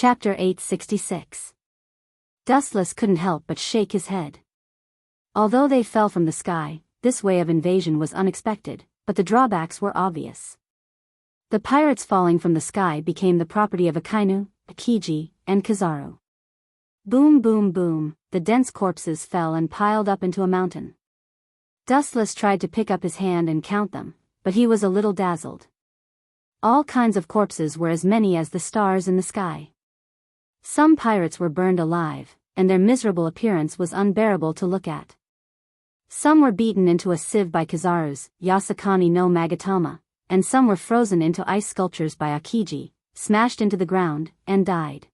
Chapter 866. Dustless couldn't help but shake his head. Although they fell from the sky, this way of invasion was unexpected, but the drawbacks were obvious. The pirates falling from the sky became the property of Akainu, Akiji, and Kizaru. Boom boom boom, the dense corpses fell and piled up into a mountain. Dustless tried to pick up his hand and count them, but he was a little dazzled. All kinds of corpses were as many as the stars in the sky. Some pirates were burned alive, and their miserable appearance was unbearable to look at. Some were beaten into a sieve by Kizaru's Yasakani no Magatama, and some were frozen into ice sculptures by Akiji, smashed into the ground, and died.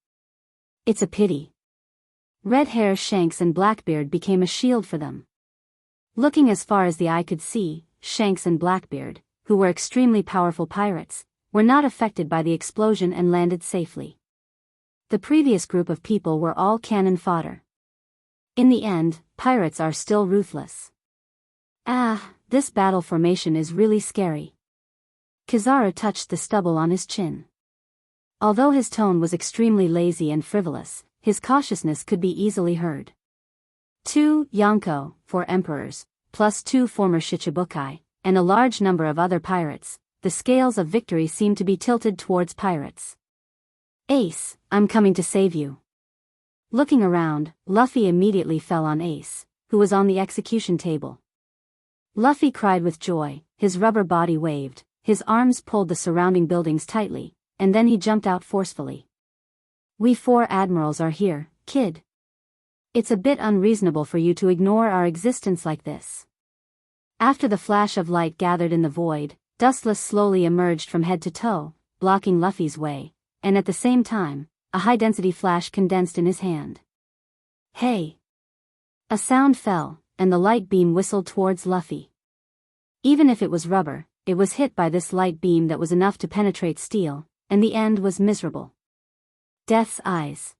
It's a pity. Red Hair, Shanks and Blackbeard became a shield for them. Looking as far as the eye could see, Shanks and Blackbeard, who were extremely powerful pirates, were not affected by the explosion and landed safely. The previous group of people were all cannon fodder. In the end, pirates are still ruthless. This battle formation is really scary. Kizaru touched the stubble on his chin. Although his tone was extremely lazy and frivolous, his cautiousness could be easily heard. 2 Yonko, 4 emperors, plus 2 former Shichibukai, and a large number of other pirates, the scales of victory seemed to be tilted towards pirates. Ace, I'm coming to save you. Looking around, Luffy immediately fell on Ace, who was on the execution table. Luffy cried with joy, his rubber body waved, his arms pulled the surrounding buildings tightly, and then he jumped out forcefully. We 4 admirals are here, kid. It's a bit unreasonable for you to ignore our existence like this. After the flash of light gathered in the void, Dustless slowly emerged from head to toe, blocking Luffy's way, and at the same time, a high-density flash condensed in his hand. Hey! A sound fell, and the light beam whistled towards Luffy. Even if it was rubber, it was hit by this light beam that was enough to penetrate steel, and the end was miserable. Death's eyes.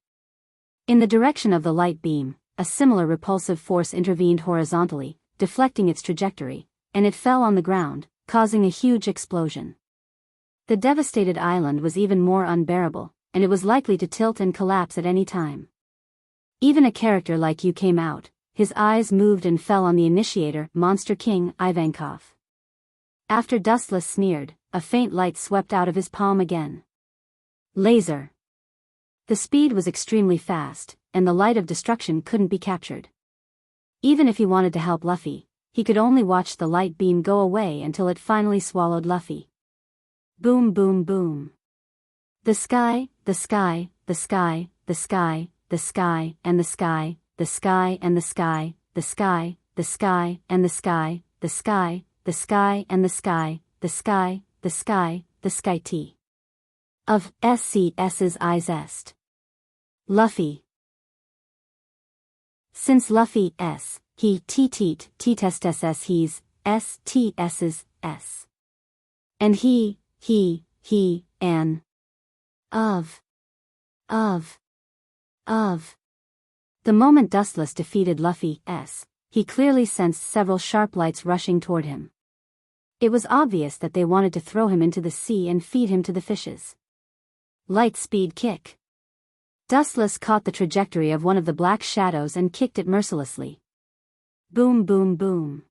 In the direction of the light beam, a similar repulsive force intervened horizontally, deflecting its trajectory, and it fell on the ground, causing a huge explosion. The devastated island was even more unbearable, and it was likely to tilt and collapse at any time. Even a character like you came out, his eyes moved and fell on the initiator, Monster King Ivankov. After Dustless sneered, a faint light swept out of his palm again. Laser. The speed was extremely fast, and the light of destruction couldn't be captured. Even if he wanted to help Luffy, he could only watch the light beam go away until it finally swallowed Luffy. Boom boom boom. The sky, the sky, the sky, the sky, the sky, and the sky, the sky and the sky, the sky, the sky and the sky, the sky, the sky and the sky, the sky, the sky, the sky T. Of SCS's eyes est. Luffy. Since Luffy S, he T-teat, T-test-SS he's, S-T-S's, S. And he, an. Of. The moment Dustless defeated Luffy S, he clearly sensed several sharp lights rushing toward him. It was obvious that they wanted to throw him into the sea and feed him to the fishes. Light speed kick. Dustless caught the trajectory of one of the black shadows and kicked it mercilessly. Boom boom boom.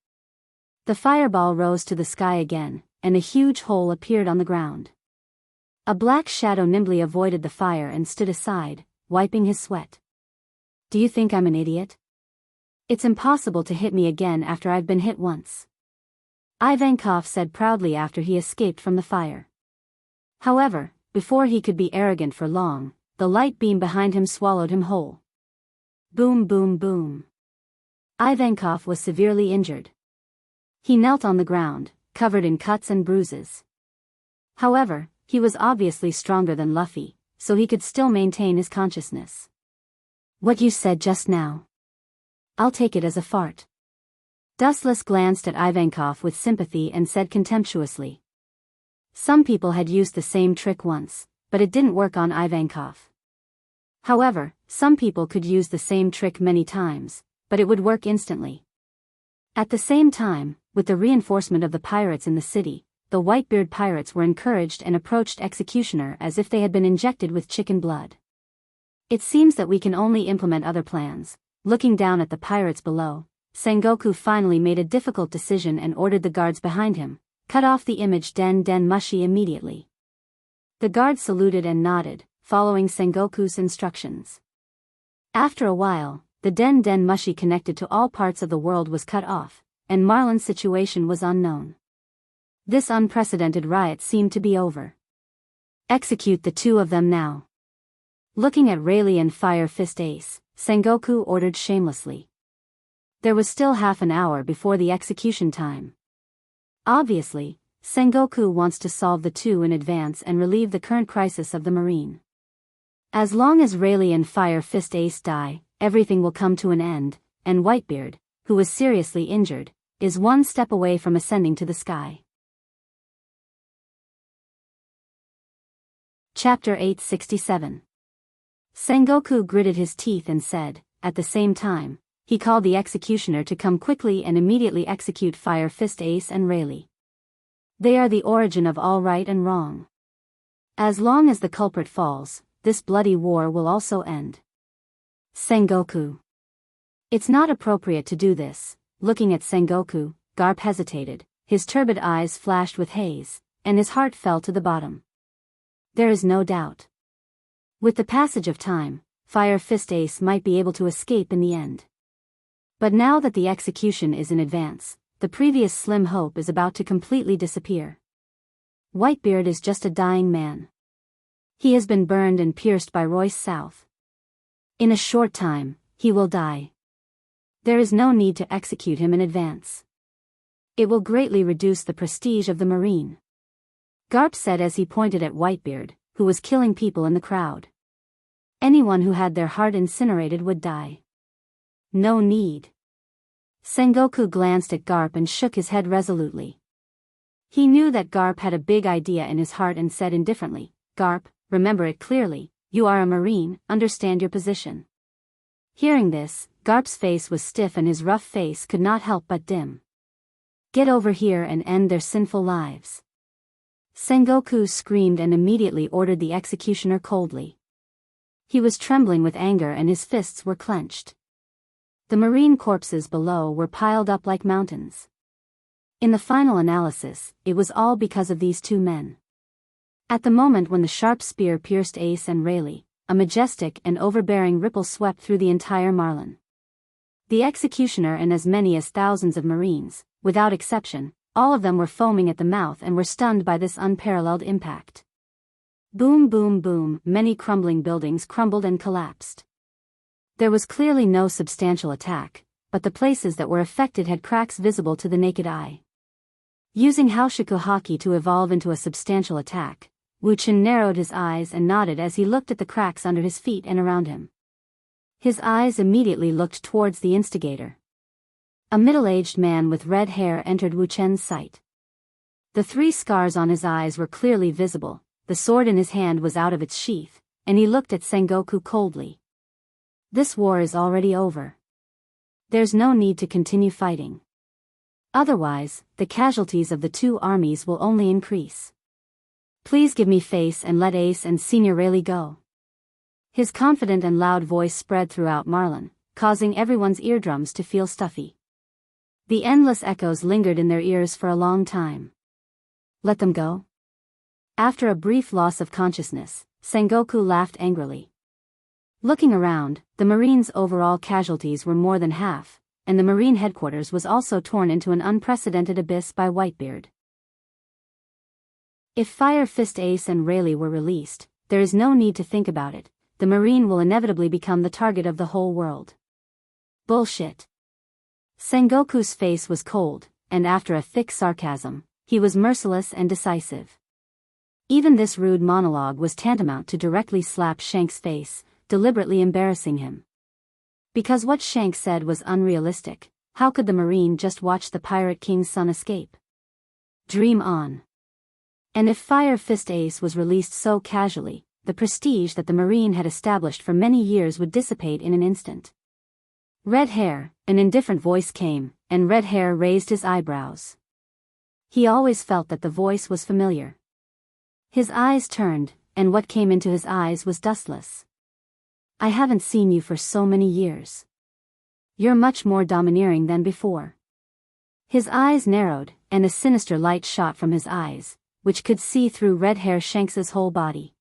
The fireball rose to the sky again, and a huge hole appeared on the ground. A black shadow nimbly avoided the fire and stood aside, wiping his sweat. Do you think I'm an idiot? It's impossible to hit me again after I've been hit once. Ivankov said proudly after he escaped from the fire. However, before he could be arrogant for long, the light beam behind him swallowed him whole. Boom boom boom. Ivankov was severely injured. He knelt on the ground, covered in cuts and bruises. However, he was obviously stronger than Luffy, so he could still maintain his consciousness. What you said just now. I'll take it as a fart. Dustless glanced at Ivankov with sympathy and said contemptuously. Some people had used the same trick once, but it didn't work on Ivankov. However, some people could use the same trick many times, but it would work instantly. At the same time, with the reinforcement of the pirates in the city, the Whitebeard pirates were encouraged and approached Executioner as if they had been injected with chicken blood. It seems that we can only implement other plans. Looking down at the pirates below, Sengoku finally made a difficult decision and ordered the guards behind him, cut off the image Den Den Mushi immediately. The guards saluted and nodded, following Sengoku's instructions. After a while, the Den Den Mushi connected to all parts of the world was cut off, and Marlin's situation was unknown. This unprecedented riot seemed to be over. Execute the two of them now. Looking at Rayleigh and Fire Fist Ace, Sengoku ordered shamelessly. There was still half an hour before the execution time. Obviously, Sengoku wants to solve the two in advance and relieve the current crisis of the Marine. As long as Rayleigh and Fire Fist Ace die, everything will come to an end, and Whitebeard, who was seriously injured, is one step away from ascending to the sky. Chapter 867. Sengoku gritted his teeth and said, at the same time, he called the executioner to come quickly and immediately execute Fire Fist Ace and Rayleigh. They are the origin of all right and wrong. As long as the culprit falls, this bloody war will also end. Sengoku. It's not appropriate to do this. Looking at Sengoku, Garp hesitated, his turbid eyes flashed with haze, and his heart fell to the bottom. There is no doubt. With the passage of time, Fire Fist Ace might be able to escape in the end. But now that the execution is in advance, the previous slim hope is about to completely disappear. Whitebeard is just a dying man. He has been burned and pierced by Royce South. In a short time, he will die. There is no need to execute him in advance. It will greatly reduce the prestige of the Marine. Garp said as he pointed at Whitebeard, who was killing people in the crowd. Anyone who had their heart incinerated would die. No need. Sengoku glanced at Garp and shook his head resolutely. He knew that Garp had a big idea in his heart and said indifferently, Garp, remember it clearly, you are a Marine, understand your position. Hearing this, Garp's face was stiff and his rough face could not help but dim. Get over here and end their sinful lives. Sengoku screamed and immediately ordered the executioner coldly. He was trembling with anger and his fists were clenched. The Marine corpses below were piled up like mountains. In the final analysis, it was all because of these two men. At the moment when the sharp spear pierced Ace and Rayleigh, a majestic and overbearing ripple swept through the entire Marlin. The executioner and as many as thousands of Marines, without exception, all of them were foaming at the mouth and were stunned by this unparalleled impact. Boom boom boom, many crumbling buildings crumbled and collapsed. There was clearly no substantial attack, but the places that were affected had cracks visible to the naked eye. Using Haoshiku Haki to evolve into a substantial attack, Wuchen narrowed his eyes and nodded as he looked at the cracks under his feet and around him. His eyes immediately looked towards the instigator. A middle-aged man with red hair entered Wuchen's sight. The 3 scars on his eyes were clearly visible, the sword in his hand was out of its sheath, and he looked at Sengoku coldly. This war is already over. There's no need to continue fighting. Otherwise, the casualties of the two armies will only increase. Please give me face and let Ace and Senior Rayleigh go. His confident and loud voice spread throughout Marlin, causing everyone's eardrums to feel stuffy. The endless echoes lingered in their ears for a long time. Let them go? After a brief loss of consciousness, Sengoku laughed angrily. Looking around, the Marines' overall casualties were more than half, and the Marine headquarters was also torn into an unprecedented abyss by Whitebeard. If Fire Fist Ace and Rayleigh were released, there is no need to think about it, the Marine will inevitably become the target of the whole world. Bullshit. Sengoku's face was cold, and after a thick sarcasm, he was merciless and decisive. Even this rude monologue was tantamount to directly slap Shank's face, deliberately embarrassing him. Because what Shank said was unrealistic, how could the Marine just watch the Pirate King's son escape? Dream on. And if Fire Fist Ace was released so casually, the prestige that the Marine had established for many years would dissipate in an instant. Red Hair, an indifferent voice came, and Red Hair raised his eyebrows. He always felt that the voice was familiar. His eyes turned, and what came into his eyes was dustless. I haven't seen you for so many years. You're much more domineering than before. His eyes narrowed, and a sinister light shot from his eyes, which could see through Red Hair Shanks's whole body.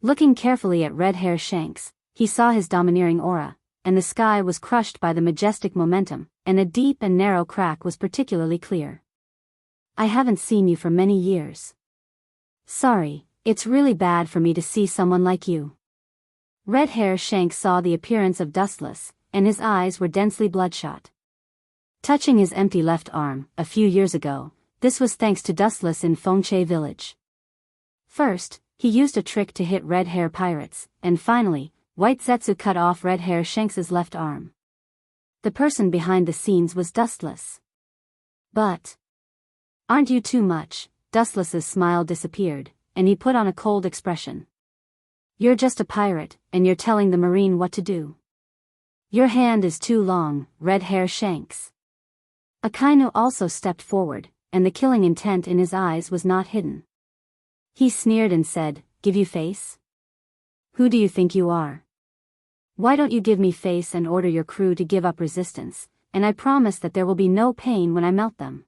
Looking carefully at Red Hair Shanks, he saw his domineering aura, and the sky was crushed by the majestic momentum, and a deep and narrow crack was particularly clear. I haven't seen you for many years. Sorry, it's really bad for me to see someone like you. Red Hair Shanks saw the appearance of Dustless, and his eyes were densely bloodshot. Touching his empty left arm, a few years ago, this was thanks to Dustless in Fengche village. First, he used a trick to hit Red Hair pirates, and finally, White Zetsu cut off Red Hair Shanks's left arm. The person behind the scenes was Dustless. But aren't you too much? Dustless's smile disappeared, and he put on a cold expression. You're just a pirate, and you're telling the marine what to do. Your hand is too long, Red Hair Shanks. Akainu also stepped forward, and the killing intent in his eyes was not hidden. He sneered and said, "Give you face? Who do you think you are? Why don't you give me face and order your crew to give up resistance, and I promise that there will be no pain when I melt them."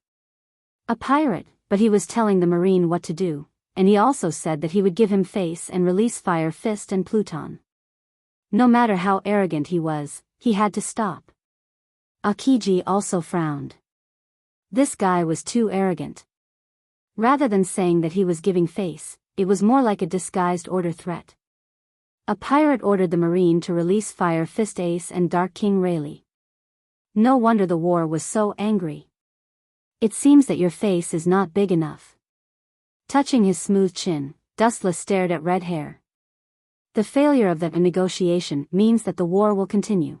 A pirate, but he was telling the marine what to do, and he also said that he would give him face and release Fire Fist and Pluton. No matter how arrogant he was, he had to stop. Akiji also frowned. This guy was too arrogant. Rather than saying that he was giving face, it was more like a disguised order threat. A pirate ordered the marine to release Fire Fist Ace and Dark King Rayleigh. No wonder the war was so angry. It seems that your face is not big enough. Touching his smooth chin, Dustless stared at Red Hair. The failure of that negotiation means that the war will continue.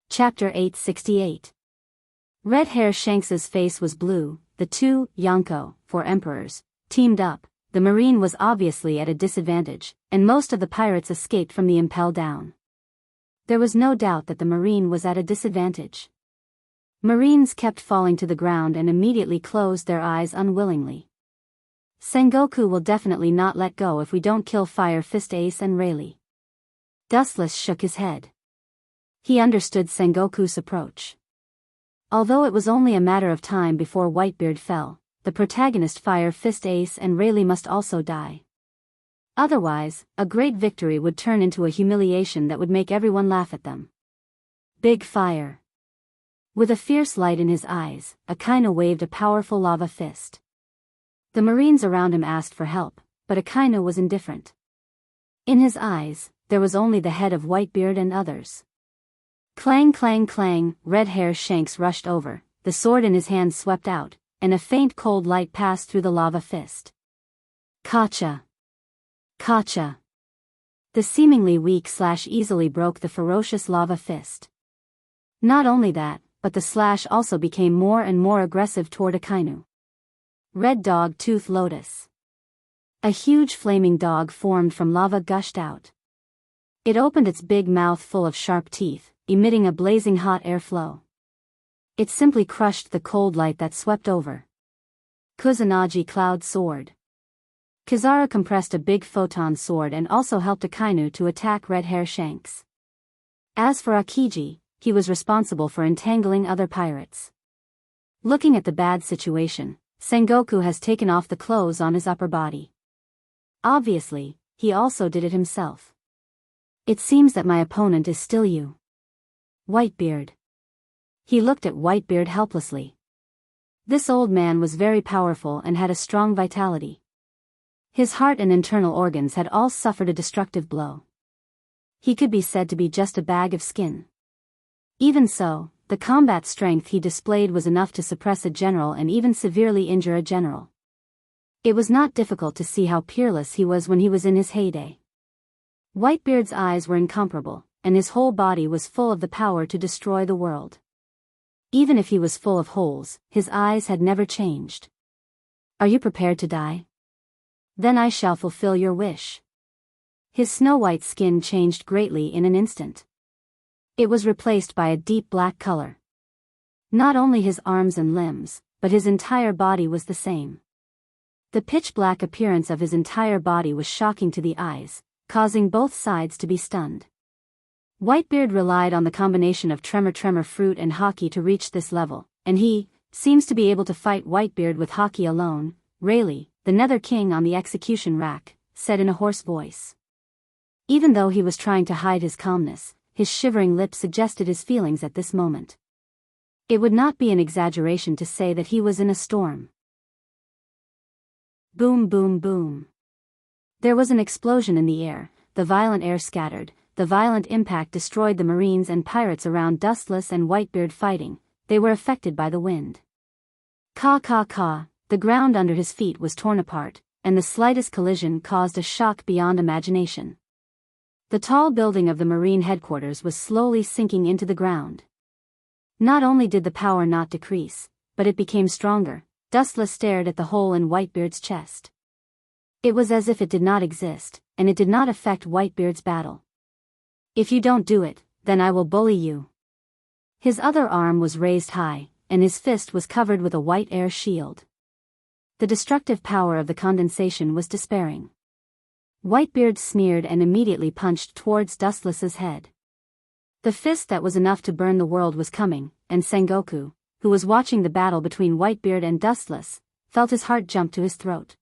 Chapter 868. Red Hair Shanks's face was blue. The two, Yonko, for emperors, teamed up. The marine was obviously at a disadvantage, and most of the pirates escaped from the impel down. There was no doubt that the marine was at a disadvantage. Marines kept falling to the ground and immediately closed their eyes unwillingly. Sengoku will definitely not let go if we don't kill Fire Fist Ace and Rayleigh. Dustless shook his head. He understood Sengoku's approach. Although it was only a matter of time before Whitebeard fell, the protagonist Fire Fist Ace and Rayleigh must also die. Otherwise, a great victory would turn into a humiliation that would make everyone laugh at them. Big Fire. With a fierce light in his eyes, Akainu waved a powerful lava fist. The marines around him asked for help, but Akainu was indifferent. In his eyes, there was only the head of Whitebeard and others. Clang clang clang, Red Hair Shanks rushed over, the sword in his hand swept out, and a faint cold light passed through the lava fist. Kacha! Kacha! The seemingly weak/easily broke the ferocious lava fist. Not only that, but the slash also became more and more aggressive toward Akainu. Red Dog Tooth Lotus. A huge flaming dog formed from lava gushed out. It opened its big mouth full of sharp teeth, emitting a blazing hot airflow. It simply crushed the cold light that swept over. Kusanagi Cloud Sword. Kizaru compressed a big photon sword and also helped Akainu to attack Red Hair Shanks. As for Akiji, he was responsible for entangling other pirates. Looking at the bad situation, Sengoku has taken off the clothes on his upper body. Obviously, he also did it himself. It seems that my opponent is still you. Whitebeard. He looked at Whitebeard helplessly. This old man was very powerful and had a strong vitality. His heart and internal organs had all suffered a destructive blow. He could be said to be just a bag of skin. Even so, the combat strength he displayed was enough to suppress a general and even severely injure a general. It was not difficult to see how peerless he was when he was in his heyday. Whitebeard's eyes were incomparable, and his whole body was full of the power to destroy the world. Even if he was full of holes, his eyes had never changed. Are you prepared to die? Then I shall fulfill your wish. His snow-white skin changed greatly in an instant. It was replaced by a deep black color. Not only his arms and limbs, but his entire body was the same. The pitch-black appearance of his entire body was shocking to the eyes, causing both sides to be stunned. Whitebeard relied on the combination of tremor fruit and hockey to reach this level, and he seems to be able to fight Whitebeard with hockey alone. Rayleigh, the Nether King on the execution rack, said in a hoarse voice. Even though he was trying to hide his calmness, his shivering lips suggested his feelings at this moment. It would not be an exaggeration to say that he was in a storm. Boom, boom, boom. There was an explosion in the air, the violent air scattered, the violent impact destroyed the marines and pirates around Dustless and Whitebeard fighting. They were affected by the wind. Caw caw caw, the ground under his feet was torn apart, and the slightest collision caused a shock beyond imagination. The tall building of the marine headquarters was slowly sinking into the ground. Not only did the power not decrease, but it became stronger. Dustless stared at the hole in Whitebeard's chest. It was as if it did not exist, and it did not affect Whitebeard's battle. If you don't do it, then I will bully you. His other arm was raised high, and his fist was covered with a white air shield. The destructive power of the condensation was despairing. Whitebeard sneered and immediately punched towards Dustless's head. The fist that was enough to burn the world was coming, and Sengoku, who was watching the battle between Whitebeard and Dustless, felt his heart jump to his throat.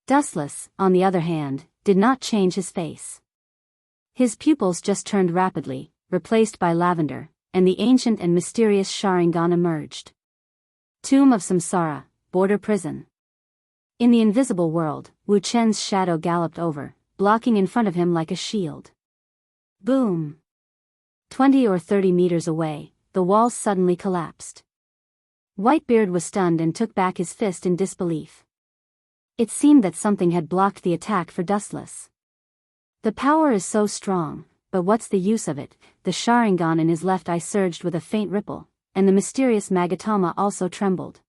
Dustless, on the other hand, did not change his face. His pupils just turned rapidly, replaced by lavender, and the ancient and mysterious Sharingan emerged. Tomb of Samsara, border prison. In the invisible world, Wu Chen's shadow galloped over, blocking in front of him like a shield. Boom! 20 or 30 meters away, the walls suddenly collapsed. Whitebeard was stunned and took back his fist in disbelief. It seemed that something had blocked the attack for Dustless. The power is so strong, but what's the use of it? The Sharingan in his left eye surged with a faint ripple, and the mysterious Magatama also trembled.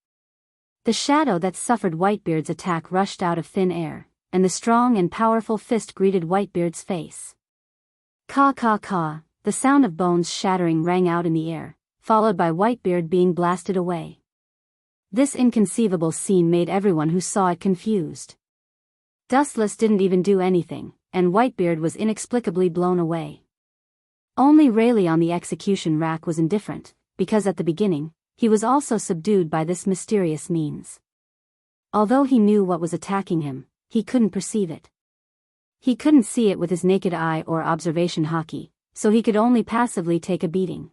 The shadow that suffered Whitebeard's attack rushed out of thin air, and the strong and powerful fist greeted Whitebeard's face. Caw caw caw, the sound of bones shattering rang out in the air, followed by Whitebeard being blasted away. This inconceivable scene made everyone who saw it confused. Dustless didn't even do anything, and Whitebeard was inexplicably blown away. Only Rayleigh on the execution rack was indifferent, because at the beginning, he was also subdued by this mysterious means. Although he knew what was attacking him, he couldn't perceive it. He couldn't see it with his naked eye or observation hockey, so he could only passively take a beating.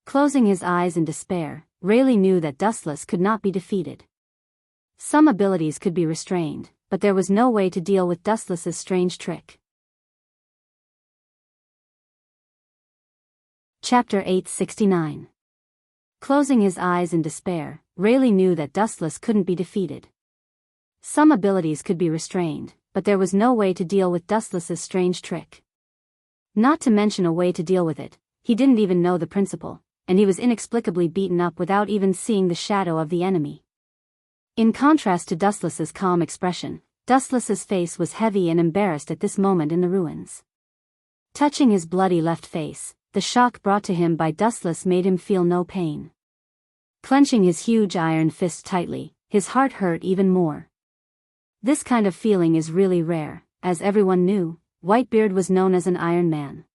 Closing his eyes in despair, Rayleigh knew that Dustless could not be defeated. Some abilities could be restrained, but there was no way to deal with Dustless's strange trick. Chapter 869. Closing his eyes in despair, Rayleigh knew that Dustless couldn't be defeated. Some abilities could be restrained, but there was no way to deal with Dustless's strange trick. Not to mention a way to deal with it, he didn't even know the principle, and he was inexplicably beaten up without even seeing the shadow of the enemy. In contrast to Dustless's calm expression, Dustless's face was heavy and embarrassed at this moment in the ruins. Touching his bloody left face, the shock brought to him by Dustless made him feel no pain. Clenching his huge iron fist tightly, his heart hurt even more. This kind of feeling is really rare. As everyone knew, Whitebeard was known as an Iron Man.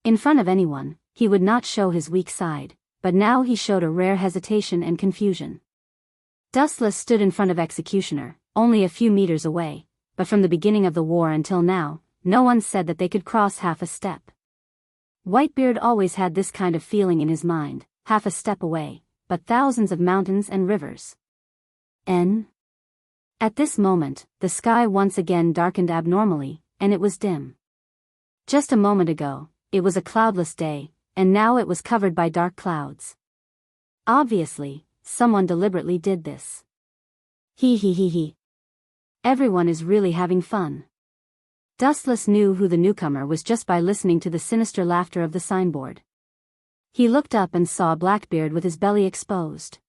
In front of anyone, he would not show his weak side, but now he showed a rare hesitation and confusion. Dustless stood in front of Executioner, only a few meters away, but from the beginning of the war until now, no one said that they could cross half a step. Whitebeard always had this kind of feeling in his mind, half a step away, but thousands of mountains and rivers. At this moment, the sky once again darkened abnormally, and it was dim. Just a moment ago, it was a cloudless day, and now it was covered by dark clouds. Obviously, someone deliberately did this. He. Everyone is really having fun. Dustless knew who the newcomer was just by listening to the sinister laughter of the signboard. He looked up and saw Blackbeard with his belly exposed.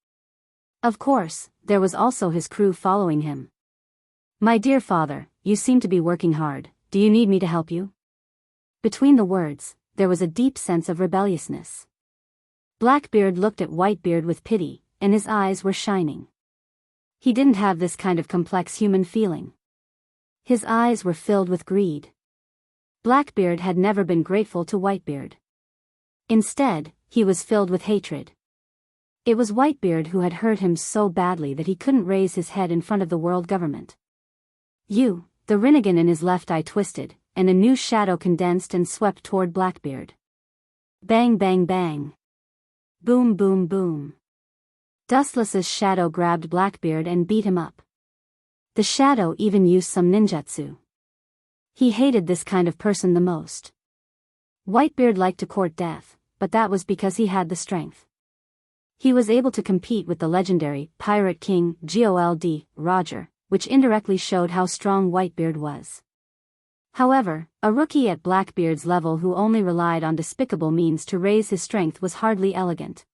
Of course, there was also his crew following him. My dear father, you seem to be working hard. Do you need me to help you? Between the words, there was a deep sense of rebelliousness. Blackbeard looked at Whitebeard with pity, and his eyes were shining. He didn't have this kind of complex human feeling. His eyes were filled with greed. Blackbeard had never been grateful to Whitebeard. Instead, he was filled with hatred. It was Whitebeard who had hurt him so badly that he couldn't raise his head in front of the world government. The Rinnegan in his left eye twisted, and a new shadow condensed and swept toward Blackbeard. Bang bang bang. Boom boom boom. Dustless's shadow grabbed Blackbeard and beat him up. The shadow even used some ninjutsu. He hated this kind of person the most. Whitebeard liked to court death, but that was because he had the strength. He was able to compete with the legendary Pirate King Gold Roger, which indirectly showed how strong Whitebeard was. However, a rookie at Blackbeard's level who only relied on despicable means to raise his strength was hardly elegant.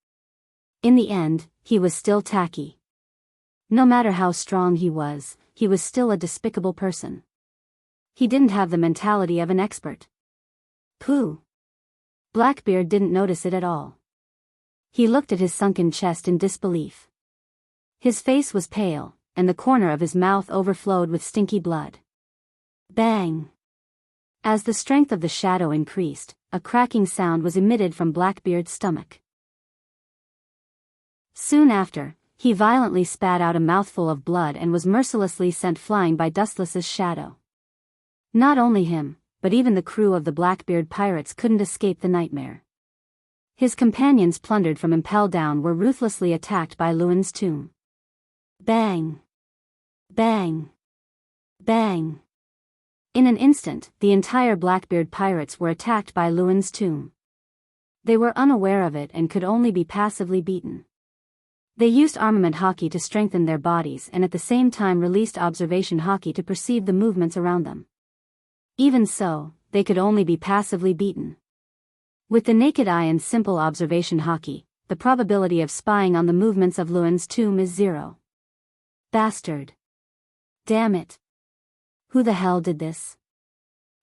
In the end, he was still tacky. No matter how strong he was still a despicable person. He didn't have the mentality of an expert. Pooh. Blackbeard didn't notice it at all. He looked at his sunken chest in disbelief. His face was pale, and the corner of his mouth overflowed with stinky blood. Bang! As the strength of the shadow increased, a cracking sound was emitted from Blackbeard's stomach. Soon after, he violently spat out a mouthful of blood and was mercilessly sent flying by Dustless's shadow. Not only him, but even the crew of the Blackbeard pirates couldn't escape the nightmare. His companions plundered from Impel Down were ruthlessly attacked by Lewin's tomb. Bang! Bang! Bang! In an instant, the entire Blackbeard pirates were attacked by Lewin's tomb. They were unaware of it and could only be passively beaten. They used armament hockey to strengthen their bodies and at the same time released observation hockey to perceive the movements around them. Even so, they could only be passively beaten. With the naked eye and simple observation hockey, the probability of spying on the movements of Lewin's tomb is 0. Bastard. Damn it. Who the hell did this?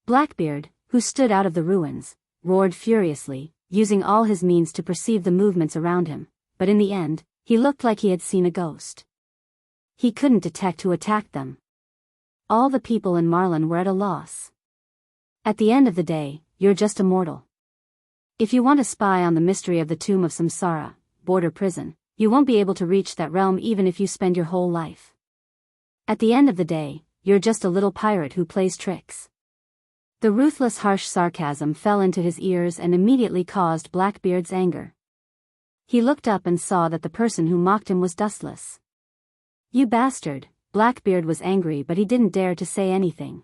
Blackbeard, who stood out of the ruins, roared furiously, using all his means to perceive the movements around him, but in the end, he looked like he had seen a ghost. He couldn't detect who attacked them. All the people in Marlin were at a loss. At the end of the day, you're just a mortal. If you want to spy on the mystery of the Tomb of Samsara, border prison, you won't be able to reach that realm even if you spend your whole life. At the end of the day, you're just a little pirate who plays tricks. The ruthless harsh sarcasm fell into his ears and immediately caused Blackbeard's anger. He looked up and saw that the person who mocked him was Dustless. You bastard, Blackbeard was angry but he didn't dare to say anything.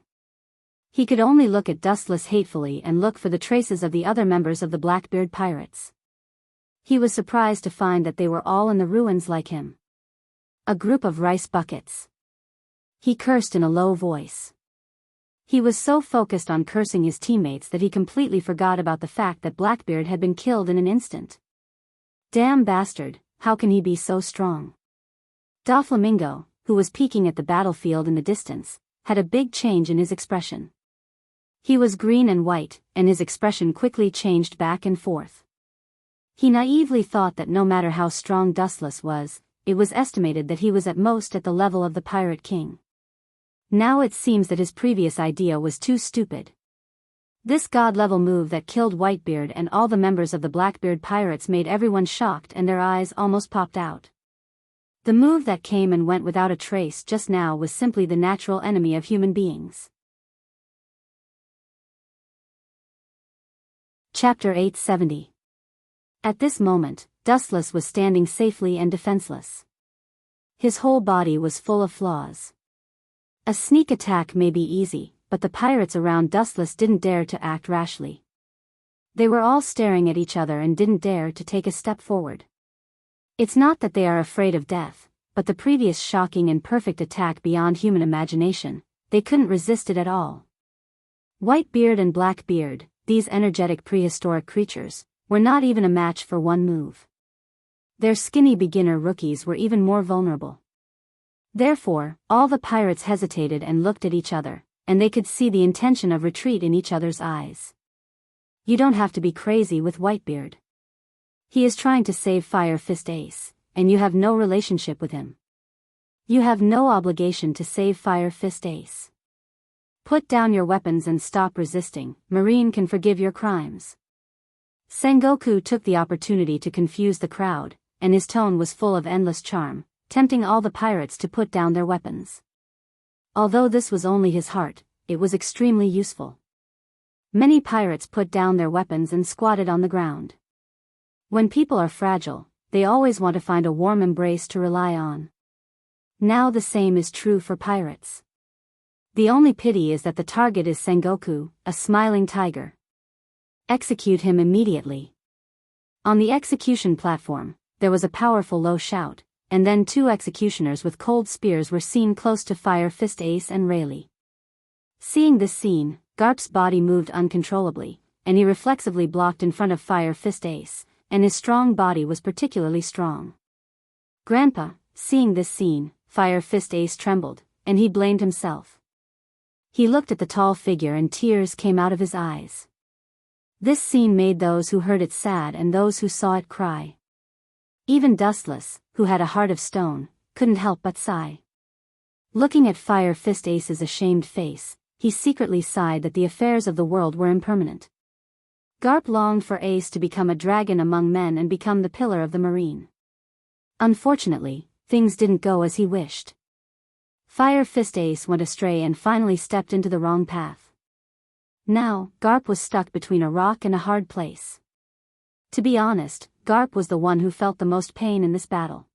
He could only look at Dustless hatefully and look for the traces of the other members of the Blackbeard pirates. He was surprised to find that they were all in the ruins like him. A group of rice buckets. He cursed in a low voice. He was so focused on cursing his teammates that he completely forgot about the fact that Blackbeard had been killed in an instant. Damn bastard, how can he be so strong? Doflamingo, who was peeking at the battlefield in the distance, had a big change in his expression. He was green and white, and his expression quickly changed back and forth. He naively thought that no matter how strong Dustless was, it was estimated that he was at most at the level of the Pirate King. Now it seems that his previous idea was too stupid. This god-level move that killed Whitebeard and all the members of the Blackbeard pirates made everyone shocked and their eyes almost popped out. The move that came and went without a trace just now was simply the natural enemy of human beings. Chapter 870. At this moment, Dustless was standing safely and defenseless. His whole body was full of flaws. A sneak attack may be easy, but the pirates around Dustless didn't dare to act rashly. They were all staring at each other and didn't dare to take a step forward. It's not that they are afraid of death, but the previous shocking and perfect attack beyond human imagination, they couldn't resist it at all. Whitebeard and Blackbeard, these energetic prehistoric creatures, were not even a match for one move. Their skinny beginner rookies were even more vulnerable. Therefore, all the pirates hesitated and looked at each other, and they could see the intention of retreat in each other's eyes. You don't have to be crazy with Whitebeard. He is trying to save Fire Fist Ace, and you have no relationship with him. You have no obligation to save Fire Fist Ace. Put down your weapons and stop resisting. Marine can forgive your crimes. Sengoku took the opportunity to confuse the crowd, and his tone was full of endless charm, tempting all the pirates to put down their weapons. Although this was only his heart, it was extremely useful. Many pirates put down their weapons and squatted on the ground. When people are fragile, they always want to find a warm embrace to rely on. Now the same is true for pirates. The only pity is that the target is Sengoku, a smiling tiger. Execute him immediately. On the execution platform, there was a powerful low shout, and then two executioners with cold spears were seen close to Fire Fist Ace and Rayleigh. Seeing this scene, Garp's body moved uncontrollably, and he reflexively blocked in front of Fire Fist Ace, and his strong body was particularly strong. Grandpa, seeing this scene, Fire Fist Ace trembled, and he blamed himself. He looked at the tall figure and tears came out of his eyes. This scene made those who heard it sad and those who saw it cry. Even Dustless, who had a heart of stone, couldn't help but sigh. Looking at Fire Fist Ace's ashamed face, he secretly sighed that the affairs of the world were impermanent. Garp longed for Ace to become a dragon among men and become the pillar of the marine. Unfortunately, things didn't go as he wished. Fire Fist Ace went astray and finally stepped into the wrong path. Now, Garp was stuck between a rock and a hard place. To be honest, Garp was the one who felt the most pain in this battle.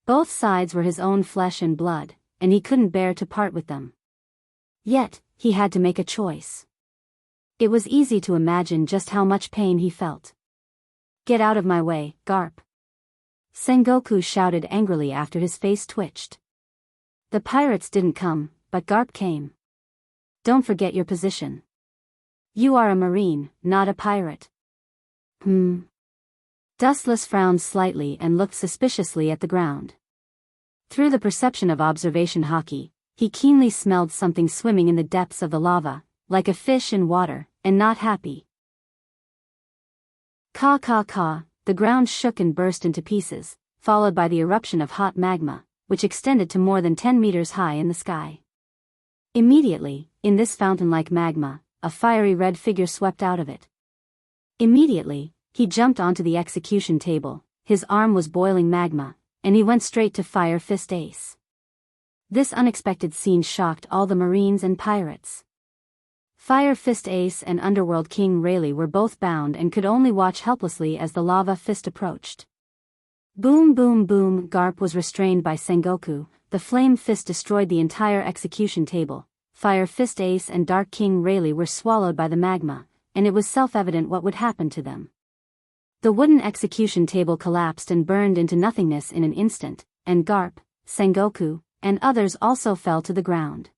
Both sides were his own flesh and blood, and he couldn't bear to part with them. Yet, he had to make a choice. It was easy to imagine just how much pain he felt. Get out of my way, Garp. Sengoku shouted angrily after his face twitched. The pirates didn't come, but Garp came. Don't forget your position. You are a marine, not a pirate. Dustless frowned slightly and looked suspiciously at the ground. Through the perception of observation hockey, he keenly smelled something swimming in the depths of the lava, like a fish in water, and not happy. Caw caw caw, the ground shook and burst into pieces, followed by the eruption of hot magma, which extended to more than 10 meters high in the sky. Immediately, in this fountain-like magma, a fiery red figure swept out of it. Immediately, he jumped onto the execution table, his arm was boiling magma, and he went straight to Fire Fist Ace. This unexpected scene shocked all the marines and pirates. Fire Fist Ace and Underworld King Rayleigh were both bound and could only watch helplessly as the lava fist approached. Boom boom boom, Garp was restrained by Sengoku, the flame fist destroyed the entire execution table, Fire Fist Ace and Dark King Rayleigh were swallowed by the magma, and it was self-evident what would happen to them. The wooden execution table collapsed and burned into nothingness in an instant, and Garp, Sengoku, and others also fell to the ground.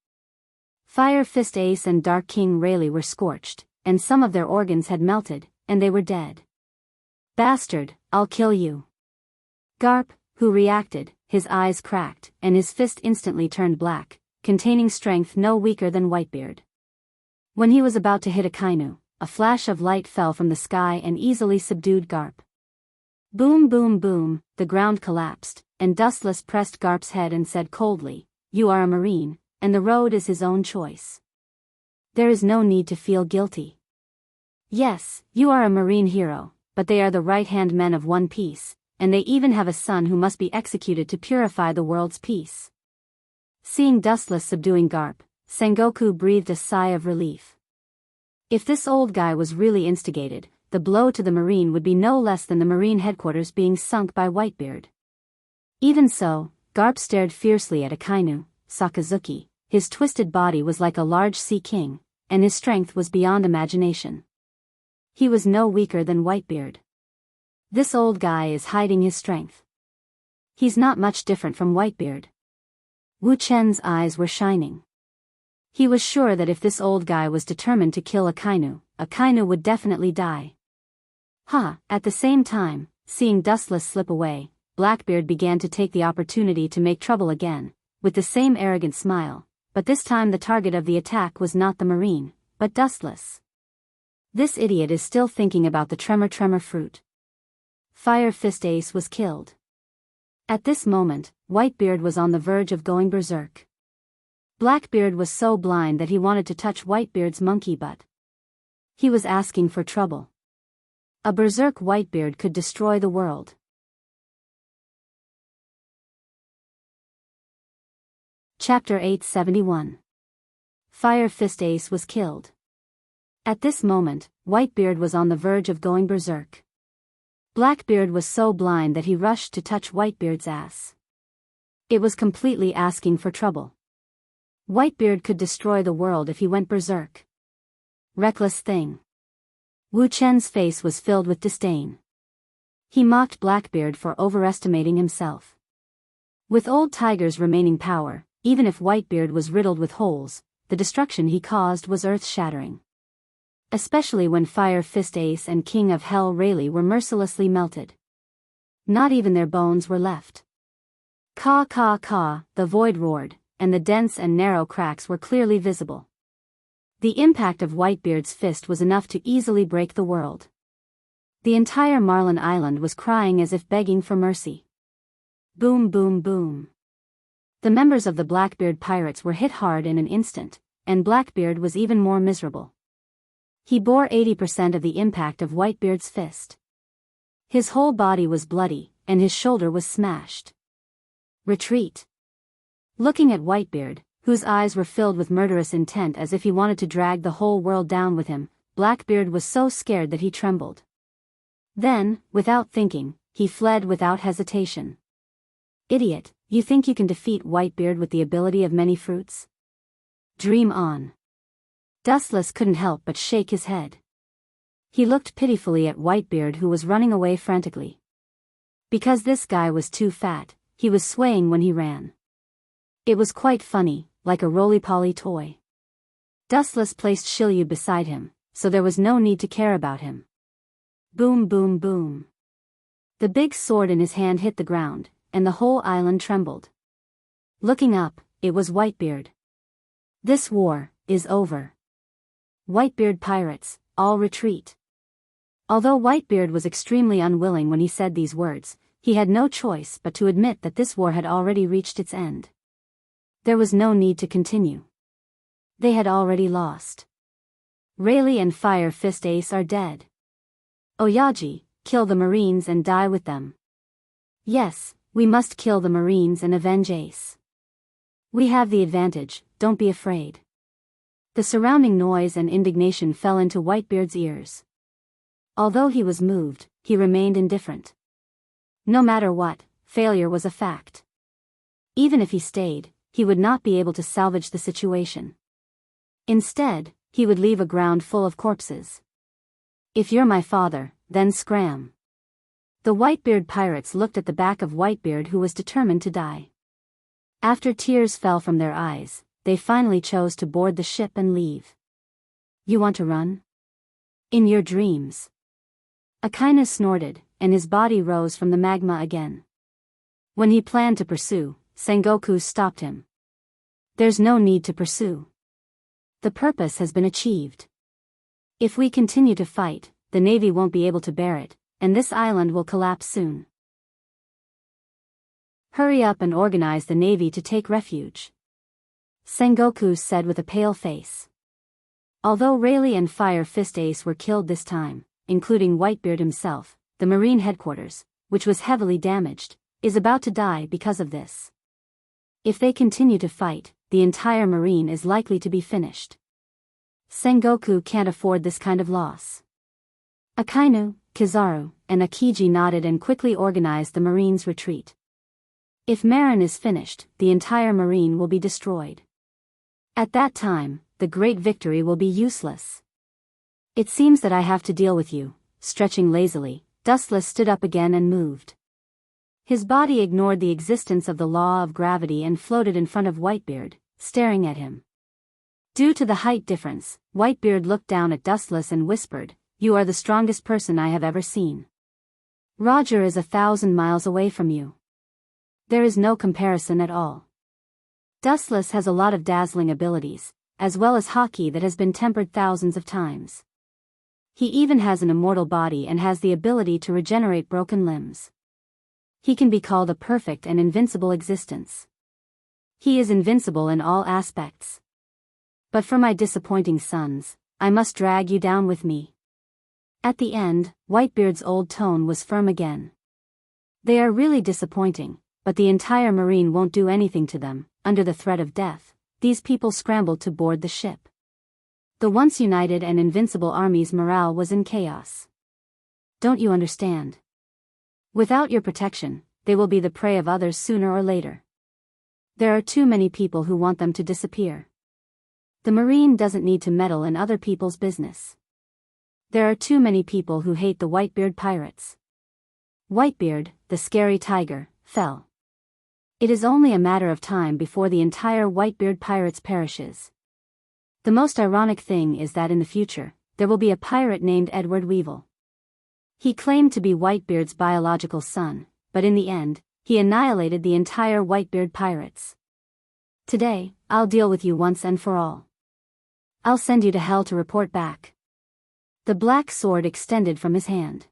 Fire Fist Ace and Dark King Rayleigh were scorched, and some of their organs had melted, and they were dead. Bastard, I'll kill you. Garp, who reacted, his eyes cracked, and his fist instantly turned black, containing strength no weaker than Whitebeard. When he was about to hit Akainu, a flash of light fell from the sky and easily subdued Garp. Boom boom boom, the ground collapsed, and Dustless pressed Garp's head and said coldly, "You are a marine, and the road is his own choice. There is no need to feel guilty. Yes, you are a marine hero, but they are the right-hand men of One Piece, and they even have a son who must be executed to purify the world's peace." Seeing Dustless subduing Garp, Sengoku breathed a sigh of relief. If this old guy was really instigated, the blow to the marine would be no less than the marine headquarters being sunk by Whitebeard. Even so, Garp stared fiercely at Akainu, Sakazuki. His twisted body was like a large sea king, and his strength was beyond imagination. He was no weaker than Whitebeard. This old guy is hiding his strength. He's not much different from Whitebeard. Wu Chen's eyes were shining. He was sure that if this old guy was determined to kill Akainu, Akainu would definitely die. At the same time, seeing Dustless slip away, Blackbeard began to take the opportunity to make trouble again, with the same arrogant smile, but this time the target of the attack was not the marine, but Dustless. This idiot is still thinking about the tremor fruit. Fire Fist Ace was killed. At this moment, Whitebeard was on the verge of going berserk. Blackbeard was so blind that he wanted to touch Whitebeard's monkey butt. He was asking for trouble. A berserk Whitebeard could destroy the world. Chapter 871. Fire Fist Ace was killed. At this moment, Whitebeard was on the verge of going berserk. Blackbeard was so blind that he rushed to touch Whitebeard's ass. It was completely asking for trouble. Whitebeard could destroy the world if he went berserk. Reckless thing. Wu Chen's face was filled with disdain. He mocked Blackbeard for overestimating himself. With Old Tiger's remaining power, even if Whitebeard was riddled with holes, the destruction he caused was earth-shattering. Especially when Fire Fist Ace and King of Hell Rayleigh were mercilessly melted. Not even their bones were left. Caw caw caw, the void roared, and the dense and narrow cracks were clearly visible. The impact of Whitebeard's fist was enough to easily break the world. The entire Marlin Island was crying as if begging for mercy. Boom boom boom. The members of the Blackbeard pirates were hit hard in an instant, and Blackbeard was even more miserable. He bore 80% of the impact of Whitebeard's fist. His whole body was bloody, and his shoulder was smashed. Retreat. Looking at Whitebeard, whose eyes were filled with murderous intent as if he wanted to drag the whole world down with him, Blackbeard was so scared that he trembled. Then, without thinking, he fled without hesitation. Idiot, you think you can defeat Whitebeard with the ability of many fruits? Dream on. Dustless couldn't help but shake his head. He looked pitifully at Whitebeard, who was running away frantically. Because this guy was too fat, he was swaying when he ran. It was quite funny, like a roly-poly toy. Dustless placed Shilyu beside him, so there was no need to care about him. Boom boom boom. The big sword in his hand hit the ground, and the whole island trembled. Looking up, it was Whitebeard. This war is over. Whitebeard pirates, all retreat. Although Whitebeard was extremely unwilling when he said these words, he had no choice but to admit that this war had already reached its end. There was no need to continue. They had already lost. Rayleigh and Fire Fist Ace are dead. Oyaji, kill the Marines and die with them. Yes, we must kill the Marines and avenge Ace. We have the advantage, don't be afraid. The surrounding noise and indignation fell into Whitebeard's ears. Although he was moved, he remained indifferent. No matter what, failure was a fact. Even if he stayed, he would not be able to salvage the situation. Instead, he would leave a ground full of corpses. If you're my father, then scram. The Whitebeard pirates looked at the back of Whitebeard, who was determined to die. After tears fell from their eyes, they finally chose to board the ship and leave. You want to run? In your dreams. Akainu snorted, and his body rose from the magma again. When he planned to pursue, Sengoku stopped him. There's no need to pursue. The purpose has been achieved. If we continue to fight, the Navy won't be able to bear it, and this island will collapse soon. Hurry up and organize the Navy to take refuge. Sengoku said with a pale face. Although Rayleigh and Fire Fist Ace were killed this time, including Whitebeard himself, the Marine headquarters, which was heavily damaged, is about to die because of this. If they continue to fight, the entire Marine is likely to be finished. Sengoku can't afford this kind of loss. Akainu, Kizaru, and Akiji nodded and quickly organized the Marine's retreat. If Marin is finished, the entire Marine will be destroyed. At that time, the great victory will be useless. It seems that I have to deal with you. Stretching lazily, Dustless stood up again and moved. His body ignored the existence of the law of gravity and floated in front of Whitebeard, staring at him. Due to the height difference, Whitebeard looked down at Dustless and whispered, "You are the strongest person I have ever seen. Roger is 1,000 miles away from you. There is no comparison at all. Dustless has a lot of dazzling abilities, as well as haki that has been tempered thousands of times. He even has an immortal body and has the ability to regenerate broken limbs. He can be called a perfect and invincible existence. He is invincible in all aspects. But for my disappointing sons, I must drag you down with me. At the end, Whitebeard's old tone was firm again. They are really disappointing, but the entire marine won't do anything to them. Under the threat of death, these people scrambled to board the ship. The once united and invincible army's morale was in chaos. Don't you understand? Without your protection, they will be the prey of others sooner or later. There are too many people who want them to disappear. The marine doesn't need to meddle in other people's business. There are too many people who hate the Whitebeard pirates. Whitebeard, the scary tiger, fell. It is only a matter of time before the entire Whitebeard pirates perishes. The most ironic thing is that in the future, there will be a pirate named Edward Weevil. He claimed to be Whitebeard's biological son, but in the end, he annihilated the entire Whitebeard pirates. Today, I'll deal with you once and for all. I'll send you to hell to report back. The black sword extended from his hand.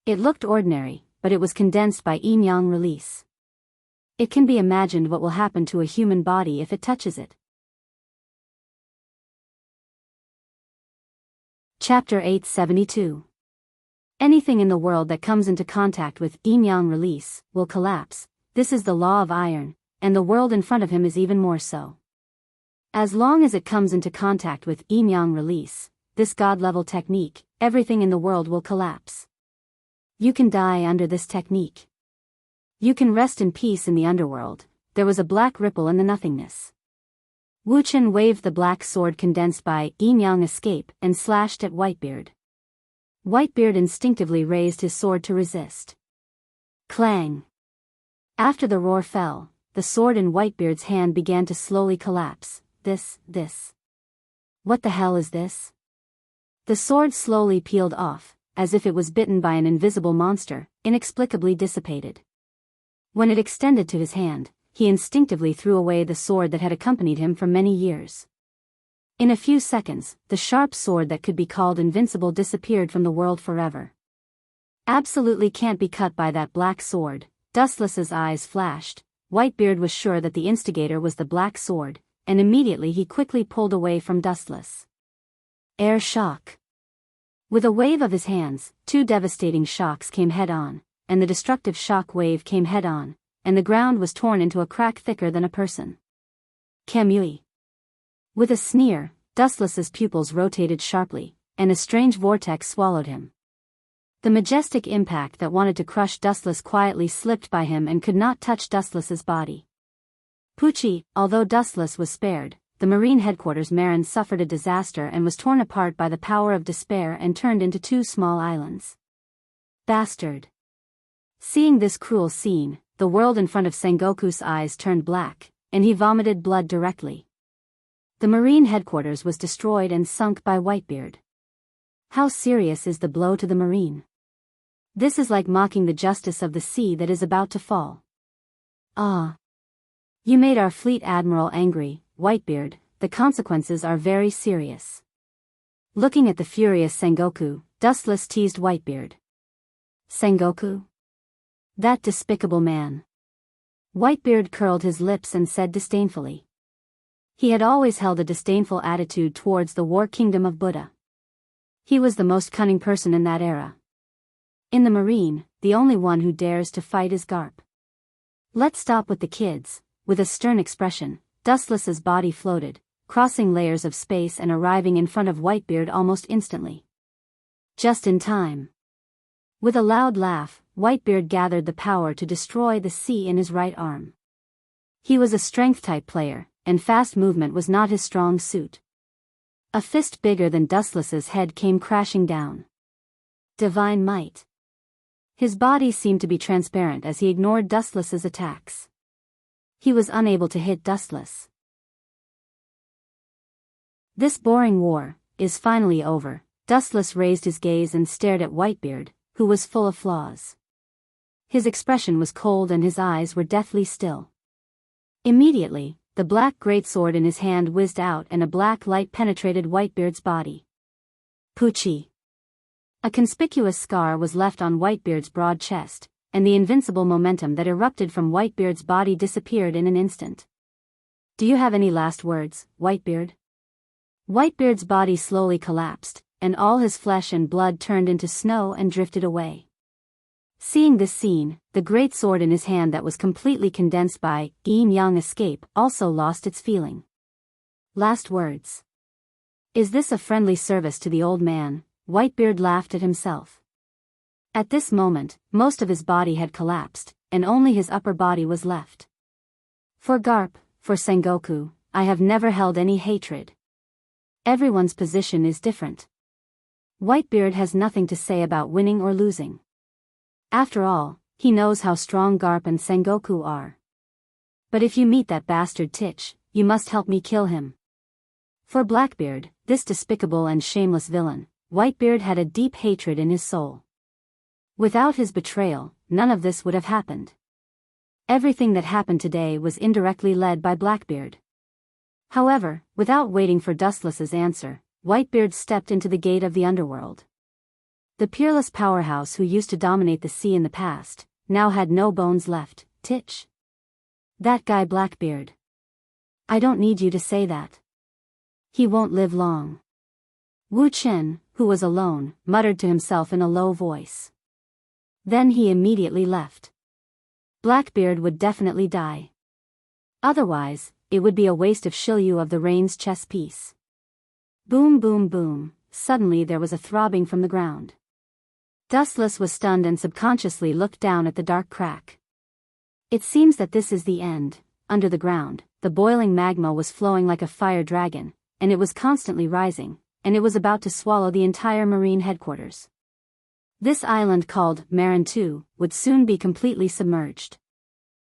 It looked ordinary, but it was condensed by yin-yang release. It can be imagined what will happen to a human body if it touches it. Chapter 872. Anything in the world that comes into contact with yin-yang release will collapse. This is the law of iron, and the world in front of him is even more so. As long as it comes into contact with yin-yang release, this God-level technique, everything in the world will collapse. You can die under this technique. You can rest in peace in the underworld. There was a black ripple in the nothingness. Wu Chen waved the black sword condensed by yin-yang escape and slashed at Whitebeard. Whitebeard instinctively raised his sword to resist. Clang! After the roar fell, the sword in Whitebeard's hand began to slowly collapse. This. What the hell is this? The sword slowly peeled off, as if it was bitten by an invisible monster, inexplicably dissipated. When it extended to his hand, he instinctively threw away the sword that had accompanied him for many years. In a few seconds, the sharp sword that could be called invincible disappeared from the world forever. Absolutely can't be cut by that black sword. Dustless's eyes flashed. Whitebeard was sure that the instigator was the black sword, and immediately he quickly pulled away from Dustless. Air shock. With a wave of his hands, two devastating shocks came head-on, and the destructive shock wave came head-on, and the ground was torn into a crack thicker than a person. Kamui. With a sneer, Dustless's pupils rotated sharply, and a strange vortex swallowed him. The majestic impact that wanted to crush Dustless quietly slipped by him and could not touch Dustless's body. Pucci, although Dustless was spared, the Marine Headquarters Marin suffered a disaster and was torn apart by the power of despair and turned into two small islands. Bastard! Seeing this cruel scene, the world in front of Sengoku's eyes turned black, and he vomited blood directly. The Marine Headquarters was destroyed and sunk by Whitebeard. How serious is the blow to the Marine? This is like mocking the justice of the sea that is about to fall. Ah! You made our fleet admiral angry, Whitebeard. The consequences are very serious. Looking at the furious Sengoku, Dustless teased Whitebeard. Sengoku? That despicable man. Whitebeard curled his lips and said disdainfully. He had always held a disdainful attitude towards the war kingdom of Buddha. He was the most cunning person in that era. In the Marine, the only one who dares to fight is Garp. Let's stop with the kids. With a stern expression, Dustless's body floated, crossing layers of space and arriving in front of Whitebeard almost instantly. Just in time. With a loud laugh, Whitebeard gathered the power to destroy the sea in his right arm. He was a strength-type player, and fast movement was not his strong suit. A fist bigger than Dustless's head came crashing down. Divine might. His body seemed to be transparent as he ignored Dustless's attacks. He was unable to hit Dustless. This boring war is finally over. Dustless raised his gaze and stared at Whitebeard, who was full of flaws. His expression was cold and his eyes were deathly still. Immediately, the black greatsword in his hand whizzed out and a black light penetrated Whitebeard's body. Pucci. A conspicuous scar was left on Whitebeard's broad chest, and the invincible momentum that erupted from Whitebeard's body disappeared in an instant. "Do you have any last words, Whitebeard?" Whitebeard's body slowly collapsed, and all his flesh and blood turned into snow and drifted away. Seeing this scene, the great sword in his hand that was completely condensed by yin-yang escape also lost its feeling. Last words. Is this a friendly service to the old man? Whitebeard laughed at himself. At this moment, most of his body had collapsed, and only his upper body was left. For Garp, for Sengoku, I have never held any hatred. Everyone's position is different. Whitebeard has nothing to say about winning or losing. After all, he knows how strong Garp and Sengoku are. But if you meet that bastard Titch, you must help me kill him. For Blackbeard, this despicable and shameless villain, Whitebeard had a deep hatred in his soul. Without his betrayal, none of this would have happened. Everything that happened today was indirectly led by Blackbeard. However, without waiting for Dustless's answer, Whitebeard stepped into the gate of the underworld. The peerless powerhouse who used to dominate the sea in the past, now had no bones left. Titch? That guy Blackbeard. I don't need you to say that. He won't live long. Wu Chen, who was alone, muttered to himself in a low voice. Then he immediately left. Blackbeard would definitely die. Otherwise, it would be a waste of Shiryu of the Rain's chess piece. Boom boom boom, suddenly there was a throbbing from the ground. Dustless was stunned and subconsciously looked down at the dark crack. It seems that this is the end. Under the ground, the boiling magma was flowing like a fire dragon, and it was constantly rising, and it was about to swallow the entire marine headquarters. This island called Marin 2 would soon be completely submerged.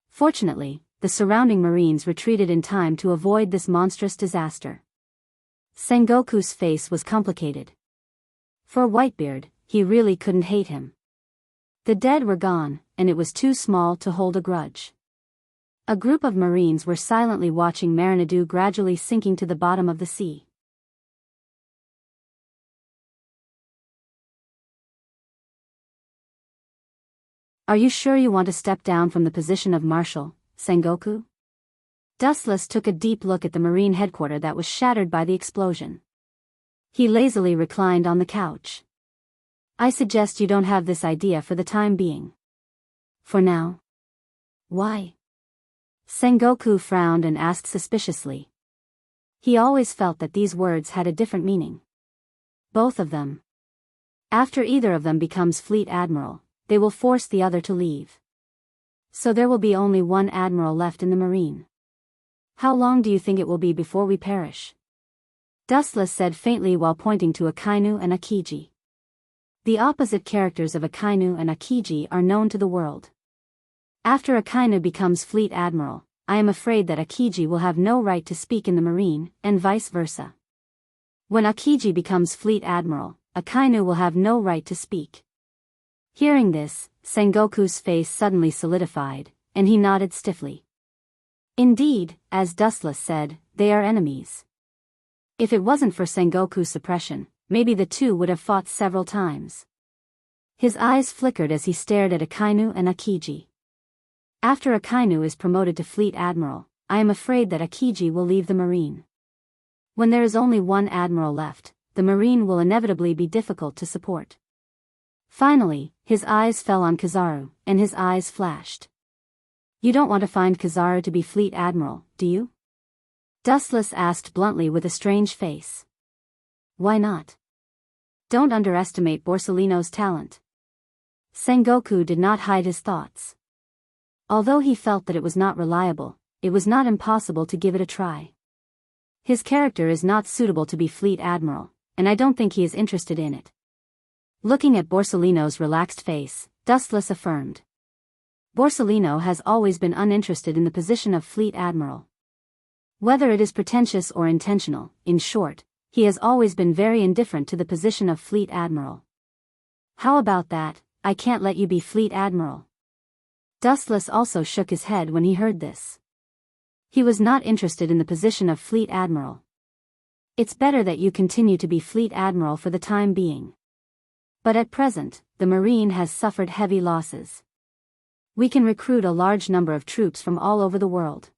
Fortunately, the surrounding marines retreated in time to avoid this monstrous disaster. Sengoku's face was complicated. For Whitebeard, he really couldn't hate him. The dead were gone, and it was too small to hold a grudge. A group of marines were silently watching Marinadu gradually sinking to the bottom of the sea. Are you sure you want to step down from the position of Marshal, Sengoku? Dustless took a deep look at the marine headquarters that was shattered by the explosion. He lazily reclined on the couch. I suggest you don't have this idea for the time being. For now. Why? Sengoku frowned and asked suspiciously. He always felt that these words had a different meaning. Both of them. After either of them becomes fleet admiral, they will force the other to leave. So there will be only one admiral left in the marine. How long do you think it will be before we perish? Dustless said faintly while pointing to Akainu and Akiji. The opposite characters of Akainu and Akiji are known to the world. After Akainu becomes fleet admiral, I am afraid that Akiji will have no right to speak in the marine, and vice versa. When Akiji becomes fleet admiral, Akainu will have no right to speak. Hearing this, Sengoku's face suddenly solidified, and he nodded stiffly. Indeed, as Dustless said, they are enemies. If it wasn't for Sengoku's suppression, maybe the two would have fought several times. His eyes flickered as he stared at Akainu and Akiji. After Akainu is promoted to fleet admiral, I am afraid that Akiji will leave the marine. When there is only one admiral left, the marine will inevitably be difficult to support. Finally, his eyes fell on Kizaru, and his eyes flashed. You don't want to find Kizaru to be fleet admiral, do you? Dustless asked bluntly with a strange face. Why not? Don't underestimate Borsellino's talent. Sengoku did not hide his thoughts. Although he felt that it was not reliable, it was not impossible to give it a try. His character is not suitable to be fleet admiral, and I don't think he is interested in it. Looking at Borsellino's relaxed face, Dustless affirmed. Borsellino has always been uninterested in the position of fleet admiral. Whether it is pretentious or intentional, in short, he has always been very indifferent to the position of fleet admiral. How about that? I can't let you be fleet admiral. Dustless also shook his head when he heard this. He was not interested in the position of fleet admiral. It's better that you continue to be fleet admiral for the time being. But at present, the marine has suffered heavy losses. We can recruit a large number of troops from all over the world.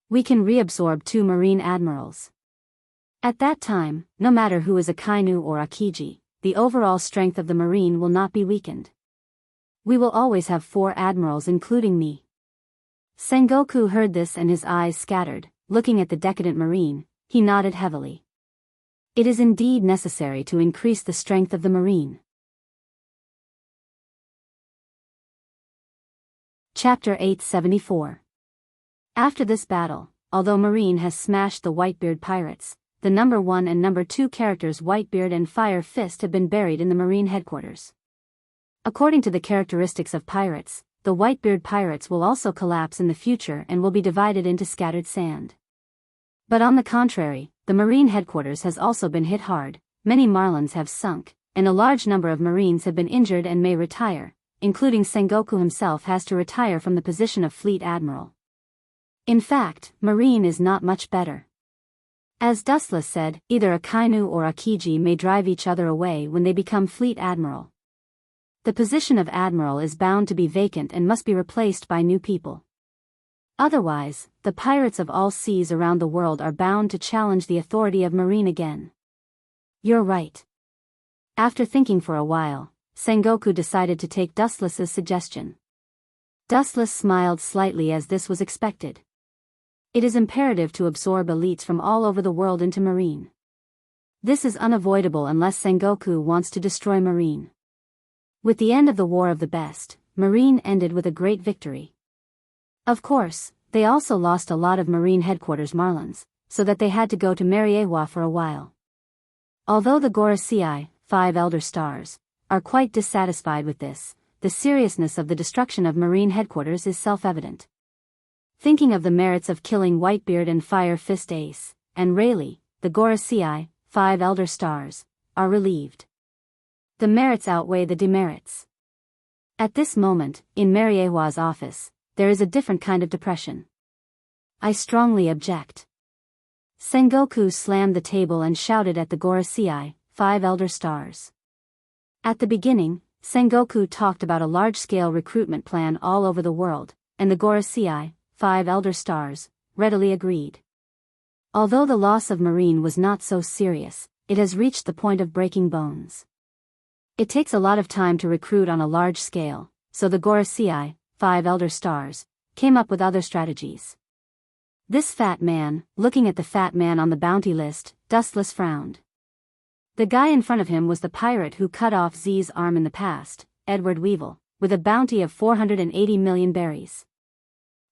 We can reabsorb 2 marine admirals. At that time, no matter who is a kainu or akiji, the overall strength of the marine will not be weakened. We will always have 4 admirals including me. Sengoku heard this and his eyes scattered. Looking at the decadent marine, he nodded heavily. It is indeed necessary to increase the strength of the marine. Chapter 874. After this battle, although Marine has smashed the Whitebeard pirates, the number 1 and number 2 characters Whitebeard and Fire Fist have been buried in the Marine headquarters. According to the characteristics of pirates, the Whitebeard pirates will also collapse in the future and will be divided into scattered sand. But on the contrary, the Marine headquarters has also been hit hard, many Marlins have sunk, and a large number of Marines have been injured and may retire, including Sengoku himself has to retire from the position of Fleet Admiral. In fact, Marine is not much better. As Dustless said, either a kainu or a kiji may drive each other away when they become Fleet Admiral. The position of Admiral is bound to be vacant and must be replaced by new people. Otherwise, the pirates of all seas around the world are bound to challenge the authority of Marine again. You're right. After thinking for a while, Sengoku decided to take Dustless's suggestion. Dustless smiled slightly as this was expected. It is imperative to absorb elites from all over the world into Marine. This is unavoidable unless Sengoku wants to destroy Marine. With the end of the War of the Best, Marine ended with a great victory. Of course, they also lost a lot of Marine headquarters Marlins, so that they had to go to Mariewa for a while. Although the Gorosei, 5 Elder Stars, are quite dissatisfied with this, the seriousness of the destruction of Marine headquarters is self-evident. Thinking of the merits of killing Whitebeard and Fire Fist Ace, and Rayleigh, the Gorosei, 5 Elder Stars, are relieved. The merits outweigh the demerits. At this moment, in Mariewa's office, there is a different kind of depression. I strongly object. Sengoku slammed the table and shouted at the Gorosei, 5 Elder Stars. At the beginning, Sengoku talked about a large-scale recruitment plan all over the world, and the Gorosei, 5 Elder Stars, readily agreed. Although the loss of Marine was not so serious, it has reached the point of breaking bones. It takes a lot of time to recruit on a large scale, so the Gorosei, 5 Elder Stars, came up with other strategies. This fat man, looking at the fat man on the bounty list, Dustless frowned. The guy in front of him was the pirate who cut off Z's arm in the past, Edward Weevil, with a bounty of 480 million berries.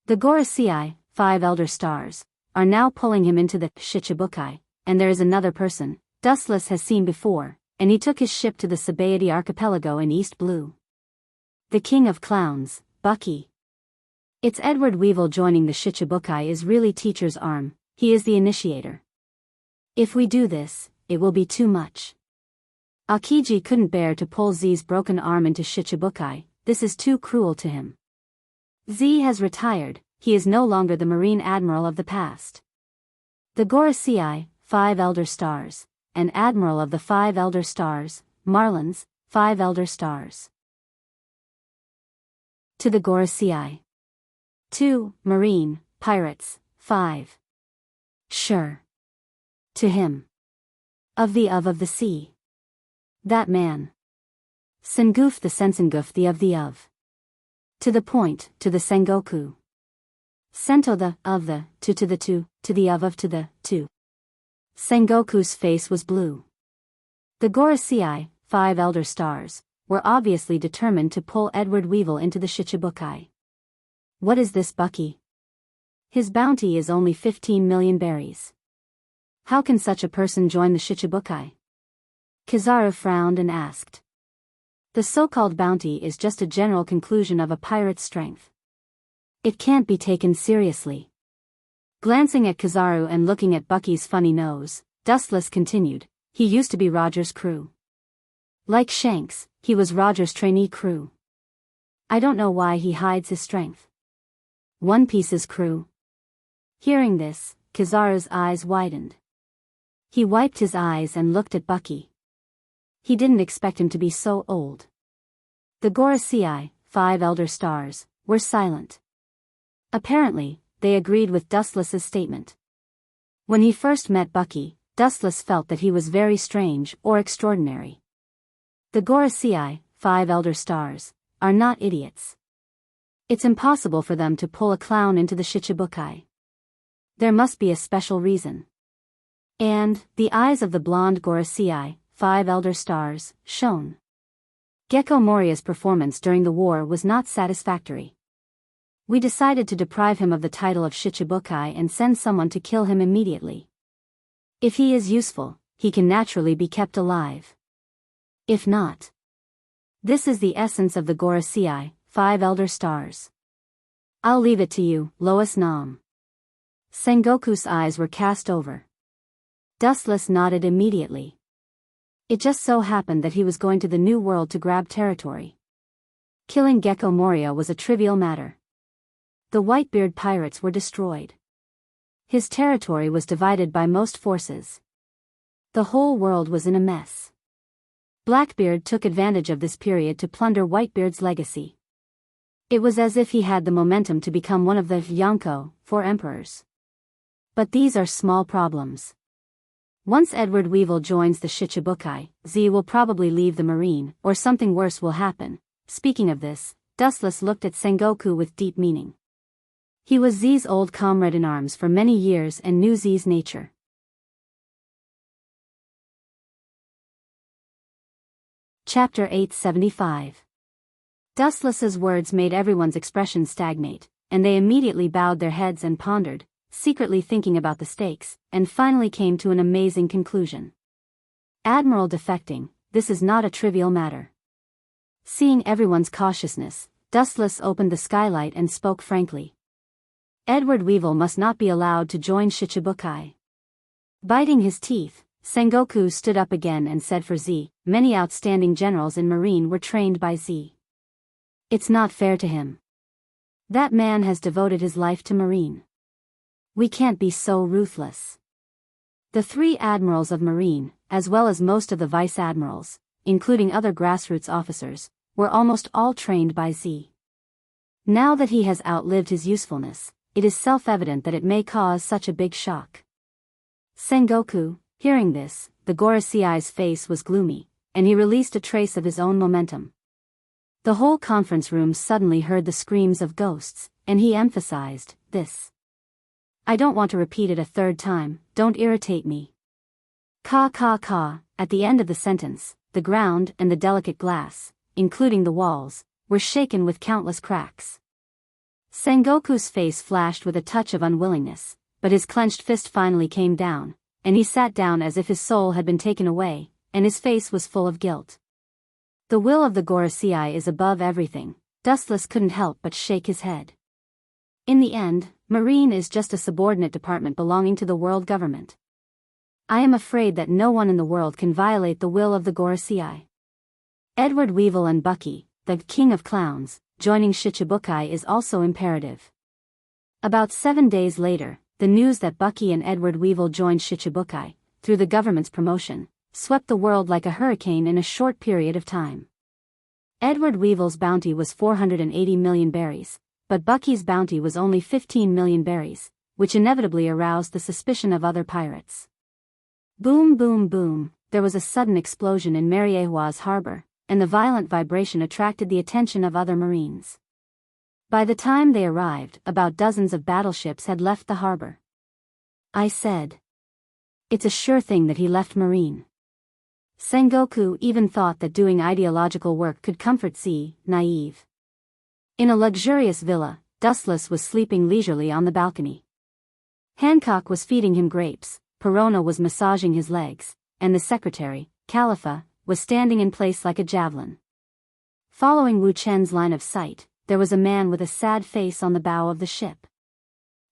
The Gorosei, 5 Elder Stars, are now pulling him into the Shichibukai, and there is another person, Dustless has seen before, and he took his ship to the Sabaody archipelago in East Blue. The King of Clowns, Bucky. It's Edward Weevil joining the Shichibukai is really Teacher's arm, he is the initiator. If we do this, it will be too much. Akiji couldn't bear to pull Z's broken arm into Shichibukai, this is too cruel to him. Z has retired, he is no longer the Marine Admiral of the past. The Gorosei, 5 Elder Stars, and Admiral of the 5 Elder Stars, Marlins, 5 Elder Stars. To the Gorosei. 2, Marine, Pirates, 5. Sure. To him. Of the sea. That man. Sengoof the Sensengoof the of. To the point, to the Sengoku. Sento the, of the, to the to the of to the, to. Sengoku's face was blue. The Gorosei, 5 Elder Stars, were obviously determined to pull Edward Weevil into the Shichibukai. What is this, Bucky? His bounty is only 15 million berries. How can such a person join the Shichibukai? Kizaru frowned and asked. The so-called bounty is just a general conclusion of a pirate's strength. It can't be taken seriously. Glancing at Kizaru and looking at Bucky's funny nose, Dustless continued, he used to be Roger's crew. Like Shanks, he was Roger's trainee crew. I don't know why he hides his strength. One Piece's crew. Hearing this, Kizaru's eyes widened. He wiped his eyes and looked at Bucky. He didn't expect him to be so old. The Gorosei, 5 Elder Stars, were silent. Apparently, they agreed with Dustless's statement. When he first met Bucky, Dustless felt that he was very strange or extraordinary. The Gorosei, 5 elder stars, are not idiots. It's impossible for them to pull a clown into the Shichibukai. There must be a special reason. And the eyes of the blonde Gorosei, 5 elder stars, shone. Gecko Moria's performance during the war was not satisfactory. We decided to deprive him of the title of Shichibukai and send someone to kill him immediately. If he is useful, he can naturally be kept alive. If not. This is the essence of the Gorosei, 5 elder stars. I'll leave it to you, Lois Nam. Sengoku's eyes were cast over. Dustless nodded immediately. It just so happened that he was going to the New World to grab territory. Killing Gecko Moria was a trivial matter. The Whitebeard pirates were destroyed. His territory was divided by most forces. The whole world was in a mess. Blackbeard took advantage of this period to plunder Whitebeard's legacy. It was as if he had the momentum to become one of the Yonko, 4 emperors. But these are small problems. Once Edward Weevil joins the Shichibukai, Z will probably leave the marine, or something worse will happen. Speaking of this, Dustless looked at Sengoku with deep meaning. He was Z's old comrade in arms for many years and knew Z's nature. Chapter 875. Dustless's words made everyone's expression stagnate, and they immediately bowed their heads and pondered, secretly thinking about the stakes, and finally came to an amazing conclusion. Admiral defecting, this is not a trivial matter. Seeing everyone's cautiousness, Dustless opened the skylight and spoke frankly. Edward Weevil must not be allowed to join Shichibukai. Biting his teeth, Sengoku stood up again and said for Z, many outstanding generals in Marine were trained by Z. It's not fair to him. That man has devoted his life to Marine. We can't be so ruthless. The 3 admirals of Marine, as well as most of the vice admirals, including other grassroots officers, were almost all trained by Z. Now that he has outlived his usefulness, it is self-evident that it may cause such a big shock. Sengoku, hearing this, the Gorosei's face was gloomy, and he released a trace of his own momentum. The whole conference room suddenly heard the screams of ghosts, and he emphasized, this. I don't want to repeat it a third time, don't irritate me. Ka ka ka, at the end of the sentence, the ground and the delicate glass, including the walls, were shaken with countless cracks. Sengoku's face flashed with a touch of unwillingness, but his clenched fist finally came down, and he sat down as if his soul had been taken away, and his face was full of guilt. The will of the Gorosei is above everything. Dustless couldn't help but shake his head. In the end, Marine is just a subordinate department belonging to the world government. I am afraid that no one in the world can violate the will of the Gorosei. Edward Weevil and Bucky, the king of clowns, joining Shichibukai is also imperative. About 7 days later, the news that Bucky and Edward Weevil joined Shichibukai, through the government's promotion, swept the world like a hurricane in a short period of time. Edward Weevil's bounty was 480 million berries, but Bucky's bounty was only 15 million berries, which inevitably aroused the suspicion of other pirates. Boom boom boom, there was a sudden explosion in Mariehua's harbor, and the violent vibration attracted the attention of other marines. By the time they arrived, about dozens of battleships had left the harbor. I said. It's a sure thing that he left Marine. Sengoku even thought that doing ideological work could comfort Z, naive. In a luxurious villa, Dustless was sleeping leisurely on the balcony. Hancock was feeding him grapes, Perona was massaging his legs, and the secretary, Khalifa, was standing in place like a javelin. Following Wu Chen's line of sight, there was a man with a sad face on the bow of the ship.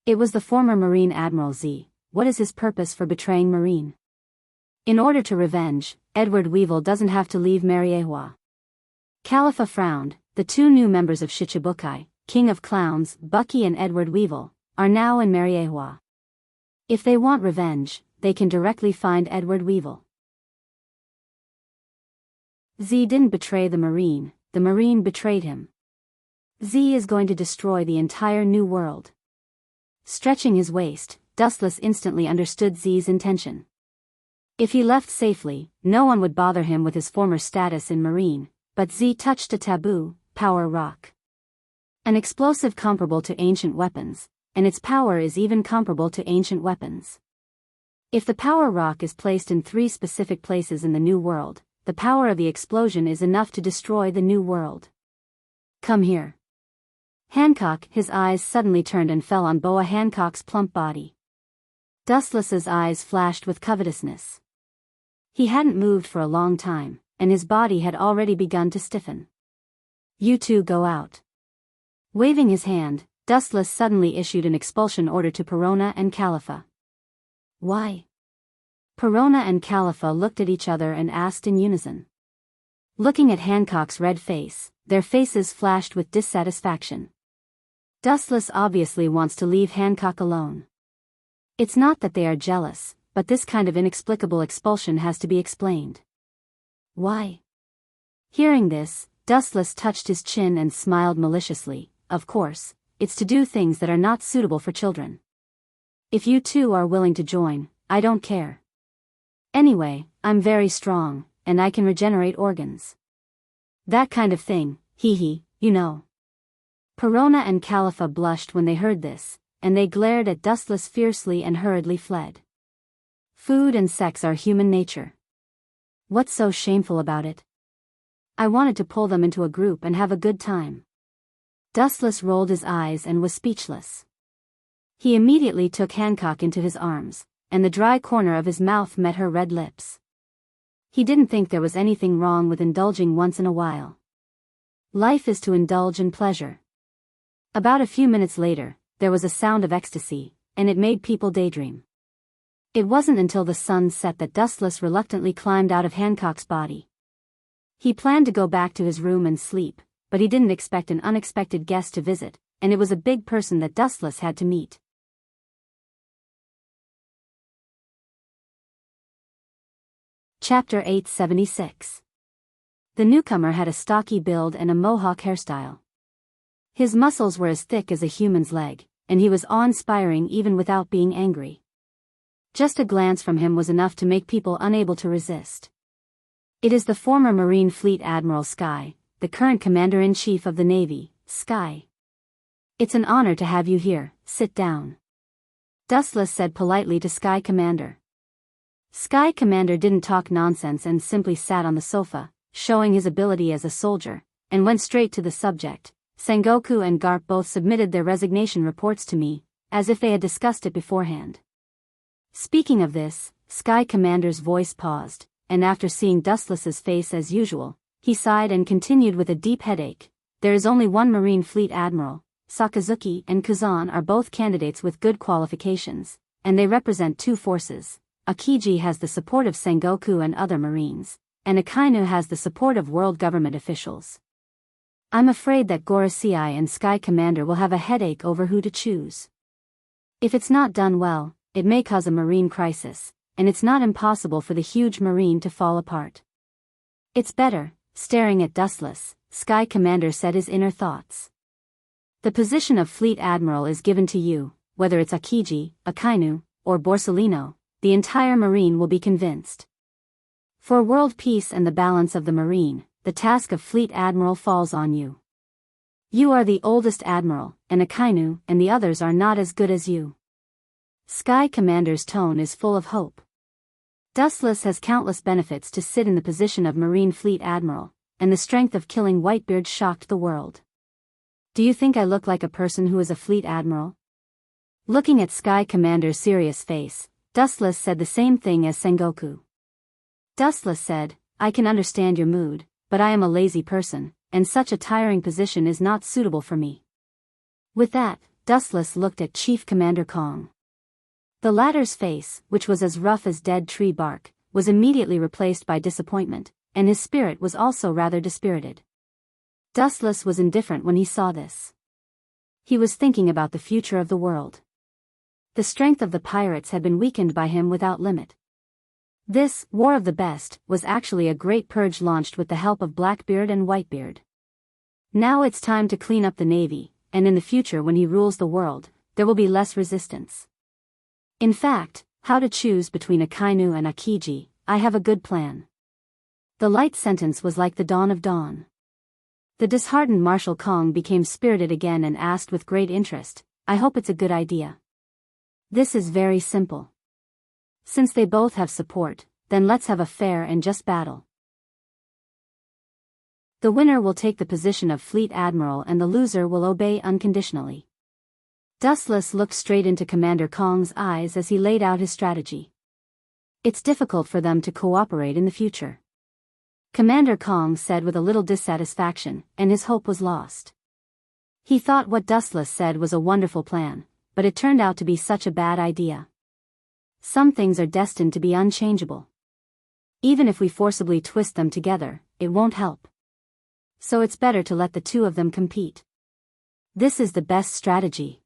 It was the former Marine Admiral Z. What is his purpose for betraying Marine? In order to revenge, Edward Weevil doesn't have to leave Mariehua. Khalifa frowned. The 2 new members of Shichibukai, King of Clowns, Bucky and Edward Weevil, are now in Mariehua. If they want revenge, they can directly find Edward Weevil. Z didn't betray the Marine betrayed him. Z is going to destroy the entire new world. Stretching his waist, Dustless instantly understood Z's intention. If he left safely, no one would bother him with his former status in Marine, but Z touched a taboo, Power Rock. An explosive comparable to ancient weapons, and its power is even comparable to ancient weapons. If the Power Rock is placed in 3 specific places in the New World, the power of the explosion is enough to destroy the New World. Come here. Hancock, his eyes suddenly turned and fell on Boa Hancock's plump body. Dustless's eyes flashed with covetousness. He hadn't moved for a long time, and his body had already begun to stiffen. You two go out. Waving his hand, Dustless suddenly issued an expulsion order to Perona and Khalifa. Why? Perona and Khalifa looked at each other and asked in unison. Looking at Hancock's red face, their faces flashed with dissatisfaction. Dustless obviously wants to leave Hancock alone. It's not that they are jealous, but this kind of inexplicable expulsion has to be explained. Why? Hearing this, Dustless touched his chin and smiled maliciously. Of course, it's to do things that are not suitable for children. If you two are willing to join, I don't care. Anyway, I'm very strong, and I can regenerate organs. That kind of thing, hee, you know. Perona and Khalifa blushed when they heard this, and they glared at Dustless fiercely and hurriedly fled. Food and sex are human nature. What's so shameful about it? I wanted to pull them into a group and have a good time. Dustless rolled his eyes and was speechless. He immediately took Hancock into his arms, and the dry corner of his mouth met her red lips. He didn't think there was anything wrong with indulging once in a while. Life is to indulge in pleasure. About a few minutes later, there was a sound of ecstasy, and it made people daydream. It wasn't until the sun set that Dustless reluctantly climbed out of Hancock's body. He planned to go back to his room and sleep, but he didn't expect an unexpected guest to visit, and it was a big person that Dustless had to meet. Chapter 876. The newcomer had a stocky build and a mohawk hairstyle. His muscles were as thick as a human's leg, and he was awe-inspiring even without being angry. Just a glance from him was enough to make people unable to resist. It is the former Marine Fleet Admiral Sky, the current Commander-in-Chief of the Navy, Sky. It's an honor to have you here, sit down. Dustless said politely to Sky Commander. Sky Commander didn't talk nonsense and simply sat on the sofa, showing his ability as a soldier, and went straight to the subject. Sengoku and Garp both submitted their resignation reports to me, as if they had discussed it beforehand. Speaking of this, Sky Commander's voice paused, and after seeing Dustless's face as usual, he sighed and continued with a deep headache. There is only one Marine Fleet Admiral. Sakazuki and Kazan are both candidates with good qualifications, and they represent 2 forces. Akiji has the support of Sengoku and other Marines, and Akainu has the support of world government officials. I'm afraid that Gorosei and Sky Commander will have a headache over who to choose. If it's not done well, it may cause a marine crisis, and it's not impossible for the huge marine to fall apart. It's better, staring at Dustless, Sky Commander said his inner thoughts. The position of Fleet Admiral is given to you, whether it's Akiji, Akainu, or Borsellino, the entire marine will be convinced. For world peace and the balance of the marine, the task of Fleet Admiral falls on you. You are the oldest admiral, and Akainu and the others are not as good as you. Sky Commander's tone is full of hope. Dustless has countless benefits to sit in the position of Marine Fleet Admiral, and the strength of killing Whitebeard shocked the world. Do you think I look like a person who is a Fleet Admiral? Looking at Sky Commander's serious face, Dustless said the same thing as Sengoku. Dustless said, I can understand your mood, but I am a lazy person, and such a tiring position is not suitable for me. With that, Dustless looked at Chief Commander Kong. The latter's face, which was as rough as dead tree bark, was immediately replaced by disappointment, and his spirit was also rather dispirited. Dustless was indifferent when he saw this. He was thinking about the future of the world. The strength of the pirates had been weakened by him without limit. This, War of the Best, was actually a great purge launched with the help of Blackbeard and Whitebeard. Now it's time to clean up the navy, and in the future when he rules the world, there will be less resistance. In fact, how to choose between Akainu and Akiji, I have a good plan. The light sentence was like the dawn of dawn. The disheartened Marshal Kong became spirited again and asked with great interest, I hope it's a good idea. This is very simple. Since they both have support, then let's have a fair and just battle. The winner will take the position of Fleet Admiral and the loser will obey unconditionally. Dustless looked straight into Commander Kong's eyes as he laid out his strategy. It's difficult for them to cooperate in the future. Commander Kong said with a little dissatisfaction, and his hope was lost. He thought what Dustless said was a wonderful plan, but it turned out to be such a bad idea. Some things are destined to be unchangeable. Even if we forcibly twist them together, it won't help. So it's better to let the two of them compete. This is the best strategy.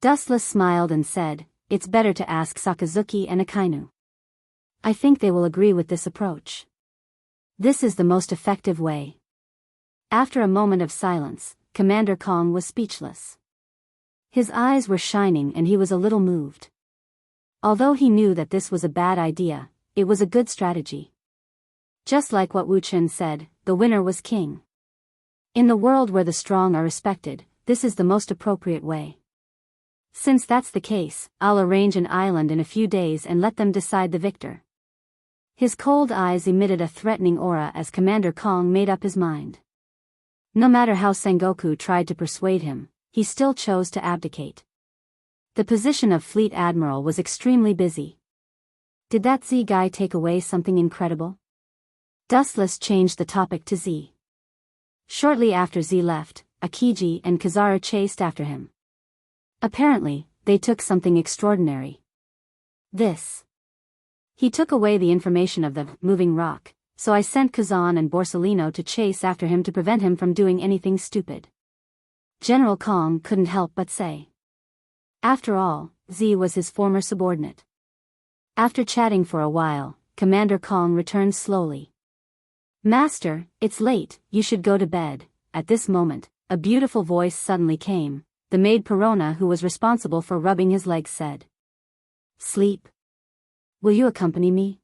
Dustless smiled and said, it's better to ask Sakazuki and Akainu. I think they will agree with this approach. This is the most effective way. After a moment of silence, Commander Kong was speechless. His eyes were shining and he was a little moved. Although he knew that this was a bad idea, it was a good strategy. Just like what Wu Chen said, the winner was king. In the world where the strong are respected, this is the most appropriate way. Since that's the case, I'll arrange an island in a few days and let them decide the victor. His cold eyes emitted a threatening aura as Commander Kong made up his mind. No matter how Sengoku tried to persuade him, he still chose to abdicate. The position of Fleet Admiral was extremely busy. Did that Z guy take away something incredible? Dustless changed the topic to Z. Shortly after Z left, Akiji and Kizaru chased after him. Apparently, they took something extraordinary. This. He took away the information of the moving rock, so I sent Kazan and Borsellino to chase after him to prevent him from doing anything stupid. General Kong couldn't help but say. After all, Z was his former subordinate. After chatting for a while, Commander Kong returned slowly. Master, it's late, you should go to bed. At this moment, a beautiful voice suddenly came. The maid Perona who was responsible for rubbing his legs said. Sleep. Will you accompany me?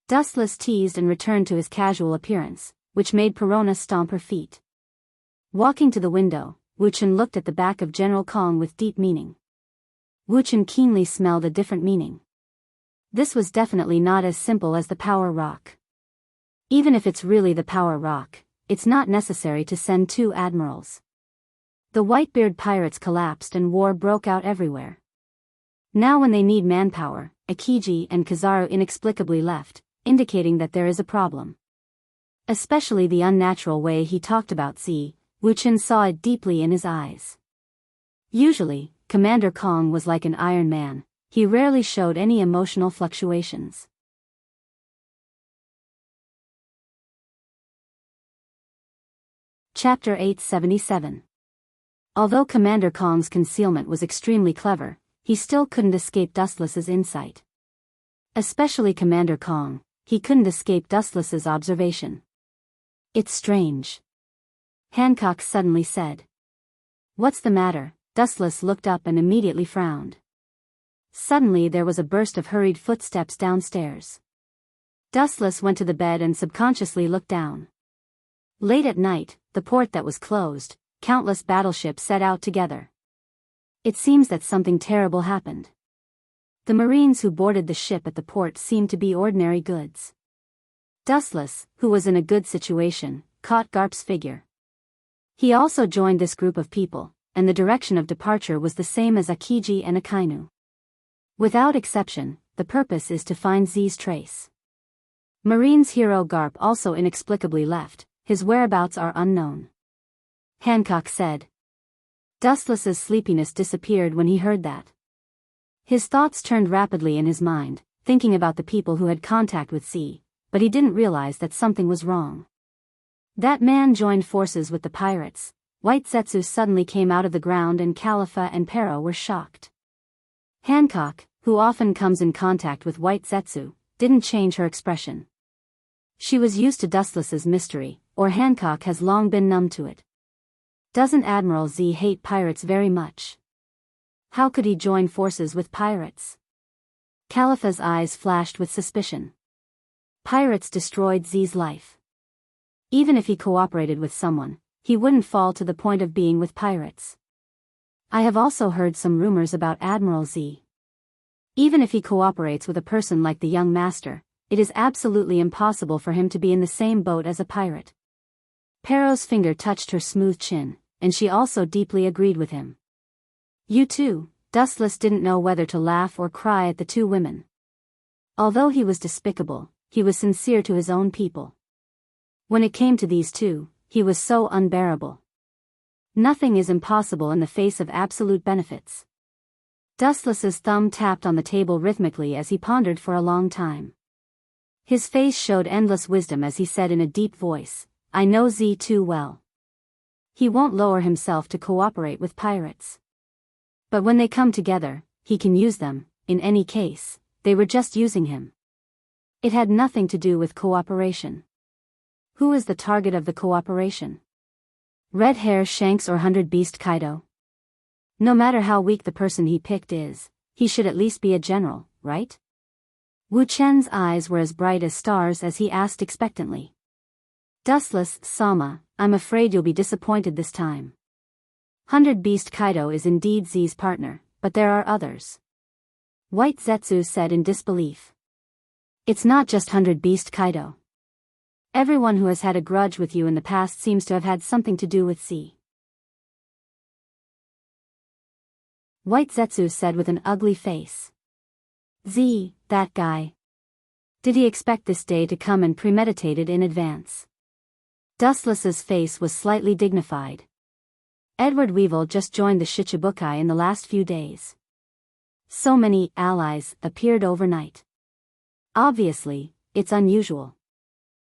Dustless teased and returned to his casual appearance, which made Perona stomp her feet. Walking to the window, Wu Chen looked at the back of General Kong with deep meaning. Wu Chen keenly smelled a different meaning. This was definitely not as simple as the power rock. Even if it's really the power rock, it's not necessary to send two admirals. The Whitebeard pirates collapsed and war broke out everywhere. Now when they need manpower, Akiji and Kizaru inexplicably left, indicating that there is a problem. Especially the unnatural way he talked about Z, Wu Chen saw it deeply in his eyes. Usually, Commander Kong was like an Iron Man, he rarely showed any emotional fluctuations. Chapter 877. Although Commander Kong's concealment was extremely clever, he still couldn't escape Dustless's insight. Especially Commander Kong, he couldn't escape Dustless's observation. It's strange. Hancock suddenly said. What's the matter? Dustless looked up and immediately frowned. Suddenly there was a burst of hurried footsteps downstairs. Dustless went to the bed and subconsciously looked down. Late at night, the port that was closed, countless battleships set out together. It seems that something terrible happened. The Marines who boarded the ship at the port seemed to be ordinary goods. Dustless, who was in a good situation, caught Garp's figure. He also joined this group of people, and the direction of departure was the same as Akiji and Akainu. Without exception, the purpose is to find Z's trace. Marines hero Garp also inexplicably left, his whereabouts are unknown. Hancock said. Dustless's sleepiness disappeared when he heard that. His thoughts turned rapidly in his mind, thinking about the people who had contact with Z, but he didn't realize that something was wrong. That man joined forces with the pirates. White Zetsu suddenly came out of the ground and Califa and Pero were shocked. Hancock, who often comes in contact with White Zetsu, didn't change her expression. She was used to Dustless's mystery, or Hancock has long been numb to it. Doesn't Admiral Z hate pirates very much? How could he join forces with pirates? Khalifa's eyes flashed with suspicion. Pirates destroyed Z's life. Even if he cooperated with someone, he wouldn't fall to the point of being with pirates. I have also heard some rumors about Admiral Z. Even if he cooperates with a person like the young master, it is absolutely impossible for him to be in the same boat as a pirate. Perrow's finger touched her smooth chin, and she also deeply agreed with him. You too. Dustless didn't know whether to laugh or cry at the two women. Although he was despicable, he was sincere to his own people. When it came to these two, he was so unbearable. Nothing is impossible in the face of absolute benefits. Dustless's thumb tapped on the table rhythmically as he pondered for a long time. His face showed endless wisdom as he said in a deep voice, I know Z too well. He won't lower himself to cooperate with pirates. But when they come together, he can use them. In any case, they were just using him. It had nothing to do with cooperation. Who is the target of the cooperation? Red Hair Shanks or 100 Beast Kaido? No matter how weak the person he picked is, he should at least be a general, right? Wu Chen's eyes were as bright as stars as he asked expectantly. Dustless, Sama, I'm afraid you'll be disappointed this time. 100 Beast Kaido is indeed Z's partner, but there are others. White Zetsu said in disbelief. It's not just 100 Beast Kaido. Everyone who has had a grudge with you in the past seems to have had something to do with Z. White Zetsu said with an ugly face. Z, that guy. Did he expect this day to come and premeditated in advance? Dustless's face was slightly dignified. Edward Weevil just joined the Shichibukai in the last few days. So many allies appeared overnight. Obviously, it's unusual.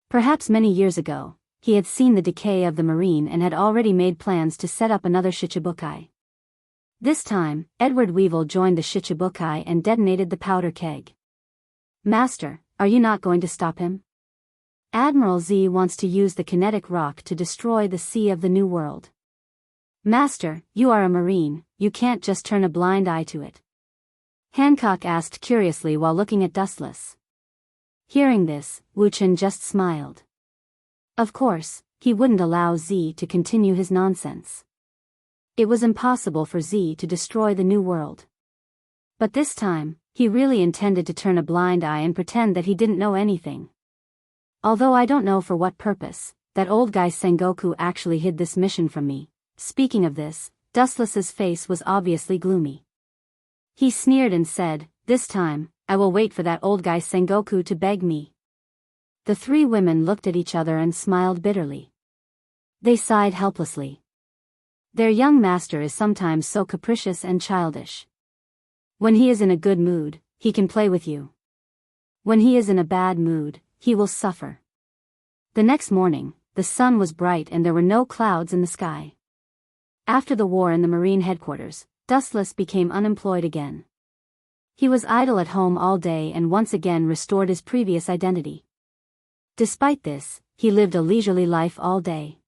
Perhaps many years ago, he had seen the decay of the marine and had already made plans to set up another Shichibukai. This time, Edward Weevil joined the Shichibukai and detonated the powder keg. Master, are you not going to stop him? Admiral Z wants to use the kinetic rock to destroy the sea of the New World. Master, you are a marine, you can't just turn a blind eye to it. Hancock asked curiously while looking at Dustless. Hearing this, Wu Chen just smiled. Of course, he wouldn't allow Z to continue his nonsense. It was impossible for Z to destroy the New World. But this time, he really intended to turn a blind eye and pretend that he didn't know anything. Although I don't know for what purpose, that old guy Sengoku actually hid this mission from me. Speaking of this, Dustless's face was obviously gloomy. He sneered and said, this time, I will wait for that old guy Sengoku to beg me. The three women looked at each other and smiled bitterly. They sighed helplessly. Their young master is sometimes so capricious and childish. When he is in a good mood, he can play with you. When he is in a bad mood, he will suffer. The next morning, the sun was bright and there were no clouds in the sky. After the war in the Marine headquarters, Dustless became unemployed again. He was idle at home all day and once again restored his previous identity. Despite this, he lived a leisurely life all day.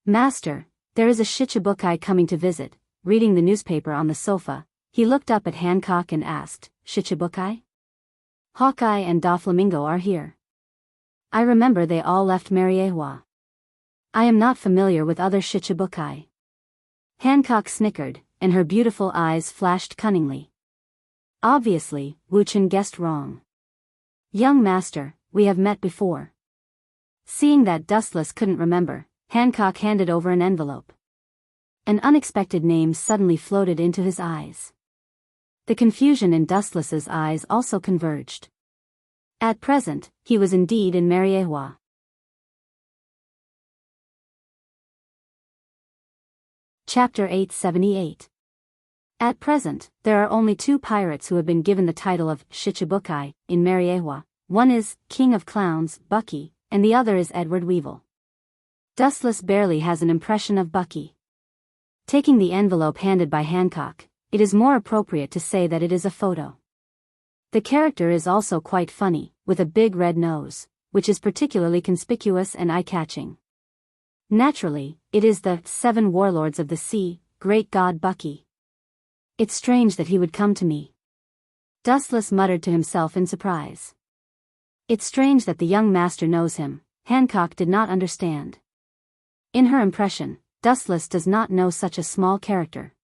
Master, there is a Shichibukai coming to visit. Reading the newspaper on the sofa, he looked up at Hancock and asked, Shichibukai? Hawkeye and Doflamingo are here. I remember they all left Mariewa. I am not familiar with other Shichibukai. Hancock snickered, and her beautiful eyes flashed cunningly. Obviously, Wu Chen guessed wrong. Young master, we have met before. Seeing that Dustless couldn't remember, Hancock handed over an envelope. An unexpected name suddenly floated into his eyes. The confusion in Dustless's eyes also converged. At present, he was indeed in Mariewa. Chapter 878. At present, there are only two pirates who have been given the title of Shichibukai in Mariewa. One is King of Clowns, Bucky, and the other is Edward Weevil. Dustless barely has an impression of Bucky. Taking the envelope handed by Hancock, it is more appropriate to say that it is a photo. The character is also quite funny, with a big red nose, which is particularly conspicuous and eye-catching. Naturally, it is the 7 warlords of the sea, great god Bucky. It's strange that he would come to me. Dustless muttered to himself in surprise. It's strange that the young master knows him, Hancock did not understand. In her impression, Dustless does not know such a small character.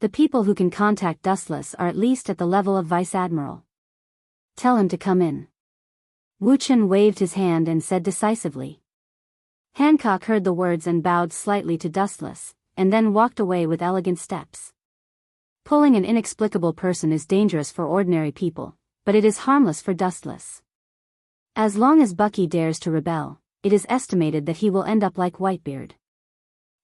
The people who can contact Dustless are at least at the level of Vice Admiral. Tell him to come in. Wu Chen waved his hand and said decisively. Hancock heard the words and bowed slightly to Dustless, and then walked away with elegant steps. Pulling an inexplicable person is dangerous for ordinary people, but it is harmless for Dustless. As long as Bucky dares to rebel, it is estimated that he will end up like Whitebeard.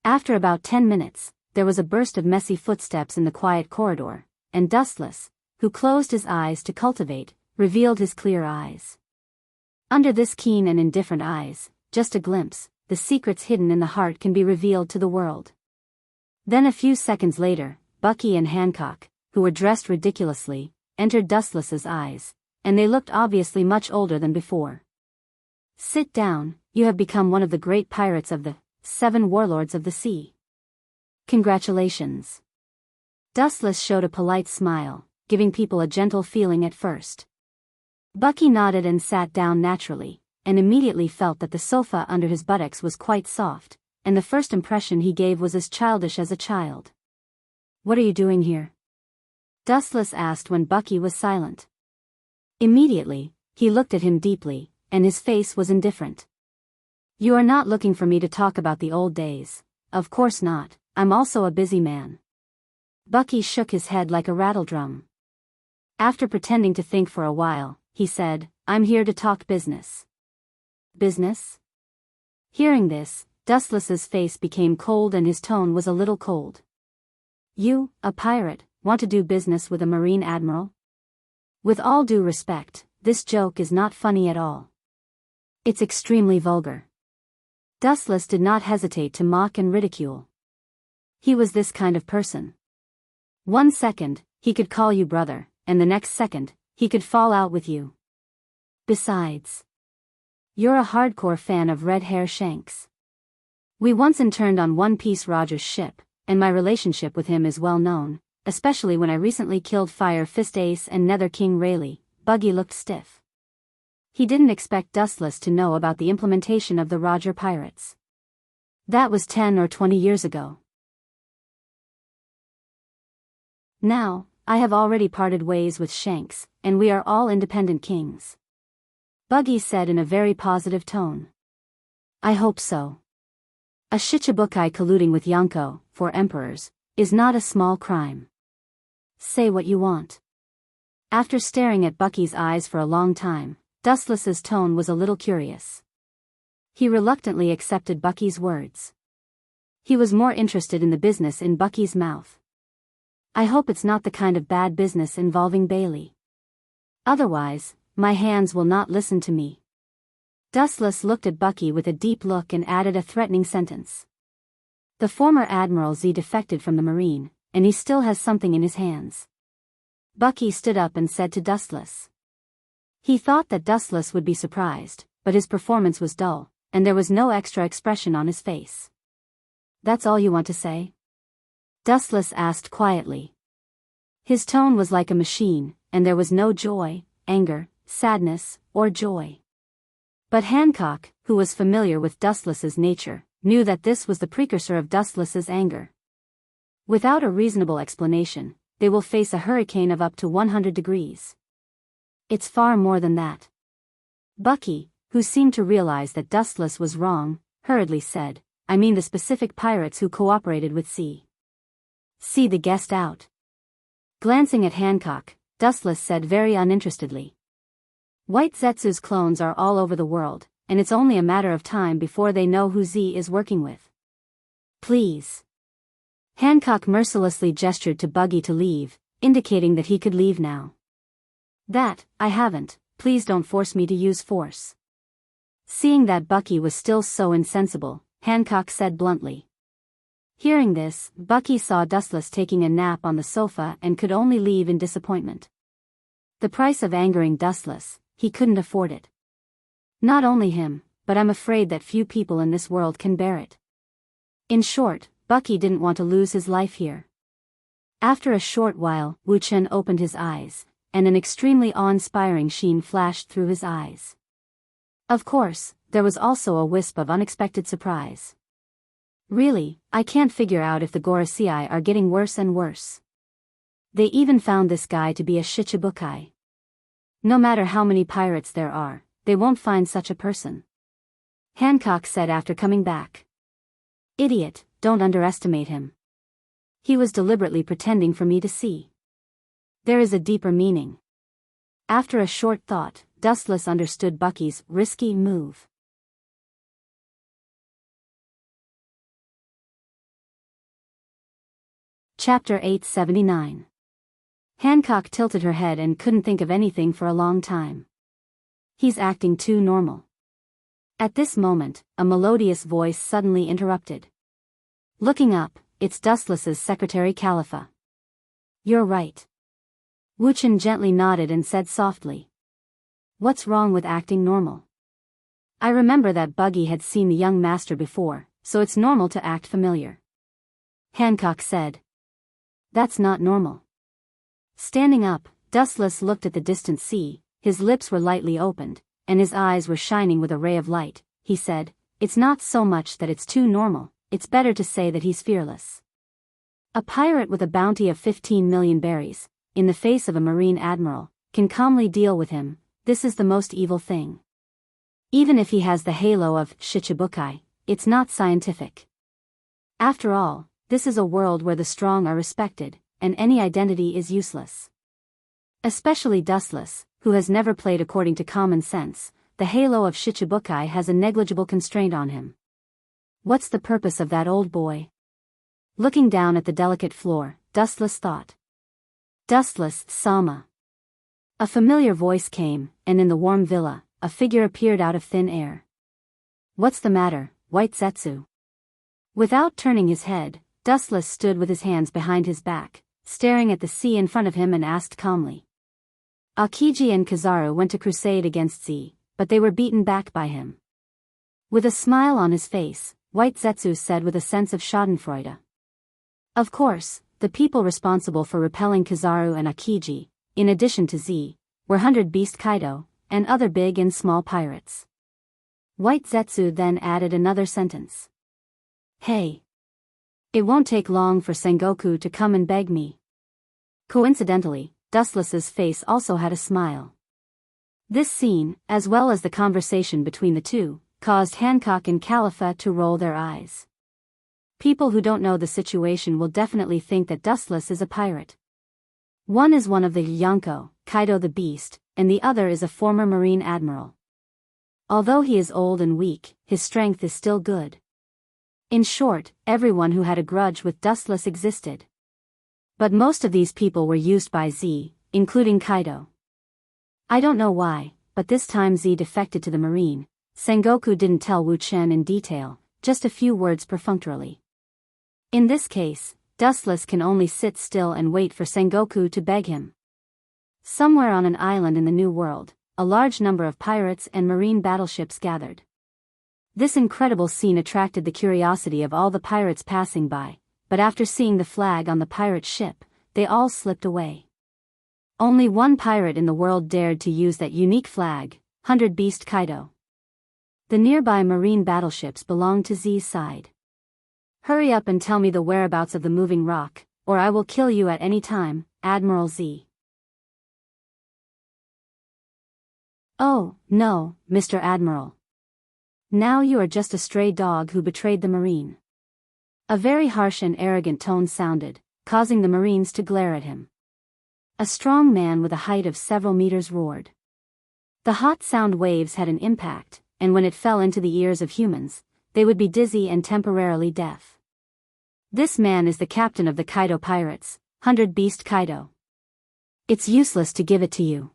After about 10 minutes, there was a burst of messy footsteps in the quiet corridor, and Dustless, who closed his eyes to cultivate, revealed his clear eyes. Under this keen and indifferent eyes, just a glimpse, the secrets hidden in the heart can be revealed to the world. Then a few seconds later, Bucky and Hancock, who were dressed ridiculously, entered Dustless's eyes, and they looked obviously much older than before. Sit down, you have become one of the great pirates of the 7 warlords of the sea. Congratulations. Dustless showed a polite smile, giving people a gentle feeling at first. Bucky nodded and sat down naturally, and immediately felt that the sofa under his buttocks was quite soft, and the first impression he gave was as childish as a child. What are you doing here? Dustless asked when Bucky was silent. Immediately, he looked at him deeply, and his face was indifferent. You are not looking for me to talk about the old days. Of course not, I'm also a busy man. Bucky shook his head like a rattledrum. After pretending to think for a while, he said, I'm here to talk business. Business? Hearing this, Dustless's face became cold and his tone was a little cold. You, a pirate, want to do business with a marine admiral? With all due respect, this joke is not funny at all. It's extremely vulgar. Dustless did not hesitate to mock and ridicule. He was this kind of person. 1 second, he could call you brother, and the next second, he could fall out with you. Besides, you're a hardcore fan of Red Hair Shanks. We once interned on One Piece Roger's ship, and my relationship with him is well known, especially when I recently killed Fire Fist Ace and Nether King Rayleigh. Buggy looked stiff. He didn't expect Dustless to know about the implementation of the Roger pirates. That was 10 or 20 years ago. Now, I have already parted ways with Shanks, and we are all independent kings. Buggy said in a very positive tone. I hope so. A Shichibukai colluding with Yonko, for emperors, is not a small crime. Say what you want. After staring at Bucky's eyes for a long time, Dustless's tone was a little curious. He reluctantly accepted Bucky's words. He was more interested in the business in Bucky's mouth. I hope it's not the kind of bad business involving Bailey. Otherwise, my hands will not listen to me. Dustless looked at Bucky with a deep look and added a threatening sentence. The former Admiral Z defected from the Marine, and he still has something in his hands. Bucky stood up and said to Dustless. He thought that Dustless would be surprised, but his performance was dull, and there was no extra expression on his face. That's all you want to say? Dustless asked quietly. His tone was like a machine, and there was no joy, anger, sadness, or joy. But Hancock, who was familiar with Dustless's nature, knew that this was the precursor of Dustless's anger. Without a reasonable explanation, they will face a hurricane of up to 100 degrees. It's far more than that. Bucky, who seemed to realize that Dustless was wrong, hurriedly said, I mean the specific pirates who cooperated with C. See the guest out. Glancing at Hancock, Dustless said very uninterestedly. White Zetsu's clones are all over the world, and it's only a matter of time before they know who Z is working with. Please. Hancock mercilessly gestured to Buggy to leave, indicating that he could leave now. That, I haven't, please don't force me to use force. Seeing that Bucky was still so insensible, Hancock said bluntly. Hearing this, Bucky saw Dustless taking a nap on the sofa and could only leave in disappointment. The price of angering Dustless, he couldn't afford it. Not only him, but but I'm afraid that few people in this world can bear it. In short, Bucky didn't want to lose his life here. After a short while, Wu Chen opened his eyes, and an extremely awe-inspiring sheen flashed through his eyes. Of course, there was also a wisp of unexpected surprise. Really, I can't figure out if the Gorosei are getting worse and worse. They even found this guy to be a Shichibukai. No matter how many pirates there are, they won't find such a person. Hancock said after coming back. Idiot, don't underestimate him. He was deliberately pretending for me to see. There is a deeper meaning. After a short thought, Dustless understood Bucky's risky move. Chapter 879. Hancock tilted her head and couldn't think of anything for a long time. He's acting too normal. At this moment, a melodious voice suddenly interrupted. Looking up, it's Dustless's secretary Khalifa. You're right. Wu Chen gently nodded and said softly. What's wrong with acting normal? I remember that Buggy had seen the young master before, so it's normal to act familiar. Hancock said. That's not normal. Standing up, Dustless looked at the distant sea, his lips were lightly opened, and his eyes were shining with a ray of light. He said, it's not so much that it's too normal, it's better to say that he's fearless. A pirate with a bounty of 15 million berries, in the face of a marine admiral, can calmly deal with him. This is the most evil thing. Even if he has the halo of Shichibukai, it's not scientific. After all, this is a world where the strong are respected, and any identity is useless. Especially Dustless, who has never played according to common sense, the halo of Shichibukai has a negligible constraint on him. What's the purpose of that old boy? Looking down at the delicate floor, Dustless thought. Dustless, Sama. A familiar voice came, and in the warm villa, a figure appeared out of thin air. What's the matter, White Zetsu? Without turning his head, Dustless stood with his hands behind his back, staring at the sea in front of him and asked calmly. Akiji and Kizaru went to crusade against Z, but they were beaten back by him. With a smile on his face, White Zetsu said with a sense of schadenfreude. Of course, the people responsible for repelling Kizaru and Akiji, in addition to Z, were 100 Beast Kaido, and other big and small pirates. White Zetsu then added another sentence. Hey. It won't take long for Sengoku to come and beg me. Coincidentally, Dustless's face also had a smile. This scene, as well as the conversation between the two, caused Hancock and Khalifa to roll their eyes. People who don't know the situation will definitely think that Dustless is a pirate. One is one of the Yonko, Kaido the Beast, and the other is a former marine admiral. Although he is old and weak, his strength is still good. In short, everyone who had a grudge with Dustless existed. But most of these people were used by Z, including Kaido. I don't know why, but this time Z defected to the marine. Sengoku didn't tell Wu Chen in detail, just a few words perfunctorily. In this case, Dustless can only sit still and wait for Sengoku to beg him. Somewhere on an island in the New World, a large number of pirates and marine battleships gathered. This incredible scene attracted the curiosity of all the pirates passing by, but after seeing the flag on the pirate ship, they all slipped away. Only one pirate in the world dared to use that unique flag, 100 Beast Kaido. The nearby marine battleships belonged to Z's side. Hurry up and tell me the whereabouts of the moving rock, or I will kill you at any time, Admiral Z. Oh, no, Mr. Admiral. Now you are just a stray dog who betrayed the marine. A very harsh and arrogant tone sounded, causing the marines to glare at him. A strong man with a height of several meters roared. The hot sound waves had an impact, and when it fell into the ears of humans, they would be dizzy and temporarily deaf. This man is the captain of the Kaido pirates, 100 Beast Kaido. It's useless to give it to you.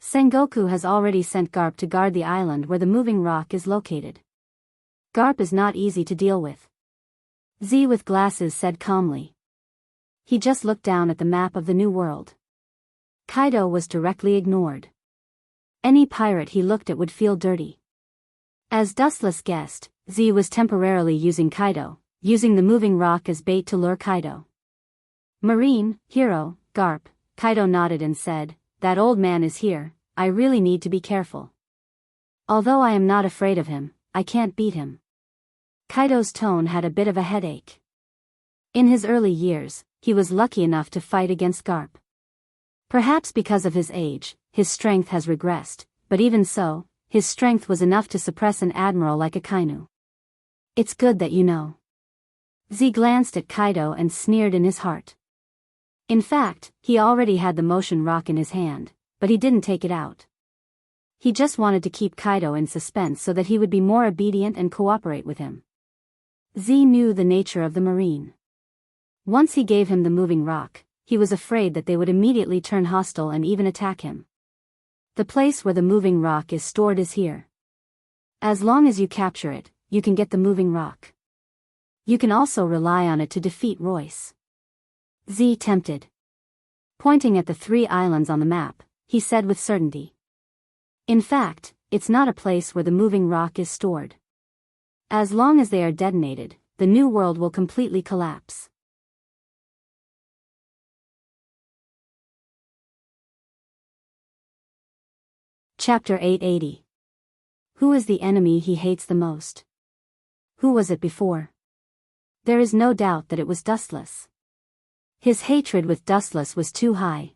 Sengoku has already sent Garp to guard the island where the moving rock is located. Garp is not easy to deal with. Z with glasses said calmly. He just looked down at the map of the New World. Kaido was directly ignored. Any pirate he looked at would feel dirty. As Dustless guessed, Z was temporarily using Kaido, using the moving rock as bait to lure Kaido. Marine, hero, Garp, Kaido nodded and said, "That old man is here, I really need to be careful. Although I am not afraid of him, I can't beat him." Kaido's tone had a bit of a headache. In his early years, he was lucky enough to fight against Garp. Perhaps because of his age, his strength has regressed, but even so, his strength was enough to suppress an admiral like Akainu. "It's good that you know." Z glanced at Kaido and sneered in his heart. In fact, he already had the motion rock in his hand, but he didn't take it out. He just wanted to keep Kaido in suspense so that he would be more obedient and cooperate with him. Z knew the nature of the Marine. Once he gave him the moving rock, he was afraid that they would immediately turn hostile and even attack him. The place where the moving rock is stored is here. As long as you capture it, you can get the moving rock. You can also rely on it to defeat Royce. Z tempted. Pointing at the 3 islands on the map, he said with certainty. In fact, it's not a place where the moving rock is stored. As long as they are detonated, the new world will completely collapse. Chapter 880. Who is the enemy he hates the most? Who was it before? There is no doubt that it was Dustless. His hatred with Dustless was too high.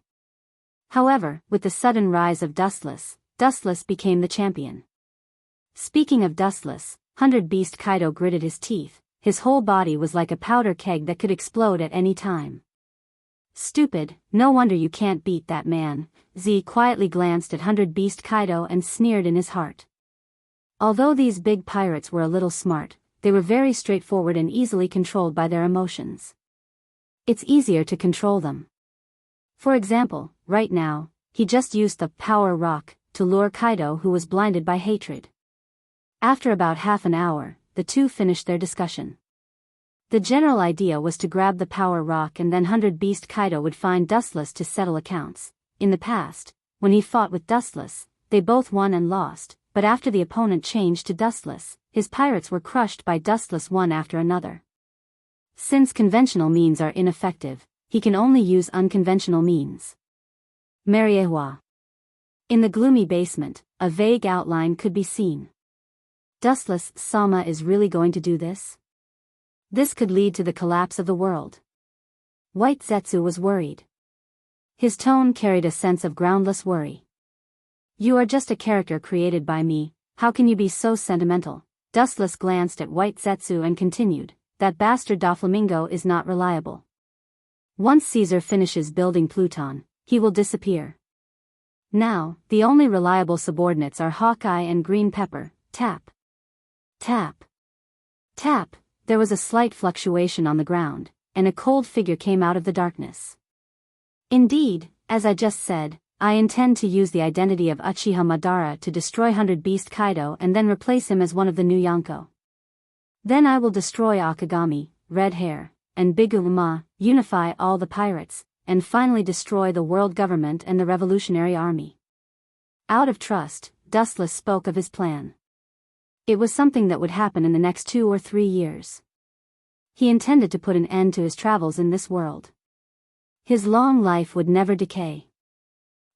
However, with the sudden rise of Dustless became the champion. Speaking of Dustless, 100 Beast Kaido gritted his teeth, his whole body was like a powder keg that could explode at any time. "Stupid, no wonder you can't beat that man." Z quietly glanced at 100 Beast Kaido and sneered in his heart. Although these big pirates were a little smart, they were very straightforward and easily controlled by their emotions. It's easier to control them. For example, right now, he just used the power rock to lure Kaido, who was blinded by hatred. After about half an hour, the two finished their discussion. The general idea was to grab the power rock and then 100 Beast Kaido would find Dustless to settle accounts. In the past, when he fought with Dustless, they both won and lost, but after the opponent changed to Dustless, his pirates were crushed by Dustless one after another. Since conventional means are ineffective, he can only use unconventional means. Mariewa. In the gloomy basement, a vague outline could be seen. Dustless Sama is really going to do this? This could lead to the collapse of the world. White Zetsu was worried. His tone carried a sense of groundless worry. "You are just a character created by me, how can you be so sentimental?" Dustless glanced at White Zetsu and continued, "That bastard Doflamingo is not reliable. Once Caesar finishes building Pluton, he will disappear. Now, the only reliable subordinates are Hawkeye and Green Pepper." Tap. Tap. Tap. There was a slight fluctuation on the ground, and a cold figure came out of the darkness. "Indeed, as I just said, I intend to use the identity of Uchiha Madara to destroy 100 Beast Kaido and then replace him as one of the new Yonko. Then I will destroy Akagami, Red Hair, and Big Uma, unify all the pirates, and finally destroy the world government and the Revolutionary Army." Out of trust, Dustless spoke of his plan. It was something that would happen in the next 2 or 3 years. He intended to put an end to his travels in this world. His long life would never decay.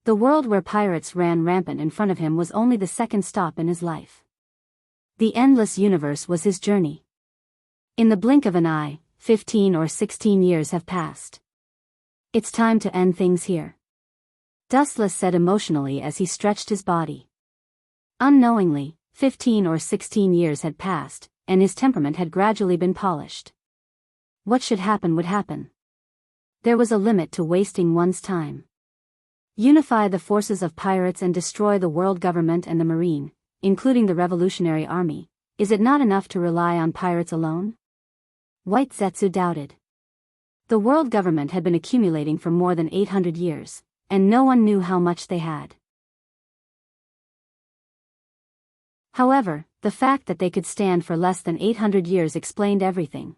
The world where pirates ran rampant in front of him was only the second stop in his life. The endless universe was his journey. In the blink of an eye, 15 or 16 years have passed. "It's time to end things here," Dustless said emotionally as he stretched his body. Unknowingly, 15 or 16 years had passed, and his temperament had gradually been polished. What should happen would happen. There was a limit to wasting one's time. Unify the forces of pirates and destroy the world government and the Marine, including the Revolutionary Army. Is it not enough to rely on pirates alone? White Zetsu doubted. The world government had been accumulating for more than 800 years, and no one knew how much they had. However, the fact that they could stand for less than 800 years explained everything.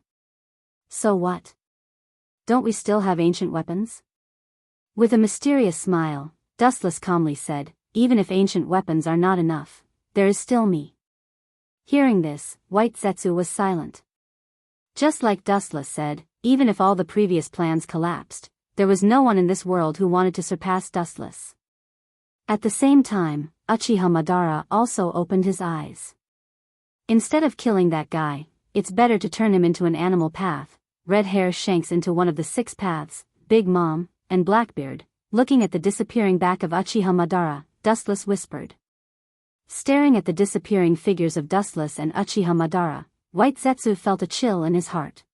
So what? Don't we still have ancient weapons? With a mysterious smile, Dustless calmly said, "Even if ancient weapons are not enough, there is still me." Hearing this, White Zetsu was silent. Just like Dustless said, even if all the previous plans collapsed, there was no one in this world who wanted to surpass Dustless. At the same time, Uchiha Madara also opened his eyes. Instead of killing that guy, it's better to turn him into an animal path. Red Hair shanks into one of the 6 paths. Big Mom, and Blackbeard, looking at the disappearing back of Uchiha Madara, Dustless whispered. Staring at the disappearing figures of Dustless and Uchiha Madara, White Zetsu felt a chill in his heart.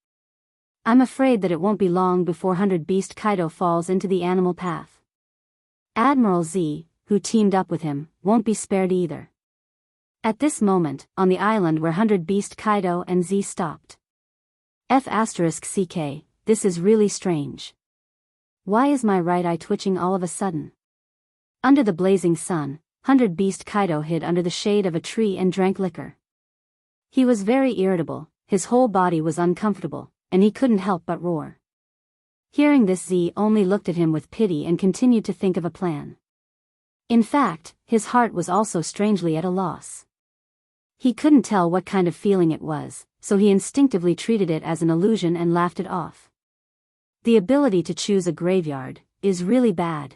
I'm afraid that it won't be long before 100 Beast Kaido falls into the animal path. Admiral Z, who teamed up with him, won't be spared either. At this moment, on the island where 100 Beast Kaido and Z stopped. F***CK, this is really strange. Why is my right eye twitching all of a sudden? Under the blazing sun, 100 Beast Kaido hid under the shade of a tree and drank liquor. He was very irritable, his whole body was uncomfortable, and he couldn't help but roar. Hearing this, Z only looked at him with pity and continued to think of a plan. In fact, his heart was also strangely at a loss. He couldn't tell what kind of feeling it was, so he instinctively treated it as an illusion and laughed it off. The ability to choose a graveyard is really bad.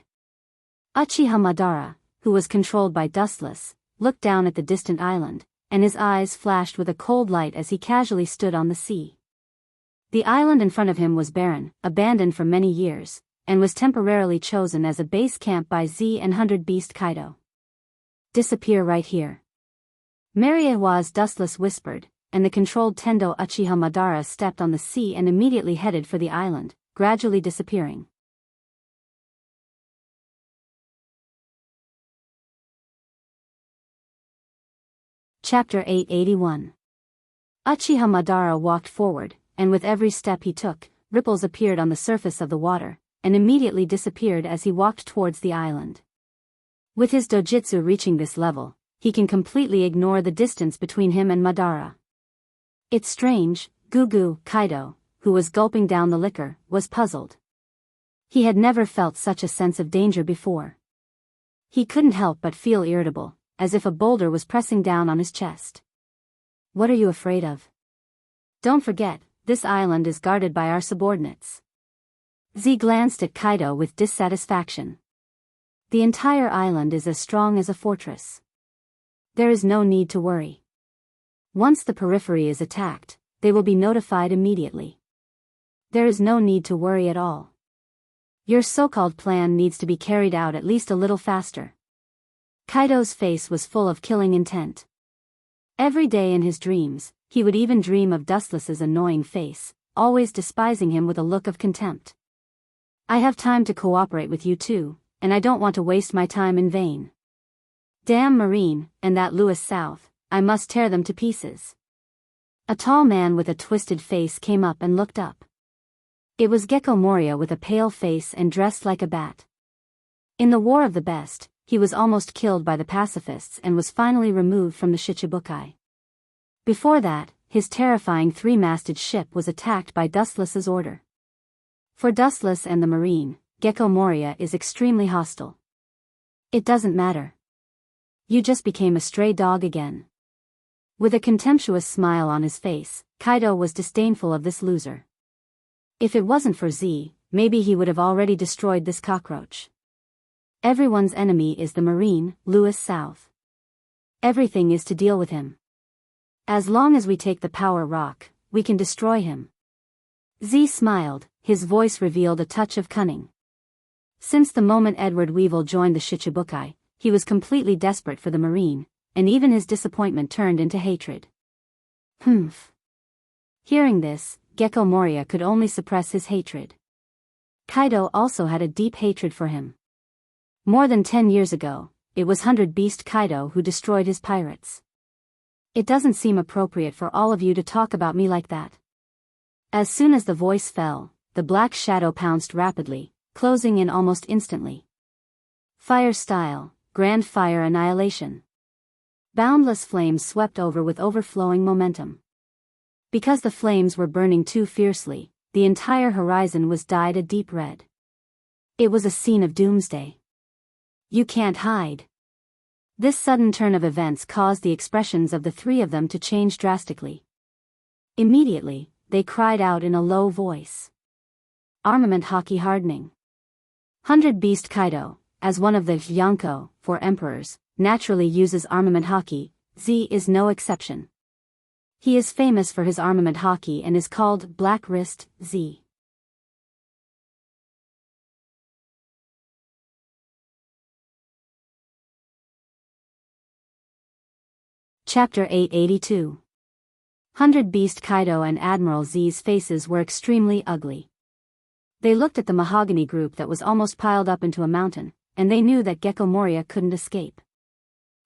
Uchiha Madara, who was controlled by Dustless, looked down at the distant island, and his eyes flashed with a cold light as he casually stood on the sea. The island in front of him was barren, abandoned for many years, and was temporarily chosen as a base camp by Z and 100 Beast Kaido. Disappear right here. Mariewa's Dustless whispered, and the controlled Tendo Uchiha Madara stepped on the sea and immediately headed for the island, gradually disappearing. Chapter 881. Uchiha Madara walked forward, and with every step he took, ripples appeared on the surface of the water, and immediately disappeared as he walked towards the island. With his dojutsu reaching this level, he can completely ignore the distance between him and Madara. It's strange, Gugu Kaido, who was gulping down the liquor, was puzzled. He had never felt such a sense of danger before. He couldn't help but feel irritable, as if a boulder was pressing down on his chest. What are you afraid of? Don't forget, this island is guarded by our subordinates. Z glanced at Kaido with dissatisfaction. The entire island is as strong as a fortress. There is no need to worry. Once the periphery is attacked, they will be notified immediately. There is no need to worry at all. Your so-called plan needs to be carried out at least a little faster. Kaido's face was full of killing intent. Every day in his dreams, he would even dream of Dustless's annoying face, always despising him with a look of contempt. I have time to cooperate with you too, and I don't want to waste my time in vain. Damn Marine, and that Lewis South, I must tear them to pieces. A tall man with a twisted face came up and looked up. It was Gecko Moria with a pale face and dressed like a bat. In the War of the Best, he was almost killed by the pacifists and was finally removed from the Shichibukai. Before that, his terrifying 3-masted ship was attacked by Dustless's order. For Dustless and the Marine, Gecko Moria is extremely hostile. It doesn't matter. You just became a stray dog again. With a contemptuous smile on his face, Kaido was disdainful of this loser. If it wasn't for Z, maybe he would have already destroyed this cockroach. Everyone's enemy is the Marine, Lewis South. Everything is to deal with him. As long as we take the Power Rock, we can destroy him. Z smiled, his voice revealed a touch of cunning. Since the moment Edward Weevil joined the Shichibukai, he was completely desperate for the Marine, and even his disappointment turned into hatred. Humph. Hearing this, Gecko Moria could only suppress his hatred. Kaido also had a deep hatred for him. More than 10 years ago, it was 100 Beast Kaido who destroyed his pirates. It doesn't seem appropriate for all of you to talk about me like that. As soon as the voice fell, the black shadow pounced rapidly, closing in almost instantly. Fire style, grand fire annihilation. Boundless flames swept over with overflowing momentum. Because the flames were burning too fiercely, the entire horizon was dyed a deep red. It was a scene of doomsday. You can't hide. This sudden turn of events caused the expressions of the three of them to change drastically. Immediately, they cried out in a low voice. Armament Haki hardening. 100 Beast Kaido, as one of the Yonko, 4 emperors, naturally uses armament Haki, Z is no exception. He is famous for his armament Haki and is called Black Wrist, Z. Chapter 882. 100 Beast Kaido and Admiral Z's faces were extremely ugly. They looked at the mahogany group that was almost piled up into a mountain, and they knew that Gecko Moria couldn't escape.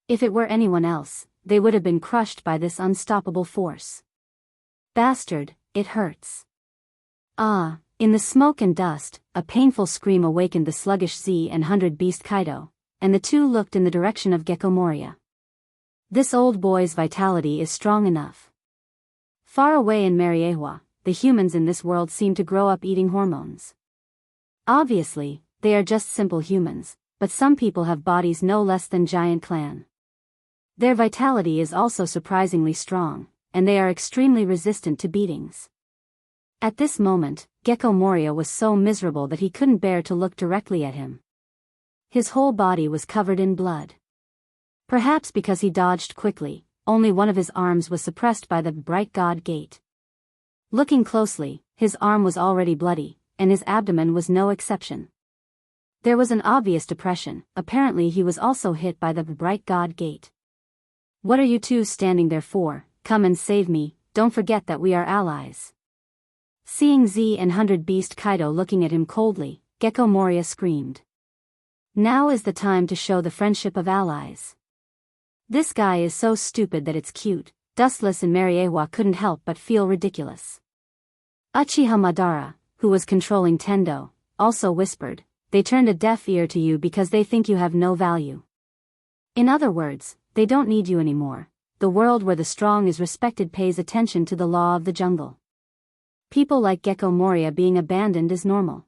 If it were anyone else, they would have been crushed by this unstoppable force. Bastard, it hurts. Ah, in the smoke and dust, a painful scream awakened the sluggish Z and 100 Beast Kaido, and the two looked in the direction of Gecko Moria. This old boy's vitality is strong enough. Far away in Mariewa, the humans in this world seem to grow up eating hormones. Obviously, they are just simple humans, but some people have bodies no less than giant clan. Their vitality is also surprisingly strong, and they are extremely resistant to beatings. At this moment, Gecko Moria was so miserable that he couldn't bear to look directly at him. His whole body was covered in blood. Perhaps because he dodged quickly, only one of his arms was suppressed by the bright god gate. Looking closely, his arm was already bloody, and his abdomen was no exception. There was an obvious depression. Apparently he was also hit by the bright god gate. What are you two standing there for? Come and save me, don't forget that we are allies. Seeing Z and 100 Beast Kaido looking at him coldly, Gecko Moria screamed. Now is the time to show the friendship of allies. This guy is so stupid that it's cute. Dustless and Mariewa couldn't help but feel ridiculous. Uchiha Madara, who was controlling Tendo, also whispered, they turned a deaf ear to you because they think you have no value. In other words, they don't need you anymore. The world where the strong is respected pays attention to the law of the jungle. People like Gecko Moria being abandoned is normal.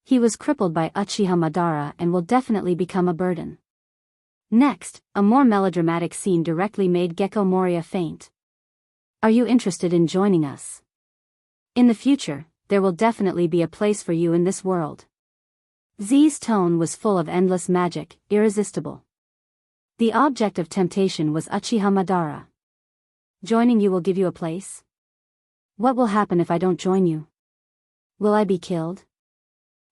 He was crippled by Uchiha Madara and will definitely become a burden. Next, a more melodramatic scene directly made Gecko Moria faint. Are you interested in joining us? In the future, there will definitely be a place for you in this world. Z's tone was full of endless magic, irresistible. The object of temptation was Uchiha Madara. Joining you will give you a place? What will happen if I don't join you? Will I be killed?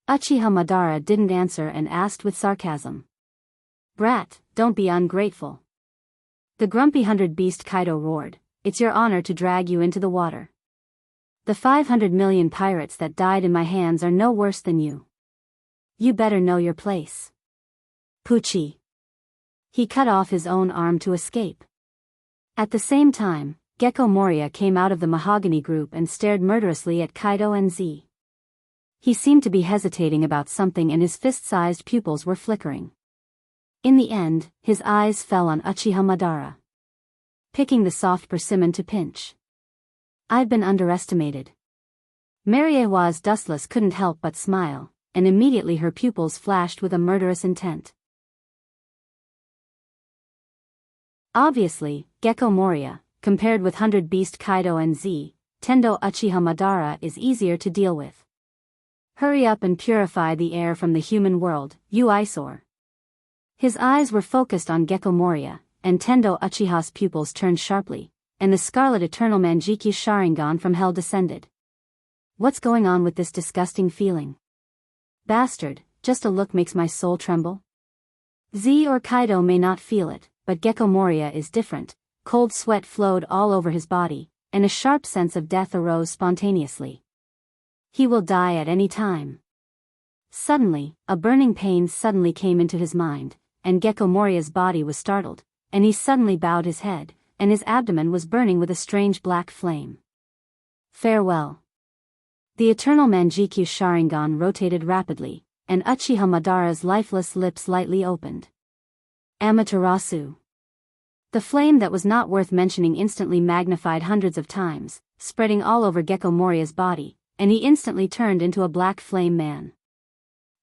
Uchiha Madara didn't answer and asked with sarcasm. Brat, don't be ungrateful. The grumpy 100 Beast Kaido roared, it's your honor to drag you into the water. The 500 million pirates that died in my hands are no worse than you. You better know your place. Pucci. He cut off his own arm to escape. At the same time, Gecko Moria came out of the mahogany group and stared murderously at Kaido and Z. He seemed to be hesitating about something and his fist-sized pupils were flickering. In the end, his eyes fell on Uchiha Madara. Picking the soft persimmon to pinch. I've been underestimated. Mariewa's Dustless couldn't help but smile, and immediately her pupils flashed with a murderous intent. Obviously, Gecko Moria, compared with 100 Beast Kaido and Z, Tendo Uchiha Madara is easier to deal with. Hurry up and purify the air from the human world, you eyesore. His eyes were focused on Gecko Moria, and Tendo Uchiha's pupils turned sharply, and the Scarlet Eternal Manjiki Sharingan from hell descended. What's going on with this disgusting feeling? Bastard, just a look makes my soul tremble. Z or Kaido may not feel it, but Gecko Moria is different. Cold sweat flowed all over his body, and a sharp sense of death arose spontaneously. He will die at any time. Suddenly, a burning pain suddenly came into his mind, and Gecko Moria's body was startled, and he suddenly bowed his head, and his abdomen was burning with a strange black flame. Farewell. The Eternal Manjiki Sharingan rotated rapidly, and Uchiha Madara's lifeless lips lightly opened. Amaterasu. The flame that was not worth mentioning instantly magnified hundreds of times, spreading all over Gecko Moria's body, and he instantly turned into a black flame man.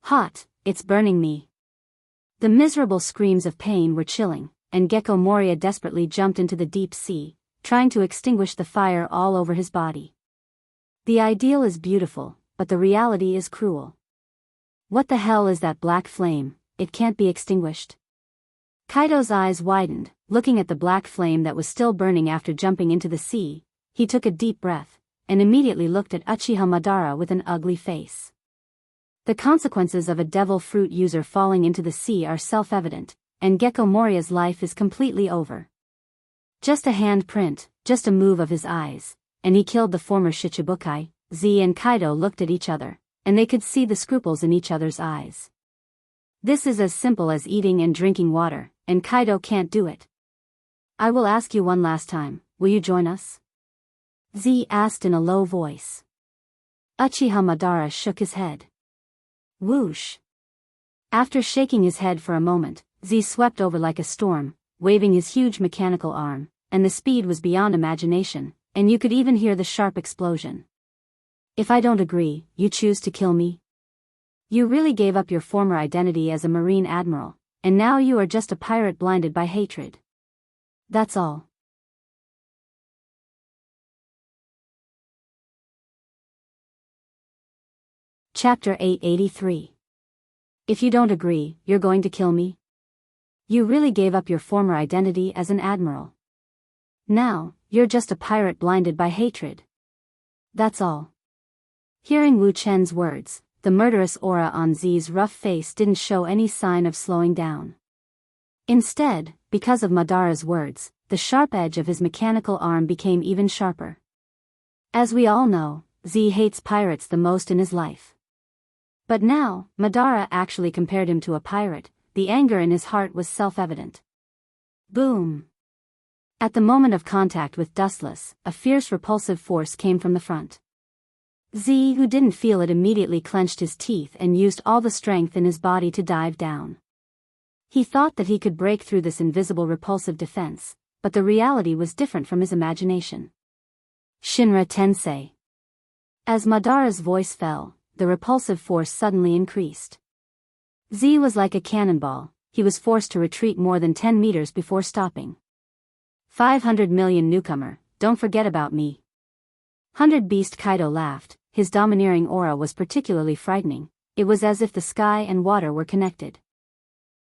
Hot, it's burning me. The miserable screams of pain were chilling, and Gecko Moria desperately jumped into the deep sea, trying to extinguish the fire all over his body. The ideal is beautiful, but the reality is cruel. What the hell is that black flame? It can't be extinguished. Kaido's eyes widened, looking at the black flame that was still burning after jumping into the sea. He took a deep breath, and immediately looked at Uchiha Madara with an ugly face. The consequences of a devil fruit user falling into the sea are self-evident, and Gecko Moria's life is completely over. Just a handprint, just a move of his eyes, and he killed the former Shichibukai. Z and Kaido looked at each other, and they could see the scruples in each other's eyes. This is as simple as eating and drinking water, and Kaido can't do it. I will ask you one last time, will you join us? Z asked in a low voice. Uchiha Madara shook his head. Whoosh. After shaking his head for a moment, Z swept over like a storm, waving his huge mechanical arm, and the speed was beyond imagination, and you could even hear the sharp explosion. If I don't agree, you choose to kill me? You really gave up your former identity as a Marine Admiral, and now you are just a pirate blinded by hatred. That's all. Chapter 883. If you don't agree, you're going to kill me? You really gave up your former identity as an admiral. Now, you're just a pirate blinded by hatred. That's all. Hearing Wu Chen's words, the murderous aura on Z's rough face didn't show any sign of slowing down. Instead, because of Madara's words, the sharp edge of his mechanical arm became even sharper. As we all know, Z hates pirates the most in his life. But now, Madara actually compared him to a pirate. The anger in his heart was self-evident. Boom! At the moment of contact with Dustless, a fierce repulsive force came from the front. Z, who didn't feel it, immediately clenched his teeth and used all the strength in his body to dive down. He thought that he could break through this invisible repulsive defense, but the reality was different from his imagination. Shinra Tensei. As Madara's voice fell, the repulsive force suddenly increased. Z was like a cannonball. He was forced to retreat more than 10 meters before stopping. 500 million newcomer, don't forget about me. 100 Beast Kaido laughed. His domineering aura was particularly frightening. It was as if the sky and water were connected.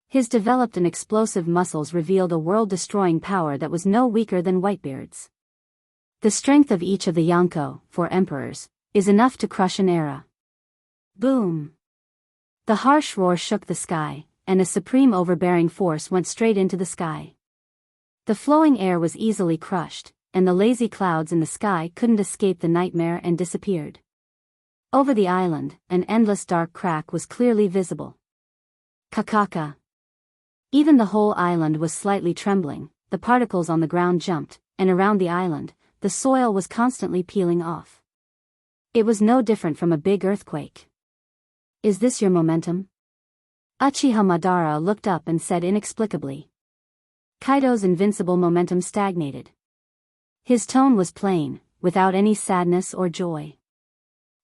His developed and explosive muscles revealed a world-destroying power that was no weaker than Whitebeard's. The strength of each of the Yonko, 4 emperors, is enough to crush an era. Boom! The harsh roar shook the sky, and a supreme overbearing force went straight into the sky. The flowing air was easily crushed, and the lazy clouds in the sky couldn't escape the nightmare and disappeared. Over the island, an endless dark crack was clearly visible. Kakaka. Even the whole island was slightly trembling. The particles on the ground jumped, and around the island, the soil was constantly peeling off. It was no different from a big earthquake. Is this your momentum? Uchiha Madara looked up and said inexplicably. Kaido's invincible momentum stagnated. His tone was plain, without any sadness or joy.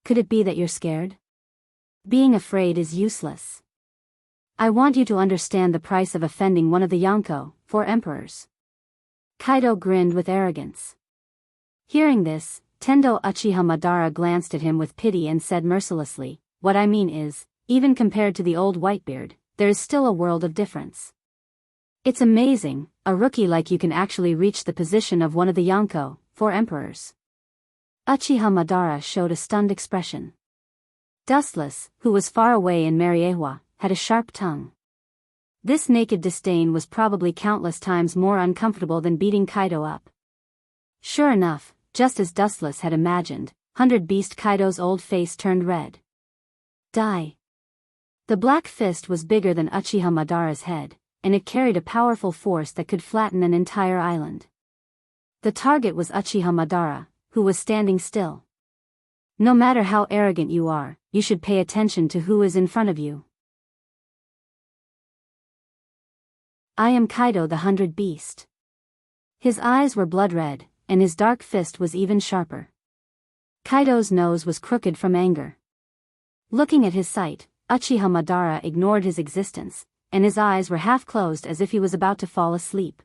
Could it be that you're scared? Being afraid is useless. I want you to understand the price of offending one of the Yonko, 4 emperors. Kaido grinned with arrogance. Hearing this, Tendo Uchiha Madara glanced at him with pity and said mercilessly, what I mean is, even compared to the old Whitebeard, there is still a world of difference. It's amazing, a rookie like you can actually reach the position of one of the Yonko, 4 emperors. Uchiha Madara showed a stunned expression. Dustless, who was far away in Mariewa, had a sharp tongue. This naked disdain was probably countless times more uncomfortable than beating Kaido up. Sure enough, just as Dustless had imagined, 100 Beast Kaido's old face turned red. Die. The black fist was bigger than Uchiha Madara's head, and it carried a powerful force that could flatten an entire island. The target was Uchiha Madara, who was standing still. No matter how arrogant you are, you should pay attention to who is in front of you. I am Kaido the 100 Beast. His eyes were blood red, and his dark fist was even sharper. Kaido's nose was crooked from anger. Looking at his sight, Uchiha Madara ignored his existence. and his eyes were half closed as if he was about to fall asleep.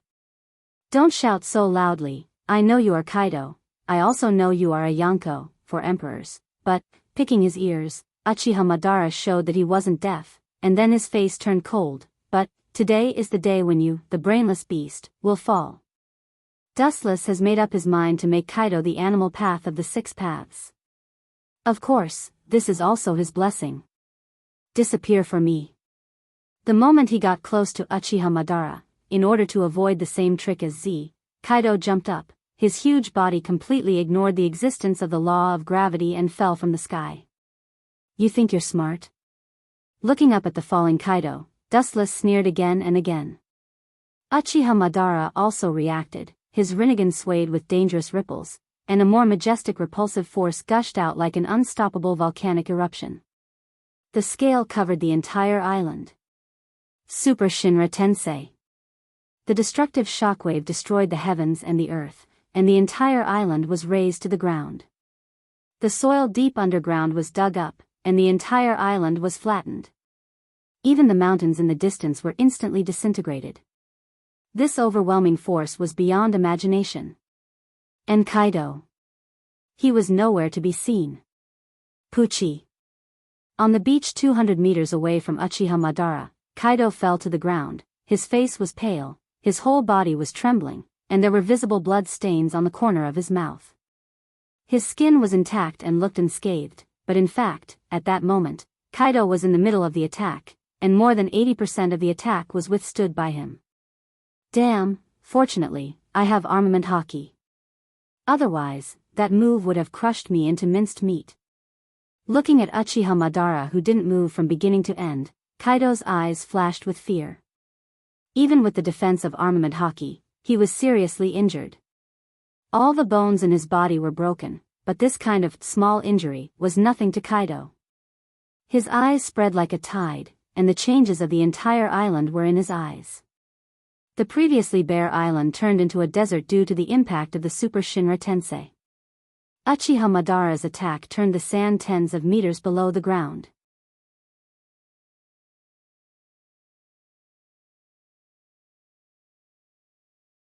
"Don't shout so loudly, I know you are Kaido, I also know you are a Yonko, for emperors," but, picking his ears, Uchiha Madara showed that he wasn't deaf, and then his face turned cold. "But, today is the day when you, the brainless beast, will fall. Dustless has made up his mind to make Kaido the animal path of the 6 paths. Of course, this is also his blessing. Disappear for me." The moment he got close to Uchiha Madara, in order to avoid the same trick as Z, Kaido jumped up, his huge body completely ignored the existence of the law of gravity and fell from the sky. "You think you're smart?" Looking up at the falling Kaido, Dustless sneered again and again. Uchiha Madara also reacted, his Rinnegan swayed with dangerous ripples, and a more majestic repulsive force gushed out like an unstoppable volcanic eruption. The scale covered the entire island. Super Shinra Tensei. The destructive shockwave destroyed the heavens and the earth, and the entire island was razed to the ground. The soil deep underground was dug up, and the entire island was flattened. Even the mountains in the distance were instantly disintegrated. This overwhelming force was beyond imagination. And Kaido? He was nowhere to be seen. Pucci. On the beach 200 meters away from Uchiha Madara, Kaido fell to the ground, his face was pale, his whole body was trembling, and there were visible blood stains on the corner of his mouth. His skin was intact and looked unscathed, but in fact, at that moment, Kaido was in the middle of the attack, and more than 80% of the attack was withstood by him. Damn, fortunately, I have armament haki. Otherwise, that move would have crushed me into minced meat. Looking at Uchiha Madara, who didn't move from beginning to end, Kaido's eyes flashed with fear. Even with the defense of armament haki, he was seriously injured. All the bones in his body were broken, but this kind of small injury was nothing to Kaido. His eyes spread like a tide, and the changes of the entire island were in his eyes. The previously bare island turned into a desert due to the impact of the Super Shinra Tensei. Uchiha Madara's attack turned the sand tens of meters below the ground.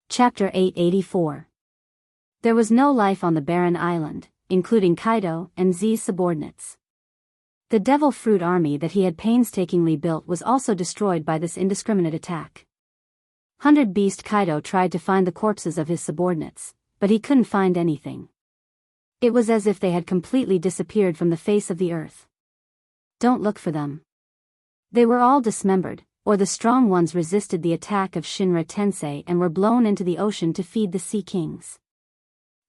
Chapter 884. There was no life on the barren island, including Kaido and Z's subordinates. The Devil Fruit army that he had painstakingly built was also destroyed by this indiscriminate attack. 100 Beast Kaido tried to find the corpses of his subordinates, but he couldn't find anything. It was as if they had completely disappeared from the face of the earth. Don't look for them. They were all dismembered, or the strong ones resisted the attack of Shinra Tensei and were blown into the ocean to feed the Sea Kings.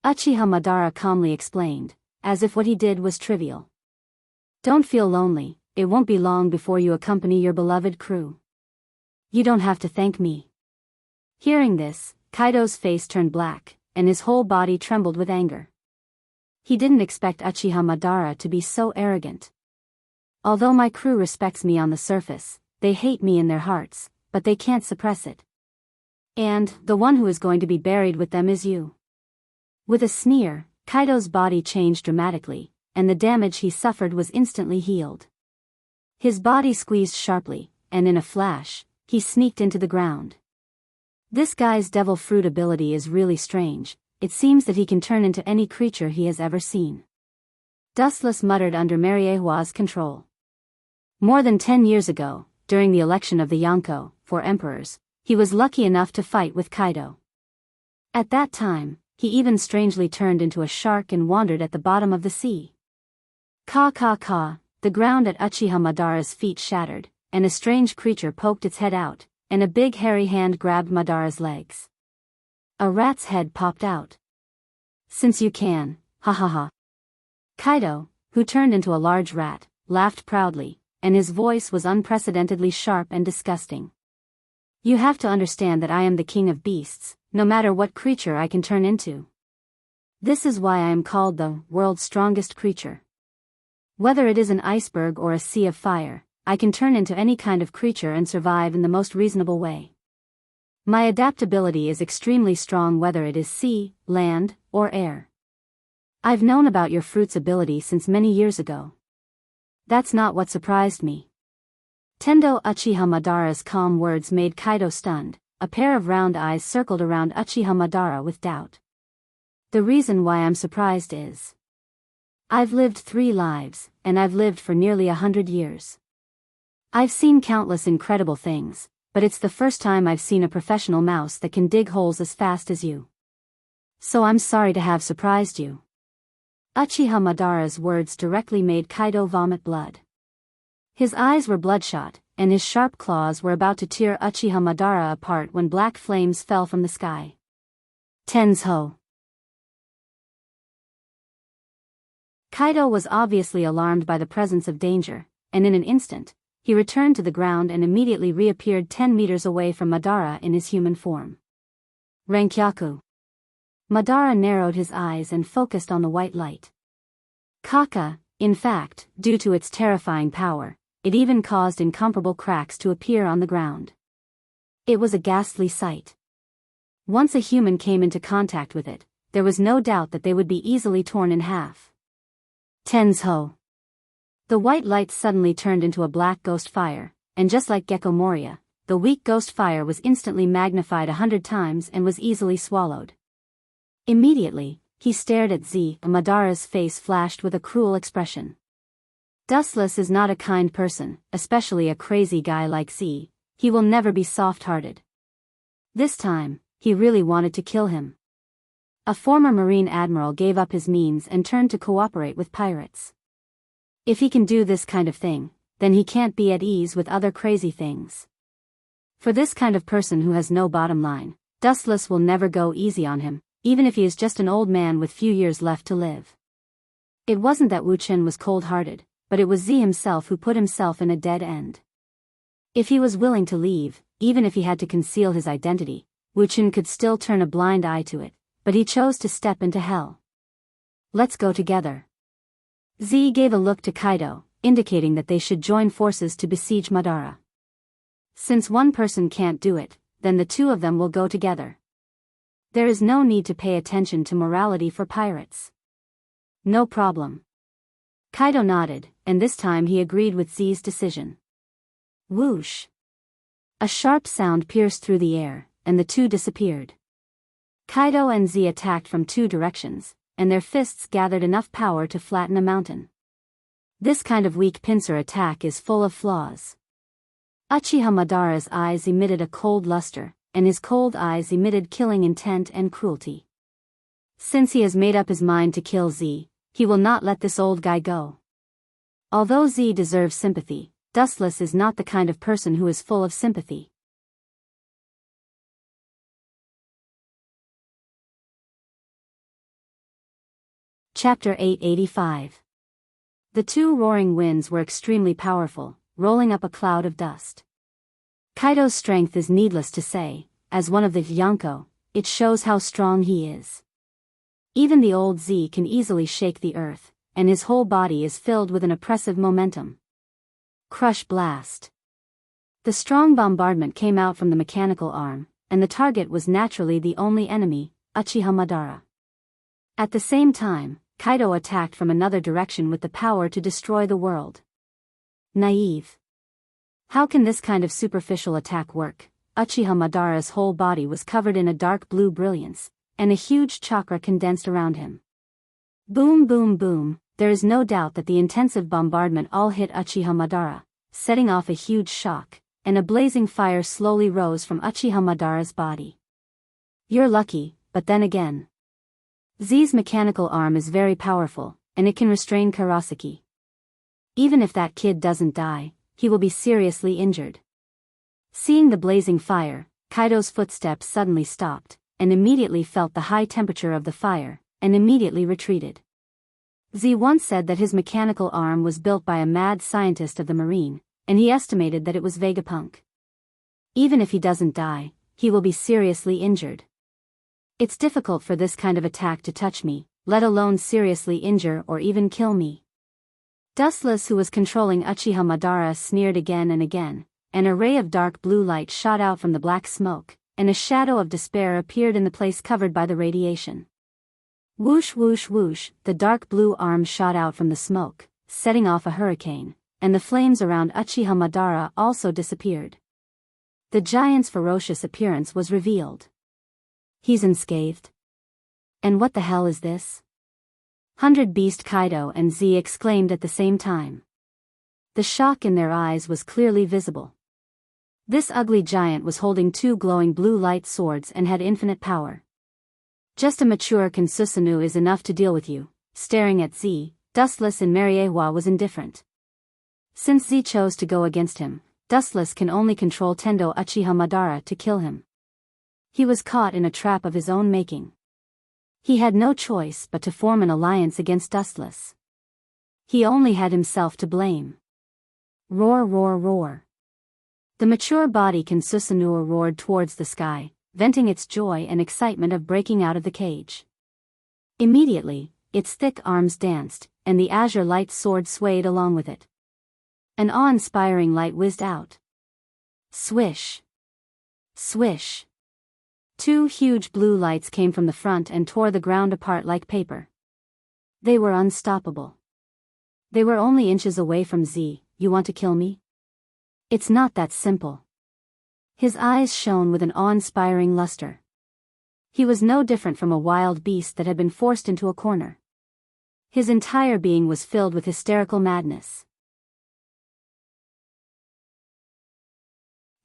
Uchiha Madara calmly explained, as if what he did was trivial. Don't feel lonely, it won't be long before you accompany your beloved crew. You don't have to thank me. Hearing this, Kaido's face turned black, and his whole body trembled with anger. He didn't expect Uchiha Madara to be so arrogant. Although my crew respects me on the surface, they hate me in their hearts, but they can't suppress it. And, the one who is going to be buried with them is you. With a sneer, Kaido's body changed dramatically, and the damage he suffered was instantly healed. His body squeezed sharply, and in a flash, he sneaked into the ground. This guy's devil fruit ability is really strange, it seems that he can turn into any creature he has ever seen. Dustless muttered under Mariehua's control. More than 10 years ago, during the election of the Yonko, for emperors, he was lucky enough to fight with Kaido. At that time, he even strangely turned into a shark and wandered at the bottom of the sea. Ka, the ground at Uchiha Madara's feet shattered, and a strange creature poked its head out, and a big hairy hand grabbed Madara's legs. A rat's head popped out. Since you can, ha ha ha. Kaido, who turned into a large rat, laughed proudly, and his voice was unprecedentedly sharp and disgusting. You have to understand that I am the king of beasts, no matter what creature I can turn into. This is why I am called the world's strongest creature. Whether it is an iceberg or a sea of fire, I can turn into any kind of creature and survive in the most reasonable way. My adaptability is extremely strong whether it is sea, land, or air. I've known about your fruit's ability since many years ago. That's not what surprised me. Tendo Uchiha Madara's calm words made Kaido stunned. A pair of round eyes circled around Uchiha Madara with doubt. The reason why I'm surprised is, I've lived 3 lives, and I've lived for nearly 100 years. I've seen countless incredible things, but it's the first time I've seen a professional mouse that can dig holes as fast as you. So I'm sorry to have surprised you. Uchiha Madara's words directly made Kaido vomit blood. His eyes were bloodshot, and his sharp claws were about to tear Uchiha Madara apart when black flames fell from the sky. Tensho. Kaido was obviously alarmed by the presence of danger, and in an instant, he returned to the ground and immediately reappeared 10 meters away from Madara in his human form. Renkyaku. Madara narrowed his eyes and focused on the white light. Kaka, in fact, due to its terrifying power, it even caused incomparable cracks to appear on the ground. It was a ghastly sight. Once a human came into contact with it, there was no doubt that they would be easily torn in half. Tensho. The white light suddenly turned into a black ghost fire, and just like Gecko Moria, the weak ghost fire was instantly magnified 100 times and was easily swallowed. Immediately, he stared at Z. Madara's face flashed with a cruel expression. Dustless is not a kind person, especially a crazy guy like Z. He will never be soft-hearted. This time, he really wanted to kill him. A former Marine admiral gave up his means and turned to cooperate with pirates. If he can do this kind of thing, then he can't be at ease with other crazy things. For this kind of person who has no bottom line, Dustless will never go easy on him, even if he is just an old man with few years left to live. It wasn't that Wu Chen was cold-hearted, but it was Z himself who put himself in a dead end. If he was willing to leave, even if he had to conceal his identity, Wu Chen could still turn a blind eye to it, but he chose to step into hell. Let's go together. Z gave a look to Kaido, indicating that they should join forces to besiege Madara. Since one person can't do it, then the 2 of them will go together. There is no need to pay attention to morality for pirates. No problem. Kaido nodded, and this time he agreed with Z's decision. Whoosh! A sharp sound pierced through the air, and the 2 disappeared. Kaido and Z attacked from 2 directions, and their fists gathered enough power to flatten a mountain. This kind of weak pincer attack is full of flaws. Uchiha Madara's eyes emitted a cold luster, and his cold eyes emitted killing intent and cruelty. Since he has made up his mind to kill Z, he will not let this old guy go. Although Z deserves sympathy, Dustless is not the kind of person who is full of sympathy. Chapter 885. The 2 roaring winds were extremely powerful, rolling up a cloud of dust. Kaido's strength is needless to say. As one of the Yonko, it shows how strong he is. Even the old Z can easily shake the earth, and his whole body is filled with an oppressive momentum. Crush blast. The strong bombardment came out from the mechanical arm, and the target was naturally the only enemy, Uchiha Madara. At the same time, Kaido attacked from another direction with the power to destroy the world. Naive. How can this kind of superficial attack work? Uchiha Madara's whole body was covered in a dark blue brilliance, and a huge chakra condensed around him. Boom boom boom, there is no doubt that the intensive bombardment all hit Uchiha Madara, setting off a huge shock, and a blazing fire slowly rose from Uchiha Madara's body. You're lucky, but then again. Z's mechanical arm is very powerful, and it can restrain Karasaki. Even if that kid doesn't die, he will be seriously injured. Seeing the blazing fire, Kaido's footsteps suddenly stopped, and immediately felt the high temperature of the fire, and immediately retreated. Z once said that his mechanical arm was built by a mad scientist of the marine, and he estimated that it was Vegapunk. Even if he doesn't die, he will be seriously injured. It's difficult for this kind of attack to touch me, let alone seriously injure or even kill me. Dustless, who was controlling Uchiha Madara, sneered again and again. An array of dark blue light shot out from the black smoke, and a shadow of despair appeared in the place covered by the radiation. Whoosh whoosh whoosh, the dark blue arm shot out from the smoke, setting off a hurricane, and the flames around Uchiha Madara also disappeared. The giant's ferocious appearance was revealed. He's unscathed. And what the hell is this? 100 Beast Kaido and Z exclaimed at the same time. The shock in their eyes was clearly visible. This ugly giant was holding 2 glowing blue light swords and had infinite power. Just a mature Kansusanoo is enough to deal with you. Staring at Z, Dustless in Mariewa was indifferent. Since Z chose to go against him, Dustless can only control Tendo Uchiha Madara to kill him. He was caught in a trap of his own making. He had no choice but to form an alliance against Dustless. He only had himself to blame. Roar, roar, roar. The mature body Kansusanoo roared towards the sky, venting its joy and excitement of breaking out of the cage. Immediately, its thick arms danced, and the azure light sword swayed along with it. An awe-inspiring light whizzed out. Swish. Swish. 2 huge blue lights came from the front and tore the ground apart like paper. They were unstoppable. They were only inches away from Z. You want to kill me? It's not that simple. His eyes shone with an awe-inspiring luster. He was no different from a wild beast that had been forced into a corner. His entire being was filled with hysterical madness.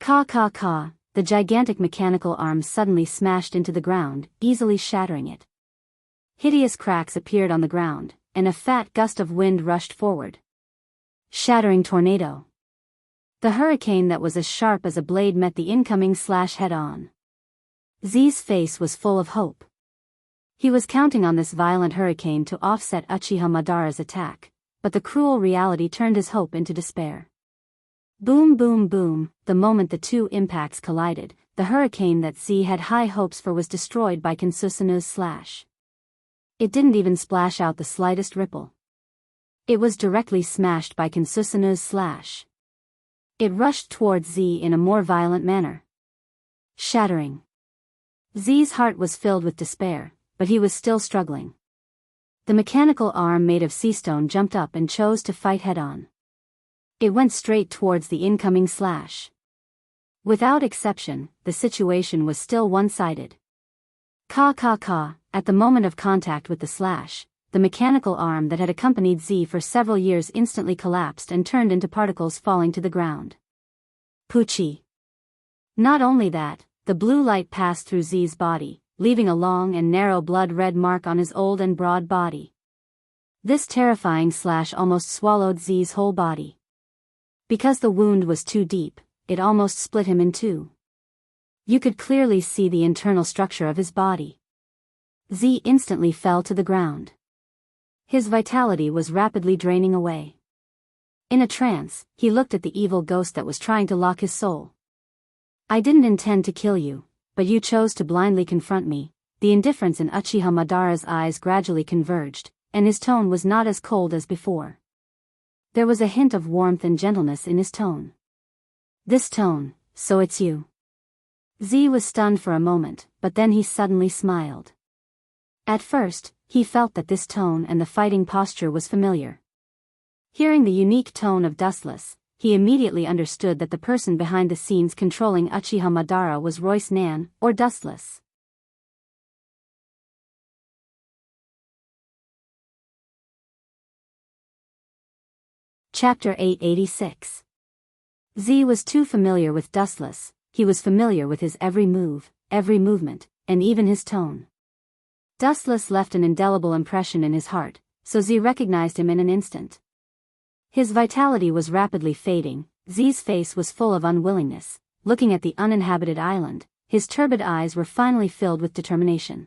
Ka ka ka, the gigantic mechanical arm suddenly smashed into the ground, easily shattering it. Hideous cracks appeared on the ground, and a fat gust of wind rushed forward. Shattering tornado. The hurricane that was as sharp as a blade met the incoming slash head-on. Z's face was full of hope. He was counting on this violent hurricane to offset Uchiha Madara's attack, but the cruel reality turned his hope into despair. Boom boom boom, the moment the 2 impacts collided, the hurricane that Z had high hopes for was destroyed by Kansusanoo's slash. It didn't even splash out the slightest ripple. It was directly smashed by Kansusanoo's slash. It rushed towards Z in a more violent manner. Shattering. Z's heart was filled with despair, but he was still struggling. The mechanical arm made of sea stone jumped up and chose to fight head-on. It went straight towards the incoming slash. Without exception, the situation was still one-sided. Ka ka ka, at the moment of contact with the slash, the mechanical arm that had accompanied Z for several years instantly collapsed and turned into particles falling to the ground. Poochie. Not only that, the blue light passed through Z's body, leaving a long and narrow blood-red mark on his old and broad body. This terrifying slash almost swallowed Z's whole body. Because the wound was too deep, it almost split him in 2. You could clearly see the internal structure of his body. Z instantly fell to the ground. His vitality was rapidly draining away. In a trance, he looked at the evil ghost that was trying to lock his soul. I didn't intend to kill you, but you chose to blindly confront me. The indifference in Uchiha Madara's eyes gradually converged, and his tone was not as cold as before. There was a hint of warmth and gentleness in his tone. This tone, so it's you. Z was stunned for a moment, but then he suddenly smiled. At first, he felt that this tone and the fighting posture was familiar. Hearing the unique tone of Dustless, he immediately understood that the person behind the scenes controlling Uchiha Madara was Royce Nan, or Dustless. Chapter 886. Z was too familiar with Dustless. He was familiar with his every move, every movement, and even his tone. Dustless left an indelible impression in his heart, so Z recognized him in an instant. His vitality was rapidly fading. Z's face was full of unwillingness. Looking at the uninhabited island, his turbid eyes were finally filled with determination.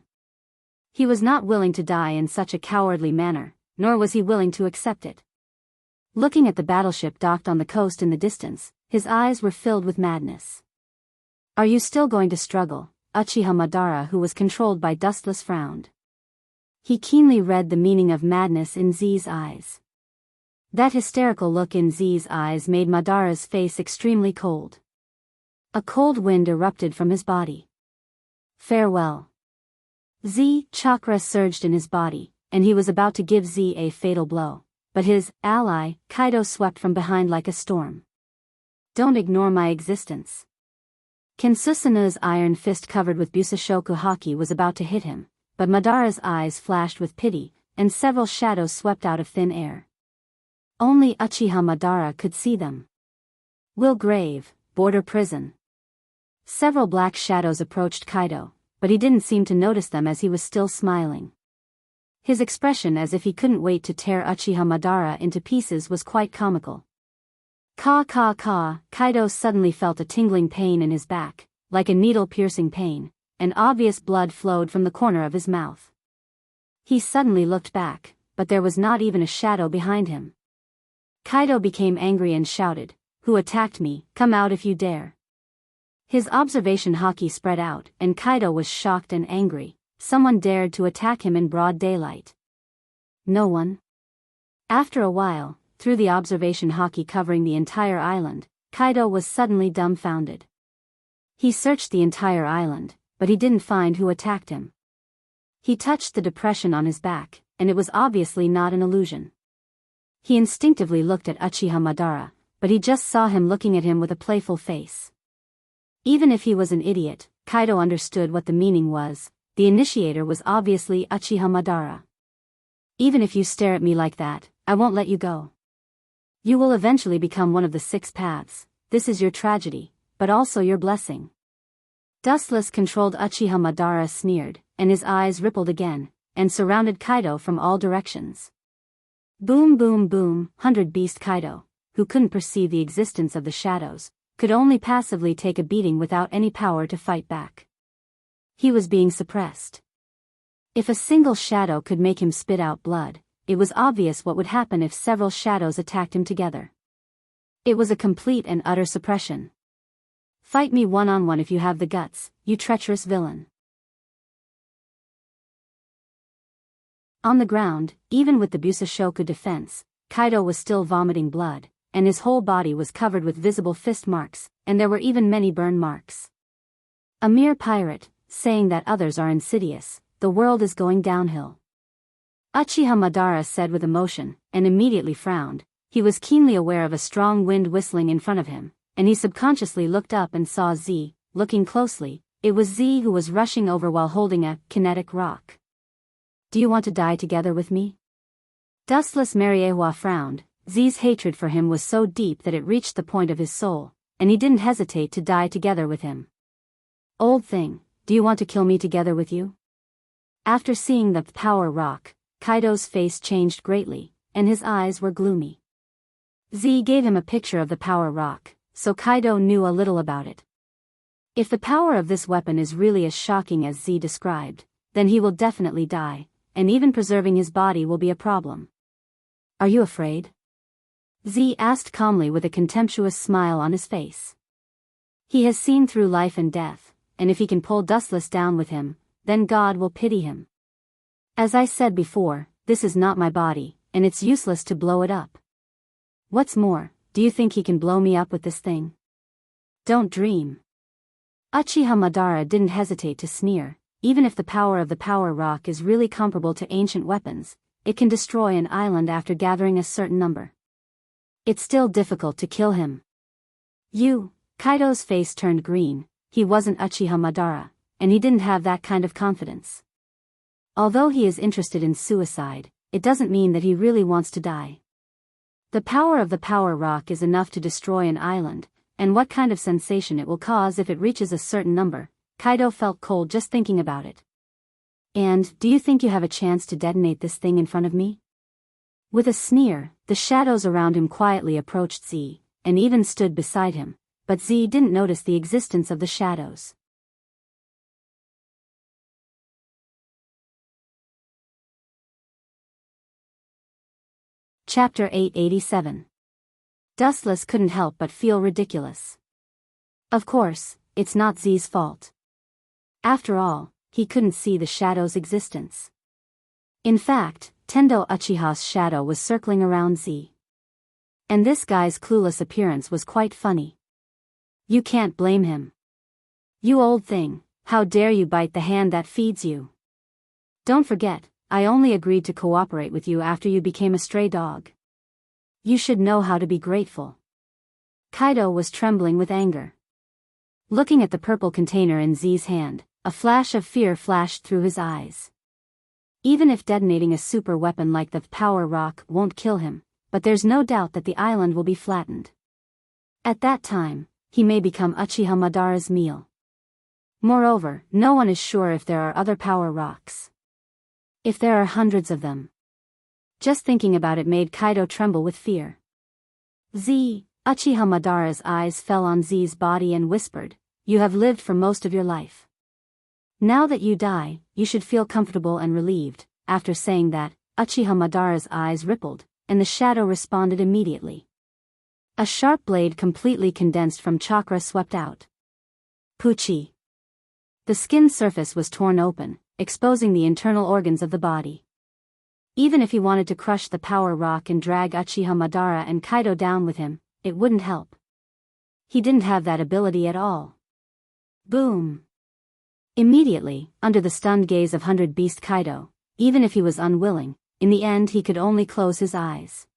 He was not willing to die in such a cowardly manner, nor was he willing to accept it. Looking at the battleship docked on the coast in the distance, his eyes were filled with madness. Are you still going to struggle? Uchiha Madara, who was controlled by Dustless, frowned. He keenly read the meaning of madness in Z's eyes. That hysterical look in Z's eyes made Madara's face extremely cold. A cold wind erupted from his body. Farewell. Z chakra surged in his body, and he was about to give Z a fatal blow. but his ally, Kaido, swept from behind like a storm. Don't ignore my existence. Kinsusanu's iron fist covered with Busashoku haki was about to hit him, but Madara's eyes flashed with pity, and several shadows swept out of thin air. Only Uchiha Madara could see them. Will Grave, border prison. Several black shadows approached Kaido, but he didn't seem to notice them as he was still smiling. His expression as if he couldn't wait to tear Uchiha Madara into pieces was quite comical. Kaido suddenly felt a tingling pain in his back, like a needle-piercing pain, and obvious blood flowed from the corner of his mouth. He suddenly looked back, but there was not even a shadow behind him. Kaido became angry and shouted, "Who attacked me? Come out if you dare." His observation haki spread out, and Kaido was shocked and angry. Someone dared to attack him in broad daylight. No one. After a while, through the observation haki covering the entire island, Kaido was suddenly dumbfounded. He searched the entire island, but he didn't find who attacked him. He touched the depression on his back, and it was obviously not an illusion. He instinctively looked at Uchiha Madara, but he just saw him looking at him with a playful face. Even if he was an idiot, Kaido understood what the meaning was. The initiator was obviously Uchiha Madara. Even if you stare at me like that, I won't let you go. You will eventually become one of the 6 paths. This is your tragedy, but also your blessing. Dustless controlled Uchiha Madara sneered, and his eyes rippled again, and surrounded Kaido from all directions. Boom boom boom, 100 Beast Kaido, who couldn't perceive the existence of the shadows, could only passively take a beating without any power to fight back. He was being suppressed. If a single shadow could make him spit out blood, it was obvious what would happen if several shadows attacked him together. It was a complete and utter suppression. Fight me one-on-one if you have the guts, you treacherous villain. On the ground, even with the Busashoku defense, Kaido was still vomiting blood, and his whole body was covered with visible fist marks, and there were even many burn marks. A mere pirate, saying that others are insidious, the world is going downhill. Uchiha Madara said with emotion, and immediately frowned. He was keenly aware of a strong wind whistling in front of him, and he subconsciously looked up and saw Z. Looking closely, it was Z who was rushing over while holding a kinetic rock. Do you want to die together with me? Dustless Mariewa frowned. Z's hatred for him was so deep that it reached the point of his soul, and he didn't hesitate to die together with him. Old thing, do you want to kill me together with you? After seeing the power rock, Kaido's face changed greatly, and his eyes were gloomy. Z gave him a picture of the power rock, so Kaido knew a little about it. If the power of this weapon is really as shocking as Z described, then he will definitely die, and even preserving his body will be a problem. Are you afraid? Z asked calmly with a contemptuous smile on his face. He has seen through life and death, and if he can pull Dustless down with him, then God will pity him. As I said before, this is not my body, and it's useless to blow it up. What's more, do you think he can blow me up with this thing? Don't dream. Uchiha Madara didn't hesitate to sneer. Even if the power of the power rock is really comparable to ancient weapons, it can destroy an island after gathering a certain number. It's still difficult to kill him. Kaido's face turned green. He wasn't Uchiha Madara, and he didn't have that kind of confidence. Although he is interested in suicide, it doesn't mean that he really wants to die. The power of the power rock is enough to destroy an island, and what kind of sensation it will cause if it reaches a certain number, Kaido felt cold just thinking about it. And, do you think you have a chance to detonate this thing in front of me? With a sneer, the shadows around him quietly approached Z, and even stood beside him, but Z didn't notice the existence of the shadows. Chapter 887. Dustless couldn't help but feel ridiculous. Of course, it's not Z's fault. After all, he couldn't see the shadow's existence. In fact, Tendo Uchiha's shadow was circling around Z. And this guy's clueless appearance was quite funny. You can't blame him. You old thing, how dare you bite the hand that feeds you? Don't forget, I only agreed to cooperate with you after you became a stray dog. You should know how to be grateful. Kaido was trembling with anger. Looking at the purple container in Z's hand, a flash of fear flashed through his eyes. Even if detonating a super weapon like the power rock won't kill him, but there's no doubt that the island will be flattened. At that time, he may become Uchiha Madara's meal. Moreover, no one is sure if there are other power rocks. If there are hundreds of them. Just thinking about it made Kaido tremble with fear. Z. Uchiha Madara's eyes fell on Z's body and whispered, "You have lived for most of your life. Now that you die, you should feel comfortable and relieved." After saying that, Uchiha Madara's eyes rippled, and the shadow responded immediately. A sharp blade completely condensed from chakra swept out. Puchi. The skin surface was torn open, exposing the internal organs of the body. Even if he wanted to crush the power rock and drag Uchiha Madara and Kaido down with him, it wouldn't help. He didn't have that ability at all. Boom. Immediately, under the stunned gaze of 100 Beast Kaido, even if he was unwilling, in the end he could only close his eyes.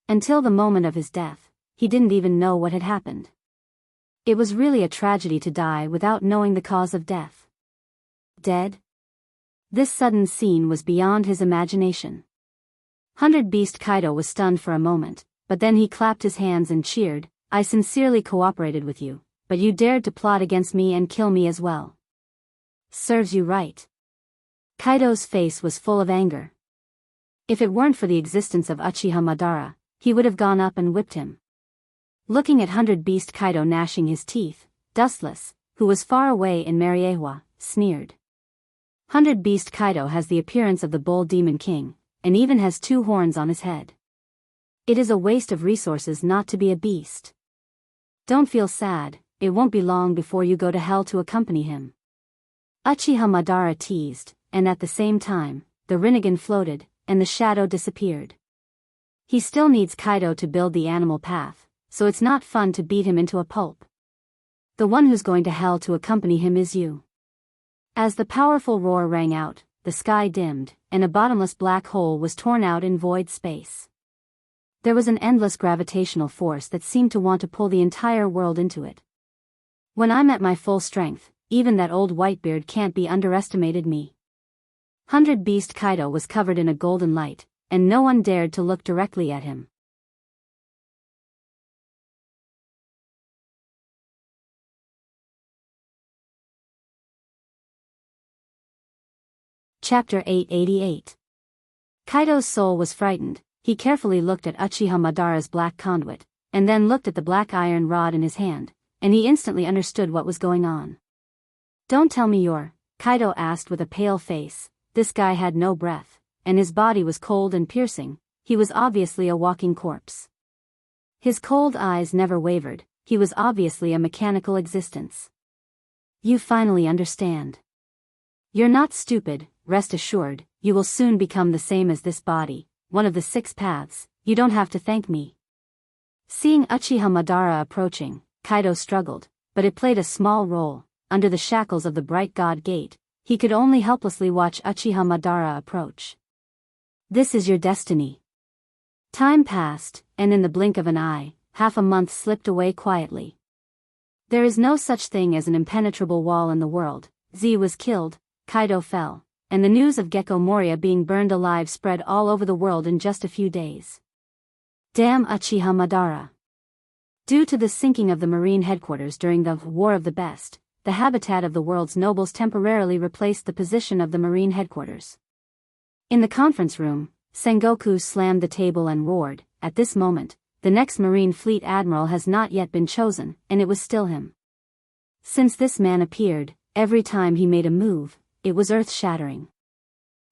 Until the moment of his death, he didn't even know what had happened. It was really a tragedy to die without knowing the cause of death. Dead? This sudden scene was beyond his imagination. 100 Beast Kaido was stunned for a moment, but then he clapped his hands and cheered, "I sincerely cooperated with you, but you dared to plot against me and kill me as well. Serves you right." Kaido's face was full of anger. If it weren't for the existence of Uchiha Madara, he would have gone up and whipped him. Looking at 100 Beast Kaido gnashing his teeth, Dustless, who was far away in Mariewa, sneered. 100 Beast Kaido has the appearance of the Bull Demon King, and even has 2 horns on his head. It is a waste of resources not to be a beast. Don't feel sad, it won't be long before you go to hell to accompany him. Uchiha Madara teased, and at the same time, the Rinnegan floated, and the shadow disappeared. He still needs Kaido to build the animal path, so it's not fun to beat him into a pulp. The one who's going to hell to accompany him is you. As the powerful roar rang out, the sky dimmed, and a bottomless black hole was torn out in void space. There was an endless gravitational force that seemed to want to pull the entire world into it. When I'm at my full strength, even that old Whitebeard can't be underestimated me. 100 Beast Kaido was covered in a golden light, and no one dared to look directly at him. Chapter 888. Kaido's soul was frightened. He carefully looked at Uchiha Madara's black conduit, and then looked at the black iron rod in his hand, and he instantly understood what was going on. "Don't tell me you're," Kaido asked with a pale face. This guy had no breath, and his body was cold and piercing. He was obviously a walking corpse. His cold eyes never wavered. He was obviously a mechanical existence. "You finally understand. You're not stupid, rest assured, you will soon become the same as this body, one of the 6 paths, you don't have to thank me." Seeing Uchiha Madara approaching, Kaido struggled, but it played a small role. Under the shackles of the Bright God Gate, he could only helplessly watch Uchiha Madara approach. "This is your destiny." Time passed, and in the blink of an eye, half a month slipped away quietly. There is no such thing as an impenetrable wall in the world. Z was killed, Kaido fell, and the news of Gecko Moria being burned alive spread all over the world in just a few days. Damn Uchiha Madara. Due to the sinking of the Marine headquarters during the War of the Best, the habitat of the world's nobles temporarily replaced the position of the Marine headquarters. In the conference room, Sengoku slammed the table and roared, "At this moment, the next Marine Fleet Admiral has not yet been chosen, and it was still him." Since this man appeared, every time he made a move, it was earth-shattering.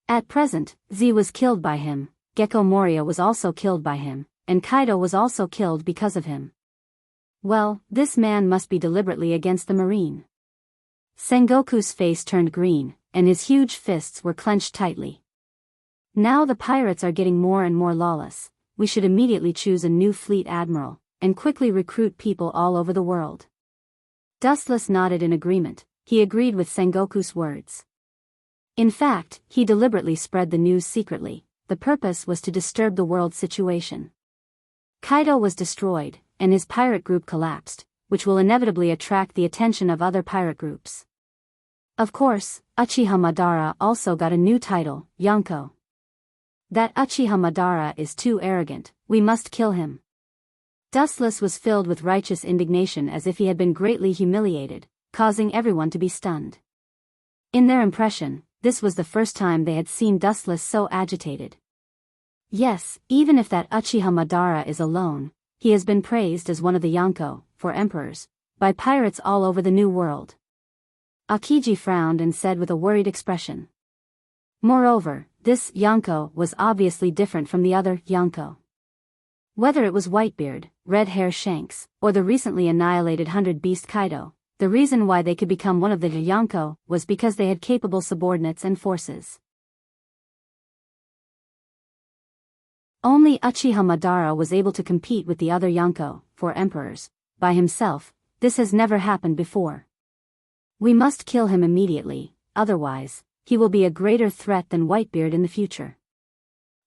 At present, Z was killed by him, Gecko Moria was also killed by him, and Kaido was also killed because of him. Well, this man must be deliberately against the Marine. Sengoku's face turned green, and his huge fists were clenched tightly. Now the pirates are getting more and more lawless. We should immediately choose a new fleet admiral, and quickly recruit people all over the world. Dustless nodded in agreement. He agreed with Sengoku's words. In fact, he deliberately spread the news secretly. The purpose was to disturb the world situation. Kaido was destroyed, and his pirate group collapsed, which will inevitably attract the attention of other pirate groups. Of course, Uchiha Madara also got a new title, Yonko. That Uchiha Madara is too arrogant, we must kill him. Dustless was filled with righteous indignation as if he had been greatly humiliated, causing everyone to be stunned. In their impression, this was the first time they had seen Dustless so agitated. Yes, even if that Uchiha Madara is alone, he has been praised as one of the Yonko, for emperors, by pirates all over the New World. Akiji frowned and said with a worried expression. Moreover, this Yonko was obviously different from the other Yonko. Whether it was Whitebeard, Red Hair Shanks, or the recently annihilated 100 Beast Kaido, the reason why they could become one of the Yonko was because they had capable subordinates and forces. Only Uchiha Madara was able to compete with the other Yonko, for emperors, by himself. This has never happened before. We must kill him immediately, otherwise, he will be a greater threat than Whitebeard in the future.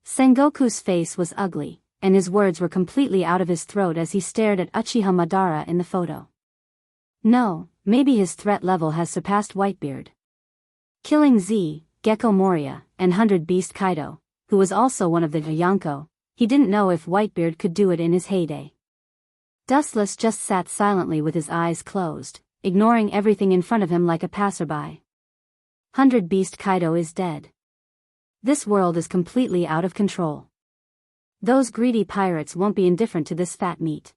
Sengoku's face was ugly, and his words were completely out of his throat as he stared at Uchiha Madara in the photo. No, maybe his threat level has surpassed Whitebeard. Killing Z, Gecko Moria, and 100 Beast Kaido, who was also one of the Yonko, he didn't know if Whitebeard could do it in his heyday. Dustless just sat silently with his eyes closed, ignoring everything in front of him like a passerby. 100 Beast Kaido is dead. This world is completely out of control. Those greedy pirates won't be indifferent to this fat meat.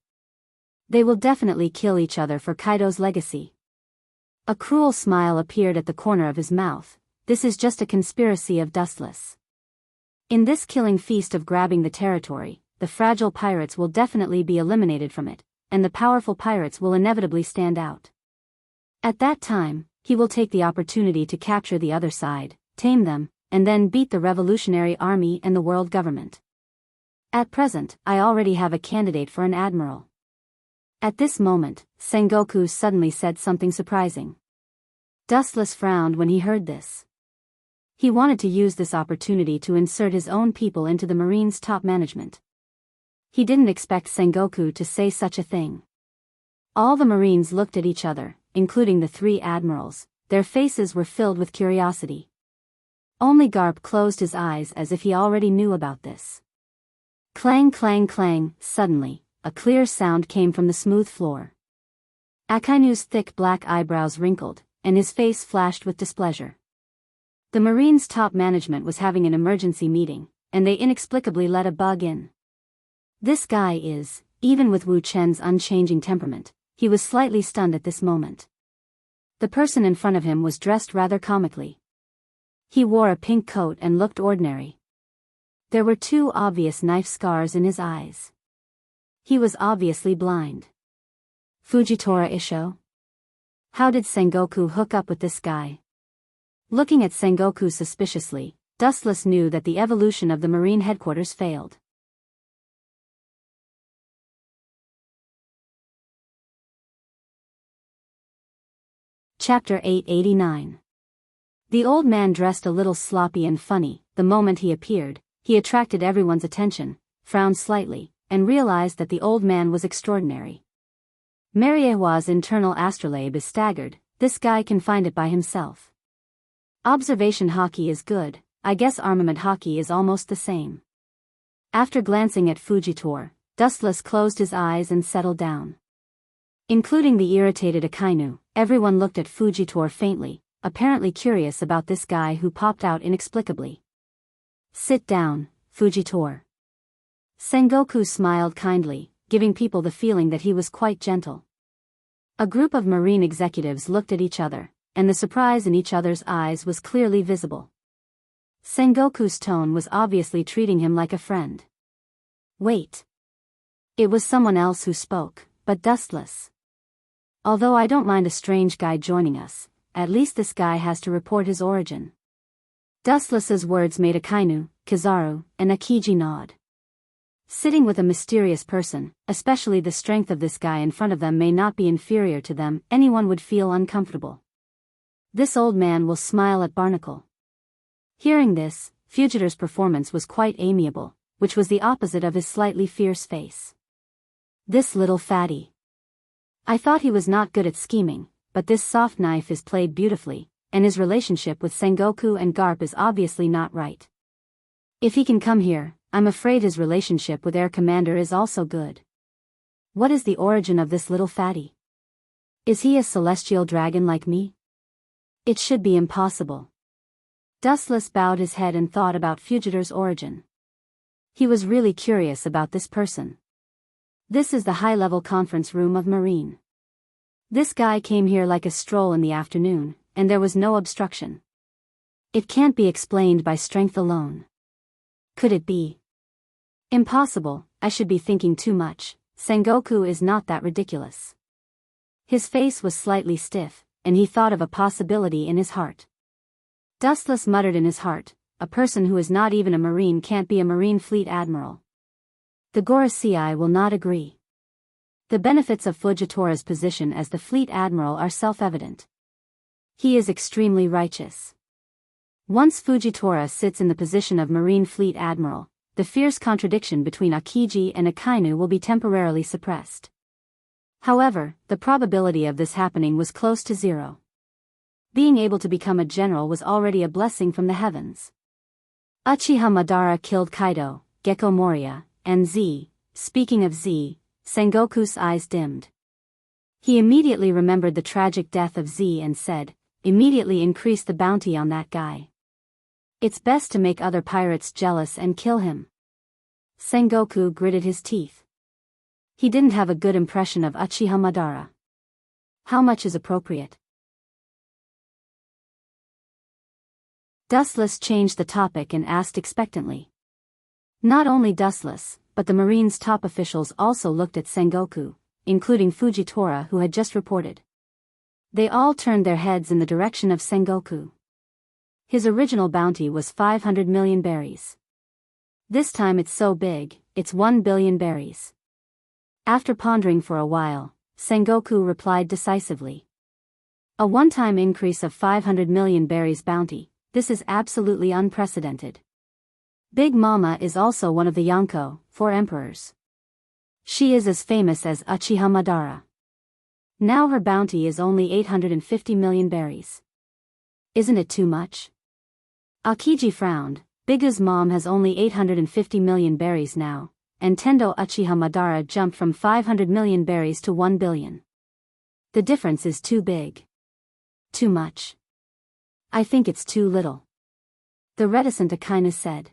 They will definitely kill each other for Kaido's legacy. A cruel smile appeared at the corner of his mouth. This is just a conspiracy of Dustless. In this killing feast of grabbing the territory, the fragile pirates will definitely be eliminated from it, and the powerful pirates will inevitably stand out. At that time, he will take the opportunity to capture the other side, tame them, and then beat the revolutionary army and the world government. At present, I already have a candidate for an admiral. At this moment, Sengoku suddenly said something surprising. Dustless frowned when he heard this. He wanted to use this opportunity to insert his own people into the Marine's top management. He didn't expect Sengoku to say such a thing. All the Marines looked at each other, including the three admirals. Their faces were filled with curiosity. Only Garp closed his eyes as if he already knew about this. Clang clang clang, suddenly, a clear sound came from the smooth floor. Akainu's thick black eyebrows wrinkled, and his face flashed with displeasure. The Marine's top management was having an emergency meeting, and they inexplicably let a bug in. This guy is, even with Wu Chen's unchanging temperament, he was slightly stunned at this moment. The person in front of him was dressed rather comically. He wore a pink coat and looked ordinary. There were two obvious knife scars in his eyes. He was obviously blind. Fujitora Isho? How did Sengoku hook up with this guy? Looking at Sengoku suspiciously, Dustless knew that the evolution of the Marine headquarters failed. Chapter 889. The old man dressed a little sloppy and funny. The moment he appeared, he attracted everyone's attention, frowned slightly, and realized that the old man was extraordinary. Mariehua's internal astrolabe is staggered. This guy can find it by himself. Observation hockey is good, I guess armament hockey is almost the same. After glancing at Fujitor, Dustless closed his eyes and settled down. Including the irritated Akainu, everyone looked at Fujitor faintly, apparently curious about this guy who popped out inexplicably. Sit down, Fujitor. Sengoku smiled kindly, giving people the feeling that he was quite gentle. A group of Marine executives looked at each other, and the surprise in each other's eyes was clearly visible. Sengoku's tone was obviously treating him like a friend. Wait. It was someone else who spoke, but Dustless. Although I don't mind a strange guy joining us, at least this guy has to report his origin. Dustless's words made Akainu, Kizaru, and Akiji nod. Sitting with a mysterious person, especially the strength of this guy in front of them may not be inferior to them, anyone would feel uncomfortable. This old man will smile at Barnacle. Hearing this, Fugitor's performance was quite amiable, which was the opposite of his slightly fierce face. This little fatty. I thought he was not good at scheming, but this soft knife is played beautifully, and his relationship with Sengoku and Garp is obviously not right. If he can come here, I'm afraid his relationship with Air Commander is also good. What is the origin of this little fatty? Is he a celestial dragon like me? It should be impossible. Dustless bowed his head and thought about Fugitor's origin. He was really curious about this person. This is the high-level conference room of Marine. This guy came here like a stroll in the afternoon, and there was no obstruction. It can't be explained by strength alone. Could it be? Impossible, I should be thinking too much. Sengoku is not that ridiculous. His face was slightly stiff, and he thought of a possibility in his heart. Dustless muttered in his heart, a person who is not even a Marine can't be a Marine Fleet Admiral. The Gorosei will not agree. The benefits of Fujitora's position as the Fleet Admiral are self-evident. He is extremely righteous. Once Fujitora sits in the position of Marine Fleet Admiral, the fierce contradiction between Akiji and Akainu will be temporarily suppressed. However, the probability of this happening was close to zero. Being able to become a general was already a blessing from the heavens. Uchiha Madara killed Kaido, Gekko Moria, and Z. Speaking of Z, Sengoku's eyes dimmed. He immediately remembered the tragic death of Z and said, immediately increase the bounty on that guy. It's best to make other pirates jealous and kill him. Sengoku gritted his teeth. He didn't have a good impression of Uchiha Madara. How much is appropriate? Dustless changed the topic and asked expectantly. Not only Dustless, but the Marine's top officials also looked at Sengoku, including Fujitora who had just reported. They all turned their heads in the direction of Sengoku. His original bounty was 500 million berries. This time it's so big, it's 1 billion berries. After pondering for a while, Sengoku replied decisively. A one-time increase of 500 million berries bounty, this is absolutely unprecedented. Big Mama is also one of the Yonko, 4 emperors. She is as famous as Uchiha Madara. Now her bounty is only 850 million berries. Isn't it too much? Akiji frowned. Big's mom has only 850 million berries now, and Tendo Uchiha Madara jumped from 500 million berries to 1 billion. The difference is too big. Too much. I think it's too little. The reticent Akainu said.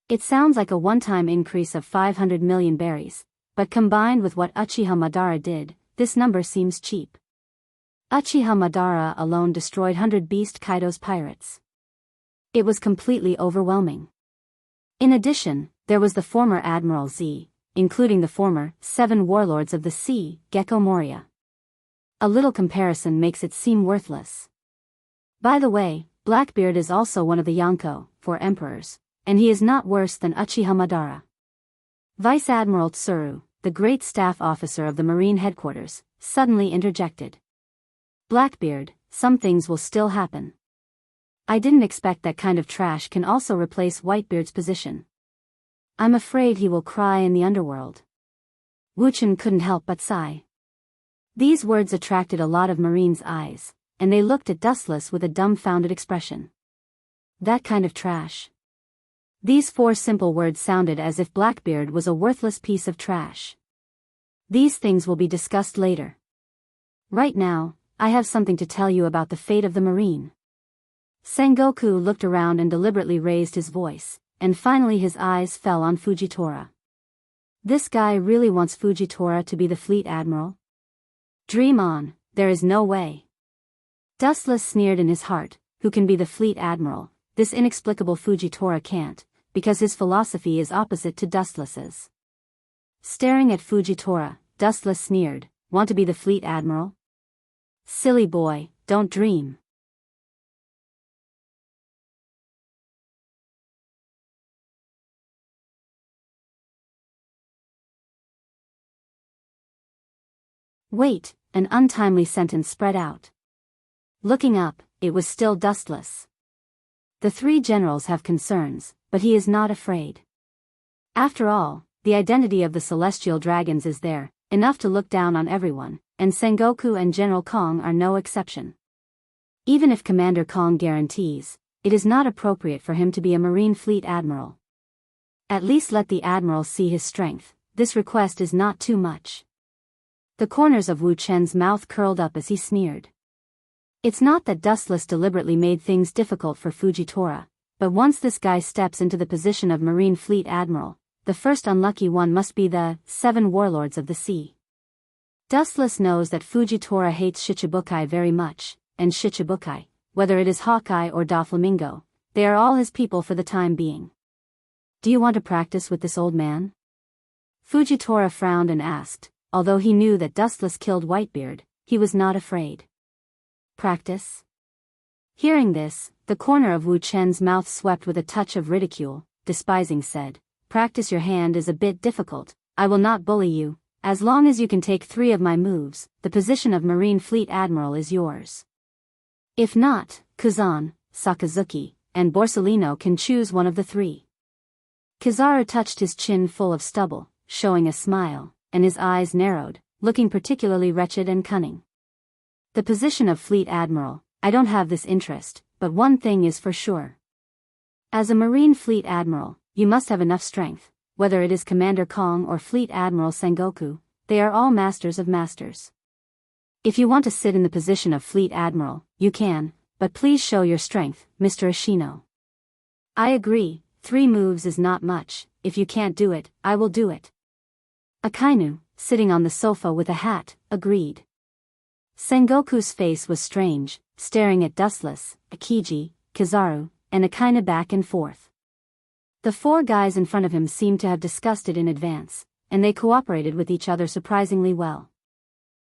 It sounds like a one-time increase of 500 million berries, but combined with what Uchiha Madara did, this number seems cheap. Uchiha Madara alone destroyed 100 Beast Kaido's pirates. It was completely overwhelming. In addition, there was the former Admiral Z, including the former 7 warlords of the sea, Gekko Moria. A little comparison makes it seem worthless. By the way, Blackbeard is also one of the Yonko, 4 emperors, and he is not worse than Uchiha Madara. Vice Admiral Tsuru, the great staff officer of the Marine headquarters, suddenly interjected. Blackbeard, some things will still happen. I didn't expect that kind of trash can also replace Whitebeard's position. I'm afraid he will cry in the underworld. Wuchen couldn't help but sigh. These words attracted a lot of Marines' eyes, and they looked at Dustless with a dumbfounded expression. That kind of trash. These 4 simple words sounded as if Blackbeard was a worthless piece of trash. These things will be discussed later. Right now, I have something to tell you about the fate of the Marine. Sengoku looked around and deliberately raised his voice, and finally his eyes fell on Fujitora. This guy really wants Fujitora to be the fleet admiral? Dream on, there is no way. Dustless sneered in his heart, who can be the fleet admiral? This inexplicable Fujitora can't, because his philosophy is opposite to Dustless's. Staring at Fujitora, Dustless sneered, want to be the fleet admiral? Silly boy, don't dream. Wait, an untimely sentence spread out. Looking up, it was still Dustless. The 3 generals have concerns, but he is not afraid. After all, the identity of the celestial dragons is there, enough to look down on everyone, and Sengoku and General Kong are no exception. Even if Commander Kong guarantees, it is not appropriate for him to be a Marine Fleet Admiral. At least let the Admiral see his strength. This request is not too much. The corners of Wu Chen's mouth curled up as he sneered. It's not that Dustless deliberately made things difficult for Fujitora, but once this guy steps into the position of Marine Fleet Admiral, the first unlucky one must be the 7 warlords of the sea. Dustless knows that Fujitora hates Shichibukai very much, and Shichibukai, whether it is Hawkeye or Doflamingo, they are all his people for the time being. Do you want to practice with this old man? Fujitora frowned and asked. Although he knew that Dustless killed Whitebeard, he was not afraid. Practice? Hearing this, the corner of Wu Chen's mouth swept with a touch of ridicule, despising said, "Practice your hand is a bit difficult, I will not bully you, as long as you can take 3 of my moves, the position of Marine Fleet Admiral is yours. If not, Kazan, Sakazuki, and Borsellino can choose one of the 3. Kizaru touched his chin full of stubble, showing a smile, and his eyes narrowed, looking particularly wretched and cunning. The position of Fleet Admiral, I don't have this interest, but one thing is for sure. As a Marine Fleet Admiral, you must have enough strength, whether it is Commander Kong or Fleet Admiral Sengoku, they are all masters of masters. If you want to sit in the position of Fleet Admiral, you can, but please show your strength, Mr. Ashino." "I agree, 3 moves is not much, if you can't do it, I will do it." Akainu, sitting on the sofa with a hat, agreed. Sengoku's face was strange, staring at Dustless, Akiji, Kizaru, and Akainu back and forth. The 4 guys in front of him seemed to have discussed it in advance, and they cooperated with each other surprisingly well.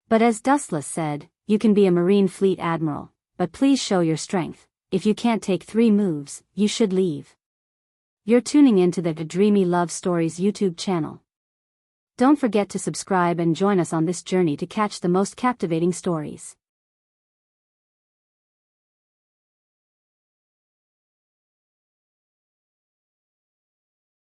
But as Dustless said, "You can be a Marine Fleet Admiral, but please show your strength. If you can't take 3 moves, you should leave." You're tuning into the Dreamy Love Stories YouTube channel. Don't forget to subscribe and join us on this journey to catch the most captivating stories.